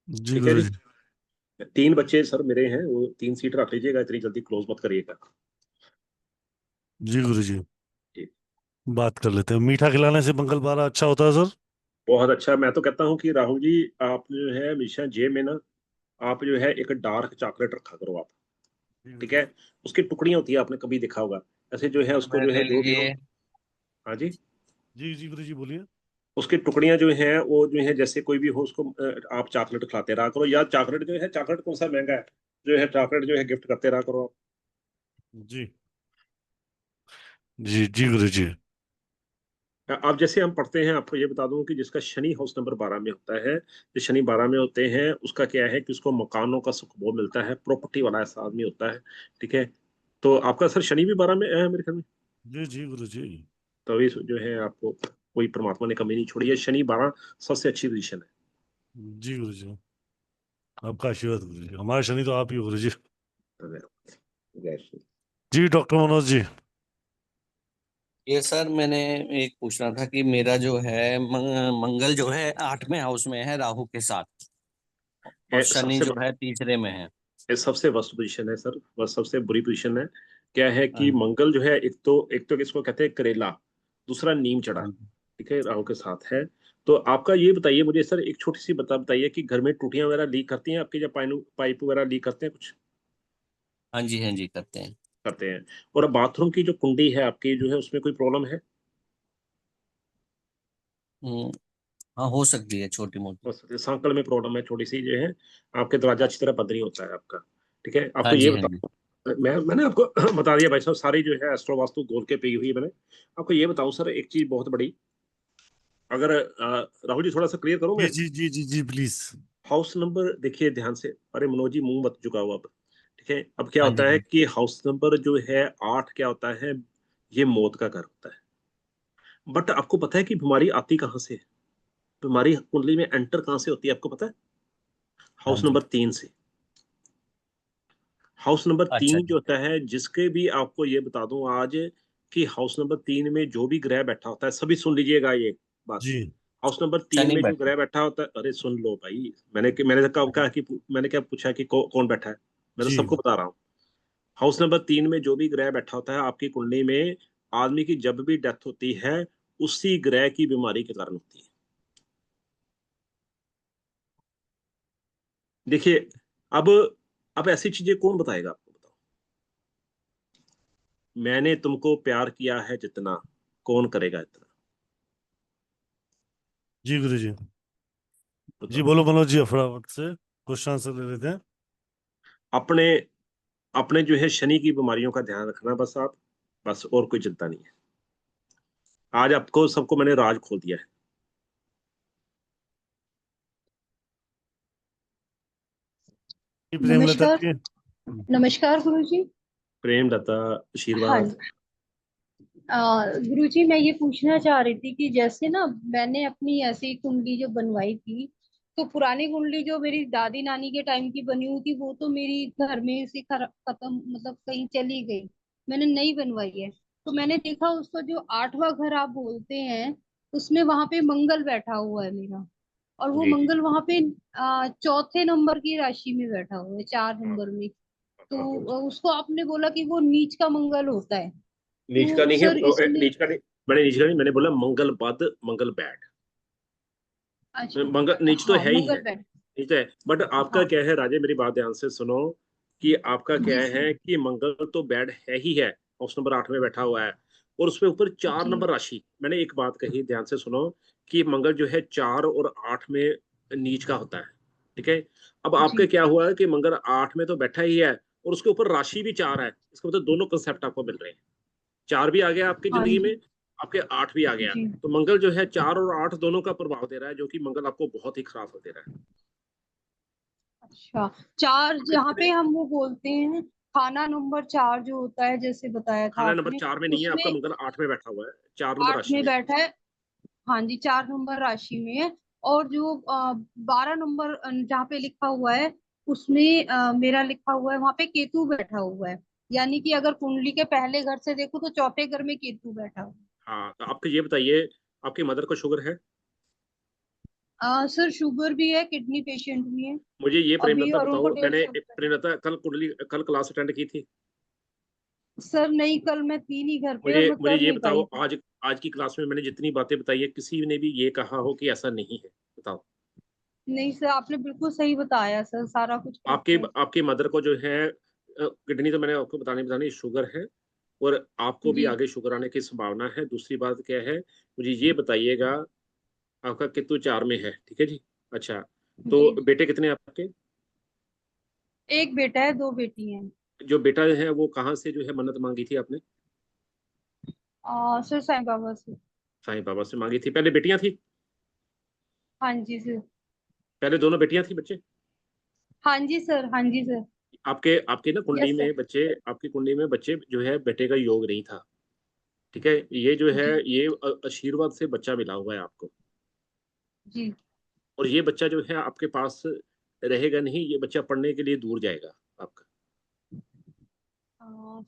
जी ठीक है जी। गुरुजी। 3 बच्चे सर मेरे हैं, वो 3 सीट रख लीजिएगा, इतनी जल्दी क्लोज मत करिएगा। जी गुरुजी जी। बात कर लेते हैं। मीठा खिलाने से मंगल 12 अच्छा होता है सर? बहुत अच्छा। मैं तो कहता हूँ कि राहुल जी, आप जो है हमेशा जेब में ना, आप जो है एक डार्क चॉकलेट रखा करो आप, जी ठीक गुरुजी। है। उसकी टुकड़ियां होती है, आपने कभी देखा होगा ऐसे जो है, सर उसको मेरा जो ले है जो भी हो। लीजिए। हाँ जी। जी जी गुरुजी बोलिए। उसकी टुकड़ियां जो हैं वो जो है जैसे कोई भी हो उसको आप चॉकलेट खिलाते रहा करो। या चॉकलेट जो है, चॉकलेट कौन सा महंगा है, जो है चॉकलेट जो है गिफ्ट करते रहा करो आप। जी जी जी गुरुजी। अब जैसे हम पढ़ते हैं, आपको ये बता दूं कि जिसका शनि हाउस नंबर 12 में होता है, जो शनि 12 में होते हैं, उसका क्या है कि उसको मकानों का सुख बहुत मिलता है, प्रॉपर्टी वाला ऐसा आदमी होता है, ठीक है। तो आपका सर शनि भी 12 में है मेरे ख्याल में। जी जी गुरुजी। तो अभी जो है आपको कोई परमात्मा ने कमी नहीं छोड़ी है। शनि 12 सबसे अच्छी पोजीशन है। जी गुरुजी आपका आशीर्वाद गुरुजी। हमारा शनि तो आप ही हो गुरुजी। धन्यवाद। जय श्री। जी डॉक्टर मनोज जी। ये सर मैंने एक पूछना था कि मेरा जो है मंगल जो है 8वें हाउस में है राहु के साथ, और शनि सबसे जो है तीसरे में है। ये सबसे वर्स्ट पोजीशन है सर, बस सबसे बुरी पोजीशन है। क्या है हाँ कि जी। मंगल जो है, एक तो किसको कहते हैं करेला, दूसरा नीम चढ़ा, हाँ जी। ठीक है, राहु के साथ है। तो आपका ये बताइए मुझे सर, एक छोटी सी बताइए कि घर में टूटियां वगैरह लीक करती हैं आपकी, या पाइप वगैरह लीक करते हैं कुछ? हाँ जी, हाँ जी करते हैं। करते हैं। और बाथरूम की जो कुंडी है आपकी जो है, उसमें कोई प्रॉब्लम है? हम्म, हाँ हो सकती है छोटी मोटी। बस सांकल में प्रॉब्लम है छोटी सी जो है, आपके दरवाजा अच्छी तरह बंद नहीं होता है आपका, ठीक है। हाँ आपको ये जी, हाँ जी। बताओ, मैंने आपको बता दिया भाई साहब, सारी जो है एस्ट्रो वास्तु गोल के पी हुई है मैंने। आपको ये बताऊं सर एक चीज बहुत बड़ी, अगर राहुल जी थोड़ा सा क्लियर करूं जी मैं। जी जी जी जी प्लीज। हाउस नंबर देखिए ध्यान से, अरे मनोज जी मुंह मत झुकाओ अब, ठीक है। अब क्या हाँ होता जी, है हाँ कि हाउस नंबर जो है 8 क्या होता है, ये मौत का घर होता है। बट आपको पता है कि बीमारी आती कहाँ से है? बीमारी कुंडली में एंटर कहाँ से होती है आपको पता है? हाँ हाउस जी। नंबर 3 से। हाउस नंबर अच्छा 3 जो जी। होता है, जिसके भी आपको ये बता दूं आज कि हाउस नंबर 3 में जो भी ग्रह बैठा होता है, सभी सुन लीजिएगा ये बात। जी हाउस नंबर 3 शनि में जो बैठे। ग्रह बैठा होता है, अरे सुन लो भाई, मैंने कहा कहा कि मैंने क्या पूछा कि कौन बैठा है, मैं तो जी सबको बता रहा हूँ। हाउस नंबर 3 में जो भी ग्रह बैठा होता है आपकी कुंडली में, आदमी की जब भी डेथ होती है, उसी ग्रह की बीमारी के कारण होती है। देखिए, अब अब ऐसी चीजें कौन बताएगा आपको, बताओ। मैंने तुमको प्यार किया है जितना, कौन करेगा इतना, जी गुरुजी। जी बताओ। बोलो मनोज जी, फटाफट से क्वेश्चन आंसर ले लेते हैं। अपने अपने जो है शनि की बीमारियों का ध्यान रखना बस आप, बस और कोई चिंता नहीं है। आज आपको सबको मैंने राज खोल दिया है। जी प्रेमलता नमस्कार। जी। नमस्कार गुरुजी। प्रेम लता, हाँ आशीर्वाद। गुरुजी, मैं ये पूछना चाह रही थी कि जैसे ना मैंने अपनी ऐसी कुंडली जो बनवाई थी, तो पुरानी कुंडली जो मेरी दादी नानी के टाइम की बनी हुई थी वो तो मेरी घर में से खत्म, मतलब कहीं चली गई। मैंने नई बनवाई है। तो मैंने देखा उसका जो 8वां घर आप बोलते हैं, उसमें वहां पे मंगल बैठा हुआ है मेरा। और वो जी। मंगल वहां पे चौथे नंबर की राशि में बैठा हुआ है, 4 हाँ, नंबर में। हाँ, हाँ। तो उसको आपने बोला कि वो नीच का मंगल होता है। नीच का तो नहीं है, सर इसमें नीच का नहीं, मैंने नीच का नहीं, मैंने बोला मंगल बद मंगल बैड। अच्छा मंगल नीच तो हाँ है ही मंगल है, बैठ नीच है, बट आपका हाँ क्या है राजे, मेरी बात ध्यान से सुनो कि आपका क्या जी है सर कि मंगल तो बैड है ही है, हाउस नंबर 8 में बैठा हुआ है, और उसके ऊपर 4 जी नंबर राशि। मैंने एक बात कही, ध्यान से सुनो कि मंगल जो है 4 और 8 में नीच का होता है, ठीक है। अब आपके जी क्या हुआ है कि मंगल 8 में तो बैठा ही है और उसके ऊपर राशि भी 4 है, इसका मतलब दोनों कंसेप्ट आपको मिल रहे हैं। 4 भी आ गया आपकी हाँ जिंदगी में, जी आपके 8 भी आ गया, जी तो मंगल जो है 4 और 8 दोनों का प्रभाव दे रहा है, जो कि मंगल आपको बहुत ही खराब दे रहा है। अच्छा 4 आपके जहाँ पे कितने, हम वो बोलते हैं खाना नंबर 4 जो होता है जैसे बताया था खाना नंबर आपने 4 में नहीं है आपका, उसमें मंगल 8 में बैठा हुआ है, 4 नंबर 8 राशि में में है। बैठा है हाँ जी 4 नंबर राशि में है और जो 12 नंबर जहाँ पे लिखा हुआ है उसमें मेरा लिखा हुआ है वहां पे केतु बैठा हुआ है यानी कि अगर कुंडली के पहले घर से देखो तो चौथे घर में केतु बैठा हुआ है हाँ, तो आपको ये बताइए, आपकी मदर को शुगर है? सर शुगर भी है किडनी पेशेंट भी है मुझे ये अभी प्रेमलता और उनको बताओ, 1.5 मैंने साल का प्रेमलता कल कुंडली, कल क्लास अटेंड की थी? सर नहीं कल मैं थी नहीं घर पे और मुझे मैं मुझे कर ये नहीं बताओ, पाई थी आज की क्लास में मैंने जितनी बातें बताई है, किसी ने भी ये कहा हो कि ऐसा नहीं है? बताओ। नहीं सर आपने बिल्कुल सही बताया सर सारा कुछ करेक्ट आपके है आपकी मदर को जो है किडनी, तो मैंने आपको बतानी शुगर है, और आपको भी जी आगे शुगर आने की संभावना है। दूसरी बात क्या है, मुझे ये बताइएगा, आपका केतु 4 में है, ठीक है जी। अच्छा, जी तो बेटे कितने हैं आपके? एक बेटा है 2 बेटी हैं जो बेटा है वो कहाँ से जो है मन्नत मांगी थी आपने? सर साईं बाबा से साईं बाबा से मांगी थी। पहले बेटियां थी? हाँ जी सर पहले दोनों बेटियां थी बच्चे? हाँ जी सर हाँ जी सर आपके आपके ना कुंडली यस सर में बच्चे, आपकी कुंडली में बच्चे जो है बेटे का योग नहीं था, ठीक है। ये जो है जी ये आशीर्वाद से बच्चा मिला हुआ है आपको, जी और ये बच्चा जो है आपके पास रहेगा नहीं, ये बच्चा पढ़ने के लिए दूर जाएगा आपका। अ,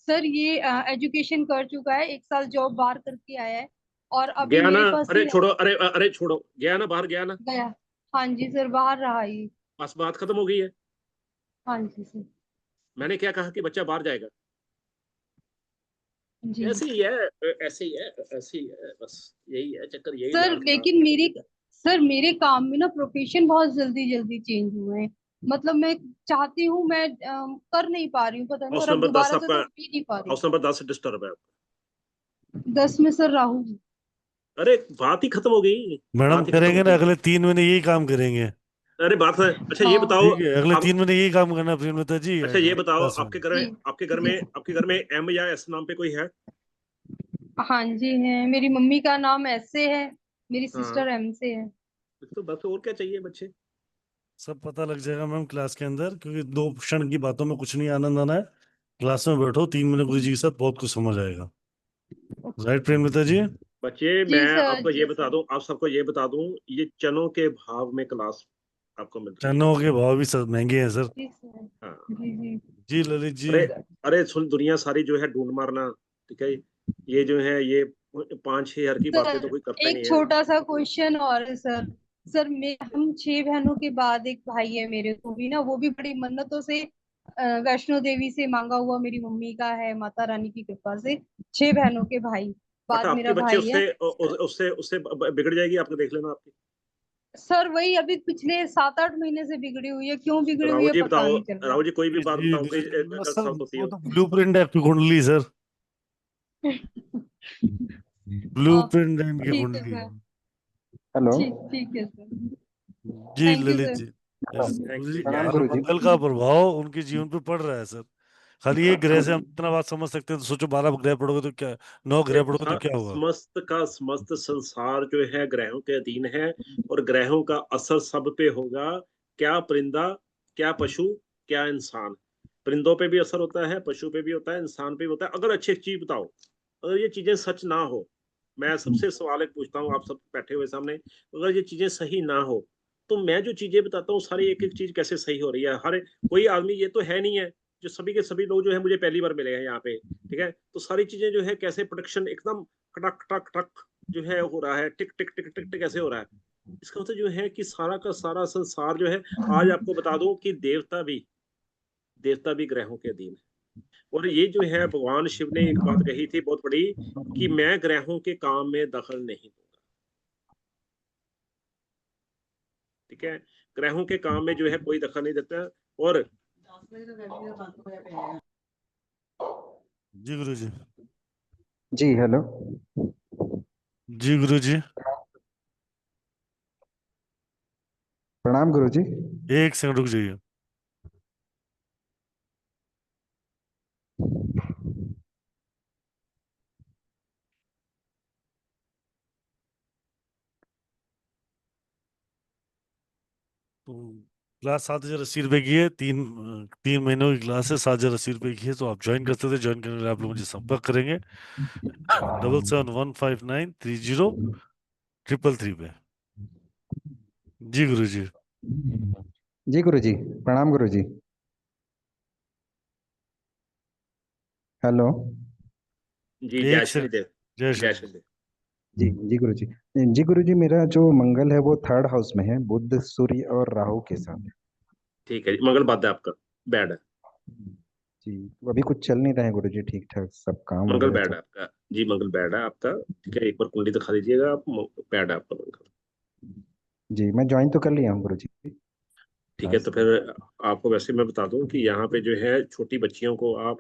सर ये एजुकेशन कर चुका है 1 साल जॉब बाहर करके आया है और अभी गया ना? मेरे पास ही अरे छोड़ो, अरे अरे छोड़ो, गया ना, बाहर गया ना? गया हाँ जी सर बाहर रहा ये बस बात खत्म हो गई है। हाँ जी सर मैंने क्या कहा कि बच्चा बाहर जाएगा? जी ऐसे ही है, ऐसे ही है, ऐसे ही है, बस यही है चक्कर, यही सर लास्ट का। लेकिन मेरे काम में ना प्रोफेशन बहुत जल्दी जल्दी चेंज हुए हैं मतलब मैं चाहती हूँ मैं कर नहीं पा रही हूँ पता नहीं हाउस और अब नंबर 10 दोबारा से आपका, तो हो ही नहीं पा रही हाउस नंबर 10 डिस्टर्ब है। 10 में सर राहु जी अरे बात ही खत्म हो गई, मैडम बात ही खत्म हो करेंगे ना गई। अगले 3 महीने यही काम करेंगे। अरे बात है, अच्छा ये हाँ बताओ, ठीक है अगले आप, 3 महीने यही काम करना प्रेमलता जी। अच्छा ये बताओ, बस में। आपके घर में, जी जी आपके घर में एम या एस नाम पे कोई है? हाँ जी है मेरी मम्मी का नाम ऐसे है मेरी हाँ, सिस्टर एम से है तो बस और क्या चाहिए बच्चे। सब पता लग जाएगा मैम क्लास के अंदर, क्योंकि 2 क्षण की बातों में कुछ नहीं आनंद आना है। क्लास में बैठो 3 महीने गुरु जी के साथ बहुत कुछ समझ आएगा। राइट प्रेमलता जी? बच्चे, मैं जी सर आपको ये जी बता सर दूं, आप सबको ये बता दूं, ये चनों के भाव में क्लास आपको मिल रही है। चनों के भाव भी सब महंगे हैं सर। जी सर हाँ, जी जी जी ललित जी। अरे अरे सुन, दुनिया सारी जो है ढूंढ मारना, ठीक है। ये जो है ये 5-6 हज़ार की बातें तो सर कोई करता एक नहीं है। छोटा सा क्वेश्चन और है सर सर मैं हम 6 बहनों के बाद एक भाई है मेरे को भी ना वो भी बड़ी मन्नतों से वैष्णो देवी से मांगा हुआ मेरी मम्मी का है माता रानी की कृपा से 6 बहनों के भाई बट बाद आपके मेरा बच्चे भाई है उससे उससे उससे बिगड़ जाएगी, आपको देख लेना आपकी। सर वही अभी पिछले 7-8 महीने से बिगड़ी हुई है क्यों तो बिगड़ी हुई राहुल है जी पता बताओ, नहीं चल रहा राहुल जी कोई भी जी बात जी बताओ, कई बस सर गलत होती वो है। तो ब्लूप्रिंट है आपकी कुंडली सर। हाँ ब्लूप्रिंट है इनकी ठीक है कुंडली। Sir hello. ठीक है sir ji thank you Lalit sir ji. Thank गुरु जी यू, प्रणाम जय हर गुरु जी। मंगल का प्रभाव उनके जीवन पे पड़ रहा है सर। खाली एक ग्रह से हम इतना बात समझ सकते हैं, तो सोचो 12 ग्रह पढ़ोगे तो क्या, 9 ग्रह पढ़ोगे तो क्या होगा। समस्त का समस्त संसार जो है ग्रहों के अधीन है, और ग्रहों का असर सब पे होगा। क्या परिंदा, क्या पशु, क्या इंसान। परिंदों पे भी असर होता है, पशु पे भी होता है, इंसान पे भी होता है। अगर अच्छी चीज बताओ, अगर ये चीजें सच ना हो, मैं सबसे सवाल एक पूछता हूँ, आप सब बैठे हुए सामने, अगर ये चीजें सही ना हो, तो मैं जो चीजें बताता हूँ सारी एक एक चीज कैसे सही हो रही है? हर कोई आदमी ये तो है नहीं है, जो सभी के सभी लोग जो है मुझे पहली बार मिले हैं यहाँ पे, ठीक है। तो सारी चीजें जो है कैसे प्रोडक्शन एकदम टक टक टक जो है हो रहा है, टिक टिक टिक टिक टिक ऐसे हो रहा है। इसका मतलब जो है कि सारा का सारा संसार जो है, आज आपको बता दूं कि देवता भी ग्रहों के अधीन है। और ये जो है भगवान शिव ने एक बात कही थी बहुत बड़ी, कि मैं ग्रहों के काम में दखल नहीं दूंगा। ठीक है, ग्रहों के काम में जो है कोई दखल नहीं देता। और जी गुरु जी। जी हेलो। जी गुरु जी। प्रणाम गुरु जी। एक सेकंड रुक जाइए। तो क्लास 7,080 रुपए की है, 3 महीनों की क्लास है, 7,080 रुपए की है। तो आप ज्वाइन कर सकते हैं। ज्वाइन करने के लिए आप लोग मुझे संपर्क करेंगे 7715930333 पे। जी गुरु जी। जी गुरु जी, प्रणाम गुरु जी। हेलो। जी जय शनिदेव। जय जय शनिदेव। जी जी गुरु जी। जी गुरु जी, मेरा जो मंगल है वो 3rd हाउस में है, बुध सूर्य और राहु के साथ। ठीक है जी, मंगल बाद है आपका, बैड है। जी, अभी कुछ चल नहीं रहा है गुरु जी ठीक ठाक, सब काम मंगल वगैरह बैड चल। है आपका जी, मंगल बैड है आपका। ठीक है, एक बार कुंडली दिखा दीजिएगा आप, बैड है आपका मंगल। जी, मैं ज्वाइन तो कर लिया हूँ गुरु जी। ठीक है, तो फिर आपको वैसे मैं बता दूं कि यहाँ पे जो है छोटी बच्चियों को आप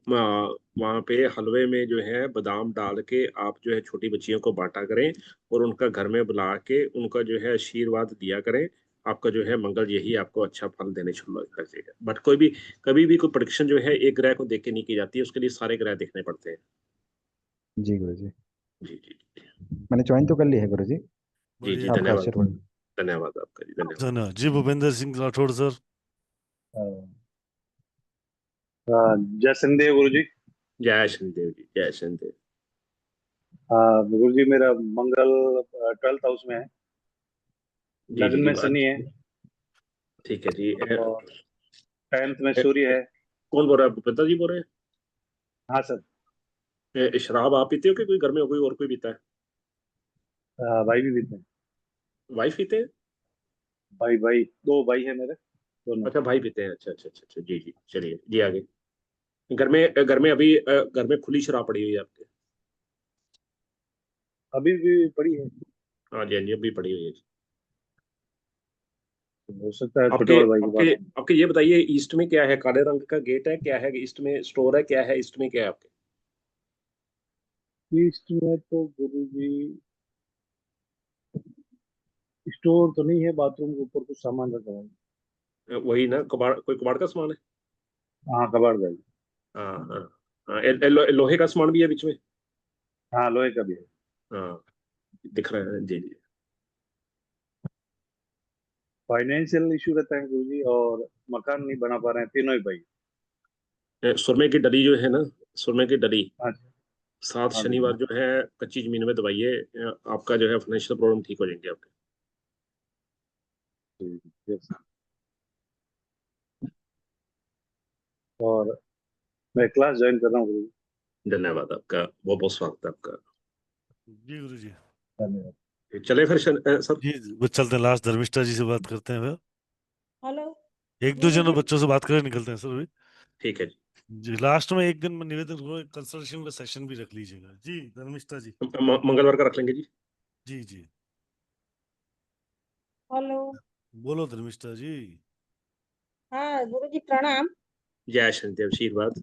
वहाँ पे हलवे में जो है बादाम डाल के आप जो है छोटी बच्चियों को बांटा करें और उनका घर में बुला के उनका जो है आशीर्वाद दिया करें। आपका जो है मंगल यही आपको अच्छा फल देने शुरू कर देगा। बट कोई भी कभी भी कोई प्रेडिक्शन जो है एक ग्रह को देख के नहीं की जाती है, उसके लिए सारे ग्रह देखने पड़ते हैं। जी गुरु जी। जी जी मैंने ज्वाइन तो कर लिया है गुरु जी। जी जी, आपका धन्यवाद। आशीर्वाद। धन्यवाद आपका जी, धन्यवाद। धन्यवाद जी। भूपेंद्र सिंह राठौड़ सर। जय शनिदेव गुरु जी। जय शनिदेव जी, जय शनिदेव। गुरु जी, मेरा मंगल 12th हाउस में है, जी लग्न जी में जी, शनि है ठीक है जी। और 10th में सूर्य है। कौन बोल रहा है, भूपेंद्र जी बोल रहे हाँ सर। हैं? शराब आप पीते हो कि कोई घर में कोई और कोई पीता है? भाई भी बीते हैं। वाइफ पीते हैं? भाई भाई 2 भाई है मेरे, दोनों। अच्छा, भाई पीते हैं। अच्छा अच्छा अच्छा अच्छा, जी जी, चलिए जी आगे। घर में अभी घर में खुली शराब पड़ी हुई है आपके? अभी भी पड़ी है। हाँ जी, हाँ जी, अभी पड़ी हुई है जी। हो सकता है छोटे आपके बड़े भाई की आपके बात। आपके ये बताइए, ईस्ट में क्या है? काले रंग का गेट है क्या है? ईस्ट में स्टोर है क्या है? ईस्ट में क्या है आपके? ईस्ट में तो गुरु जी स्टोर तो नहीं है, बाथरूम के ऊपर कुछ सामान रखा है। वही ना, कबाड़, कोई कबाड़ का सामान है? हाँ, कबाड़ भाई। हाँ हाँ हाँ, लोहे का सामान भी है बीच में? हाँ, लोहे का भी है। हाँ, दिख रहा है जी जी। फाइनेंशियल इशू रहता है गुरु जी, और मकान नहीं बना पा रहे हैं तीनों ही भाई। सुरमे की डली जो है ना, सुरमे की डली हाँ 7 हाँ जी। शनिवार जो है कच्ची जमीन में दबाइए। आपका जो है फाइनेंशियल प्रॉब्लम ठीक हो जाएंगे आपके। यस। और मैं क्लास ज्वाइन कर रहा हूँ गुरु जी। धन्यवाद आपका, बहुत बहुत स्वागत है आपका। जी गुरु जी। धन्यवाद। चले फिर सर। जी वो चलते हैं, लास्ट धर्मिष्ठा जी से बात करते हैं फिर। हेलो एक दो गुरु जनों जी। बच्चों से बात करके निकलते हैं सर अभी। ठीक है जी। जी लास्ट में एक दिन में निवेदन करूँ, कंसल्टेशन का सेशन भी रख लीजिएगा जी धर्मिष्ठा जी। मंगलवार का रख लेंगे जी। जी जी। हेलो। बोलो धर्मिष्ठा जी। हाँ गुरु जी प्रणाम। जय शनिदेव, आशीर्वाद।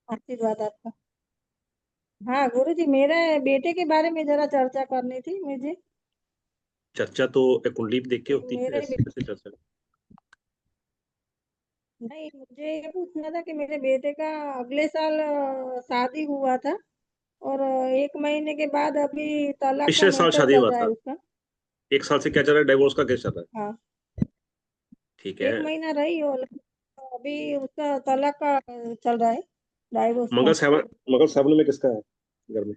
आशीर्वाद आपका। हाँ गुरु जी, मेरे बेटे के बारे में जरा चर्चा करनी थी मुझे। चर्चा तो कुंडली भी देख के होती है, मेरे ऐसे कैसे चर्चा? नहीं, मुझे ये पूछना था कि मेरे बेटे का अगले साल शादी हुआ था और 1 महीने के बाद अभी तलाक का पिछले साल मैटर शादी चल हुआ रहा है था। उसका। 1 साल से क्या चल रहा है? डिवोर्स का केस चल रहा है? हाँ, ठीक है। 1 महीना रही हो, लेकिन अभी उसका तलाक का चल रहा है, डाइवोर्स का। मंगल सेवन में किसका है घर में?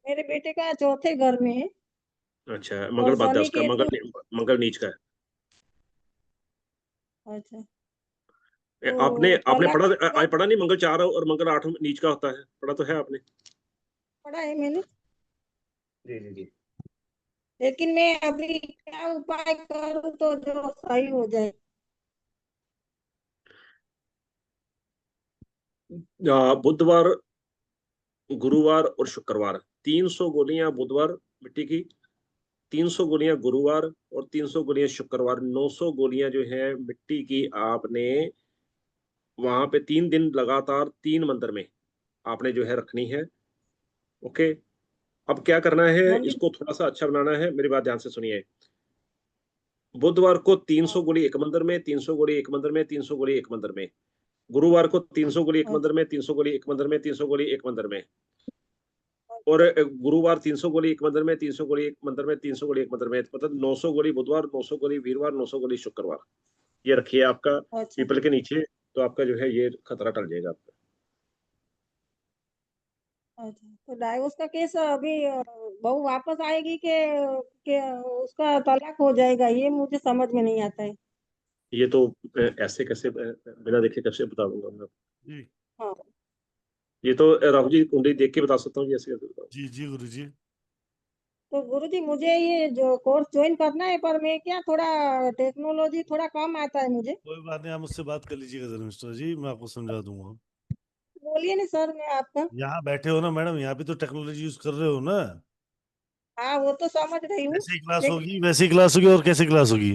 मेरे बेटे का चौथे घर में है अच्छा, और मंगल बाद है शनि उसका, केतु। मंगल नीच का है। अच्छा, आपने तो आपने तलाक पढ़ा? का आज पढ़ा नहीं, मंगल 4 और मंगल 8 में नीच का होता है, पढ़ा तो है आपने? पढ़ा है मैंने, जी जी जी। लेकिन मैं अभी क्या उपाय करूं तो जो सही हो जाए। बुधवार, गुरुवार और शुक्रवार 300 गोलियां बुधवार मिट्टी की 300 गोलियां गुरुवार और 300 गोलियां शुक्रवार, 900 गोलियां जो है मिट्टी की आपने वहां पे 3 दिन लगातार 3 मंदिर में आपने जो है रखनी है। ओके, अब क्या करना है, हाँ जी। इसको थोड़ा सा अच्छा बनाना है, मेरी बात ध्यान से सुनिए। बुधवार को 300 गोली एक मंदिर में, 300 गोली एक मंदिर में, 300 गोली एक मंदिर में। गुरुवार को 300 गोली एक मंदिर में, 300 गोली एक मंदिर में, 300 गोली एक मंदिर में। और गुरुवार 300 गोली एक मंदिर में, 300 गोली एक मंदिर में, 300 गोली एक मंदिर में, मतलब 900 गोली बुधवार, 900 गोली वीरवार, 900 गोली शुक्रवार। ये रखिए आपका अच्छा पीपल के नीचे, तो आपका जो है ये खतरा टल जाएगा आपका। अच्छा, तो डाइवोर्स का केस अभी बहू वापस आएगी के उसका तलाक हो जाएगा, ये मुझे समझ में नहीं आता है। ये तो ऐसे कैसे बिना देखे कैसे बता दूंगा मैं। जी हाँ ये तो राहुल जी कुंडली देख के बता सकता हूँ जी, ऐसे कैसे बताऊं। जी जी गुरुजी। तो गुरुजी मुझे ये जो कोर्स ज्वाइन करना है, पर मैं क्या थोड़ा टेक्नोलॉजी थोड़ा कम आता है मुझे। कोई बात नहीं, आप मुझसे बात कर लीजिएगा धर्मेश्वर जी, मैं आपको समझा दूंगा। बोलिए ना सर, मैं आपका। यहाँ बैठे हो ना मैडम, यहाँ भी तो टेक्नोलॉजी यूज कर रहे हो ना। हाँ वो तो समझ रही हूँ, ऐसी क्लास लेकिन होगी, वैसी क्लास होगी, और कैसी क्लास होगी?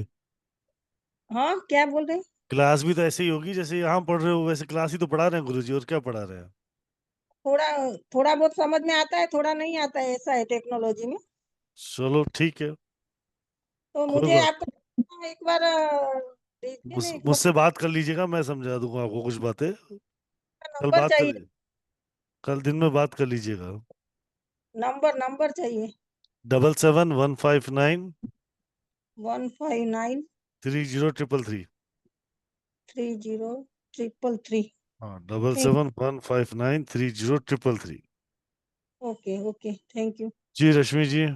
हाँ क्या बोल रहे हैं? क्लास भी तो ऐसे ही होगी जैसे यहाँ पढ़ रहे हो, वैसे क्लास ही तो पढ़ा रहे हैं गुरुजी, और क्या पढ़ा रहे हैं? थोड़ा थोड़ा बहुत समझ में आता है, थोड़ा नहीं आता है, ऐसा है टेक्नोलॉजी में। चलो ठीक है, तो कोई मुझे बात। आपका एक बार दीजिए ना, एक मुझसे बात कर लीजिएगा, मैं समझा दूंगा आपको कुछ बातें। कल नंबर बात कर, चाहिए। कल दिन में बात कर लीजिएगा। नंबर चाहिए। 77 159 159 30 333। 30 333। हाँ, thank 77 159 30 333। Okay okay, thank you. जी रश्मि जी।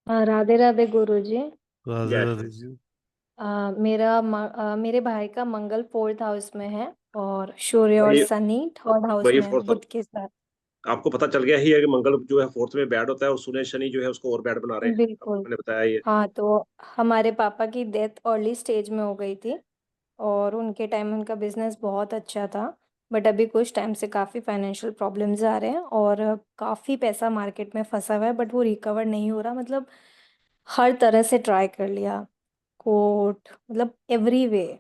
राधे राधे गुरुजी। राधे राधे जी। मेरे भाई का मंगल 4th हाउस में है और सूर्य और वही शनि 3rd हाउस वही में है फोर्थ, बुध के साथ। आपको पता चल गया ही है कि मंगल जो है फोर्थ में बैड होता है, और सूर्य शनि जो है उसको और बैड बना रहे हैं, आपको बिल्कुल। मैंने बताया ये। हाँ, तो हमारे पापा की डेथ अर्ली स्टेज में हो गई थी और उनके टाइम उनका बिजनेस बहुत अच्छा था, बट अभी कुछ टाइम से काफ़ी फाइनेंशियल प्रॉब्लम्स आ रहे हैं और काफ़ी पैसा मार्केट में फंसा हुआ है, बट वो रिकवर नहीं हो रहा। मतलब हर तरह से ट्राई कर लिया, कोर्ट, मतलब एवरी वे,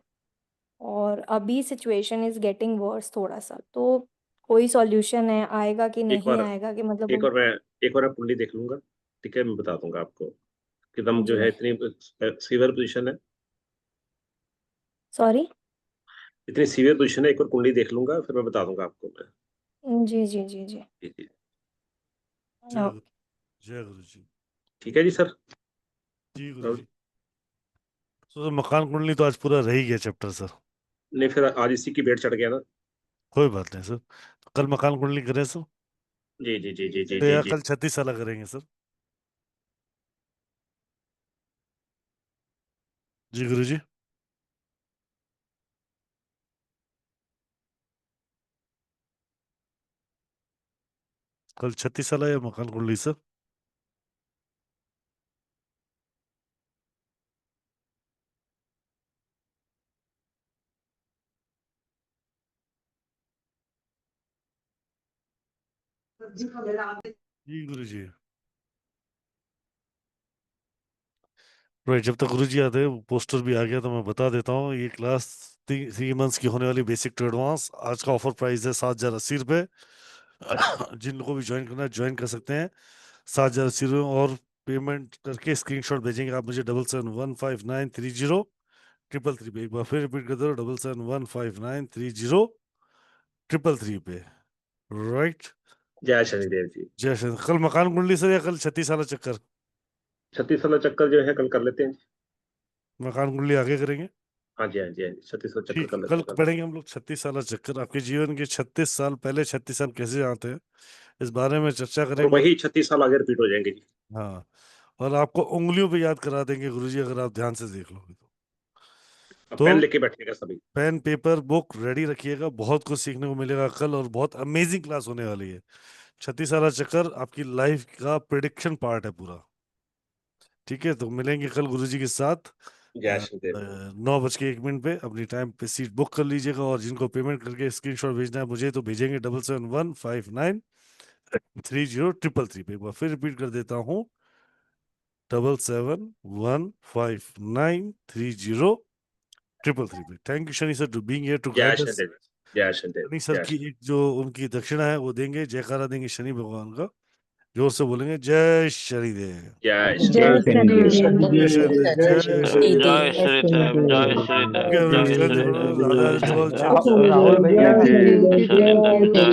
और अभी सिचुएशन इज गेटिंग वर्स थोड़ा सा। तो कोई सॉल्यूशन है, आएगा कि एक नहीं बार आएगा, कि मतलब एक और मैं एक बार मैं कुंडली देख लूंगा, ठीक है, मैं बता दूंगा आपको कि दम जो जी है इतनी सीवियर पोजीशन है, सॉरी। इतनी सीवियर पोजीशन है, एक और कुंडली देख लूंगा फिर मैं बता दूंगा आपको मैं। जी जी जी जी। जी जी। जय ओ, गुरु, जय गुरु जी। ठीक है जी सर। जी गुरु जी। तो मकान कुंडली तो आज पूरा रह ही गया चैप्टर सर। नहीं, फिर आज इसी की वेट चढ़ गया ना। कोई बात नहीं सर, तो कल मकान कुंडली करें सर, जी जी जी जी जी तो जी या जी। कल 36 साल करेंगे सर। जी गुरु जी। कल 36 साल या मकान कुंडली सर। जी गुरु जी। राइट, जब तक गुरु जी आते हैं, पोस्टर भी आ गया तो मैं बता देता हूँ, ये क्लास 3 मंथ्स की होने वाली बेसिक टू एडवांस, आज का ऑफर प्राइस है 7,080 रुपये। जिन लोगों को भी ज्वाइन करना है ज्वाइन कर सकते हैं, 7,080 रुपये, और पेमेंट करके स्क्रीनशॉट भेजेंगे आप मुझे 77 159 30 333 पे। एक बार फिर रिपीट कर दो, 77 159 30 333 पे। राइट। जय शनिदेव जी। जय श्री, कल मकान कुंडली सर या कल 36 साल चक्कर? 36 वाला चक्कर जो है कल कर लेते हैं। मकान कुंडली आगे करेंगे। हाँ जी हाँ जी हाँ जी, 36 वाला चक्कर ठीक, कर लेते कल हैं कल। पढ़ेंगे हम लोग 36 साल चक्कर, आपके जीवन के 36 साल पहले 36 साल कैसे आते हैं, इस बारे में चर्चा और करेंगे। वही 36 साल आगे रिपीट हो जाएंगे जी। हाँ, और आपको उंगलियों पे याद करा देंगे गुरुजी, अगर आप ध्यान से देख लोगे तो। अब पेन तो लेके बैठिएगा सभी। पेन पेपर बुक रेडी रखिएगा, बहुत कुछ सीखने को मिलेगा कल, और बहुत अमेजिंग क्लास होने वाली है। 36 साल चक्कर आपकी लाइफ का प्रिडिक्शन पार्ट है पूरा। ठीक है, तो मिलेंगे कल गुरुजी के साथ जय शनिदेव। 9:01 पे। अपनी टाइम पे सीट बुक कर लीजिएगा, और जिनको पेमेंट करके स्क्रीनशॉट भेजना है मुझे, तो भेजेंगे 77 159 30 333 पे। एक बार फिर रिपीट कर देता हूँ, 771593033 पे। Thank you Shani sir to being here to जय गाइड अस। शनिदेव, जय शनिदेव, शनि सर जय की एक जो उनकी दक्षिणा है वो देंगे, जयकारा देंगे शनि भगवान का, जोर से बोलेंगे जय शनिदेव। जय जय शनिदेव। शनिदेव। जय शनिदेव, जय जय शनिदेव। शनिदेव। जय श्रीदेव, जय श्रीदेव, जय राधा श्रीदेव। चल राहुल भैया जय की शनिदेव, जय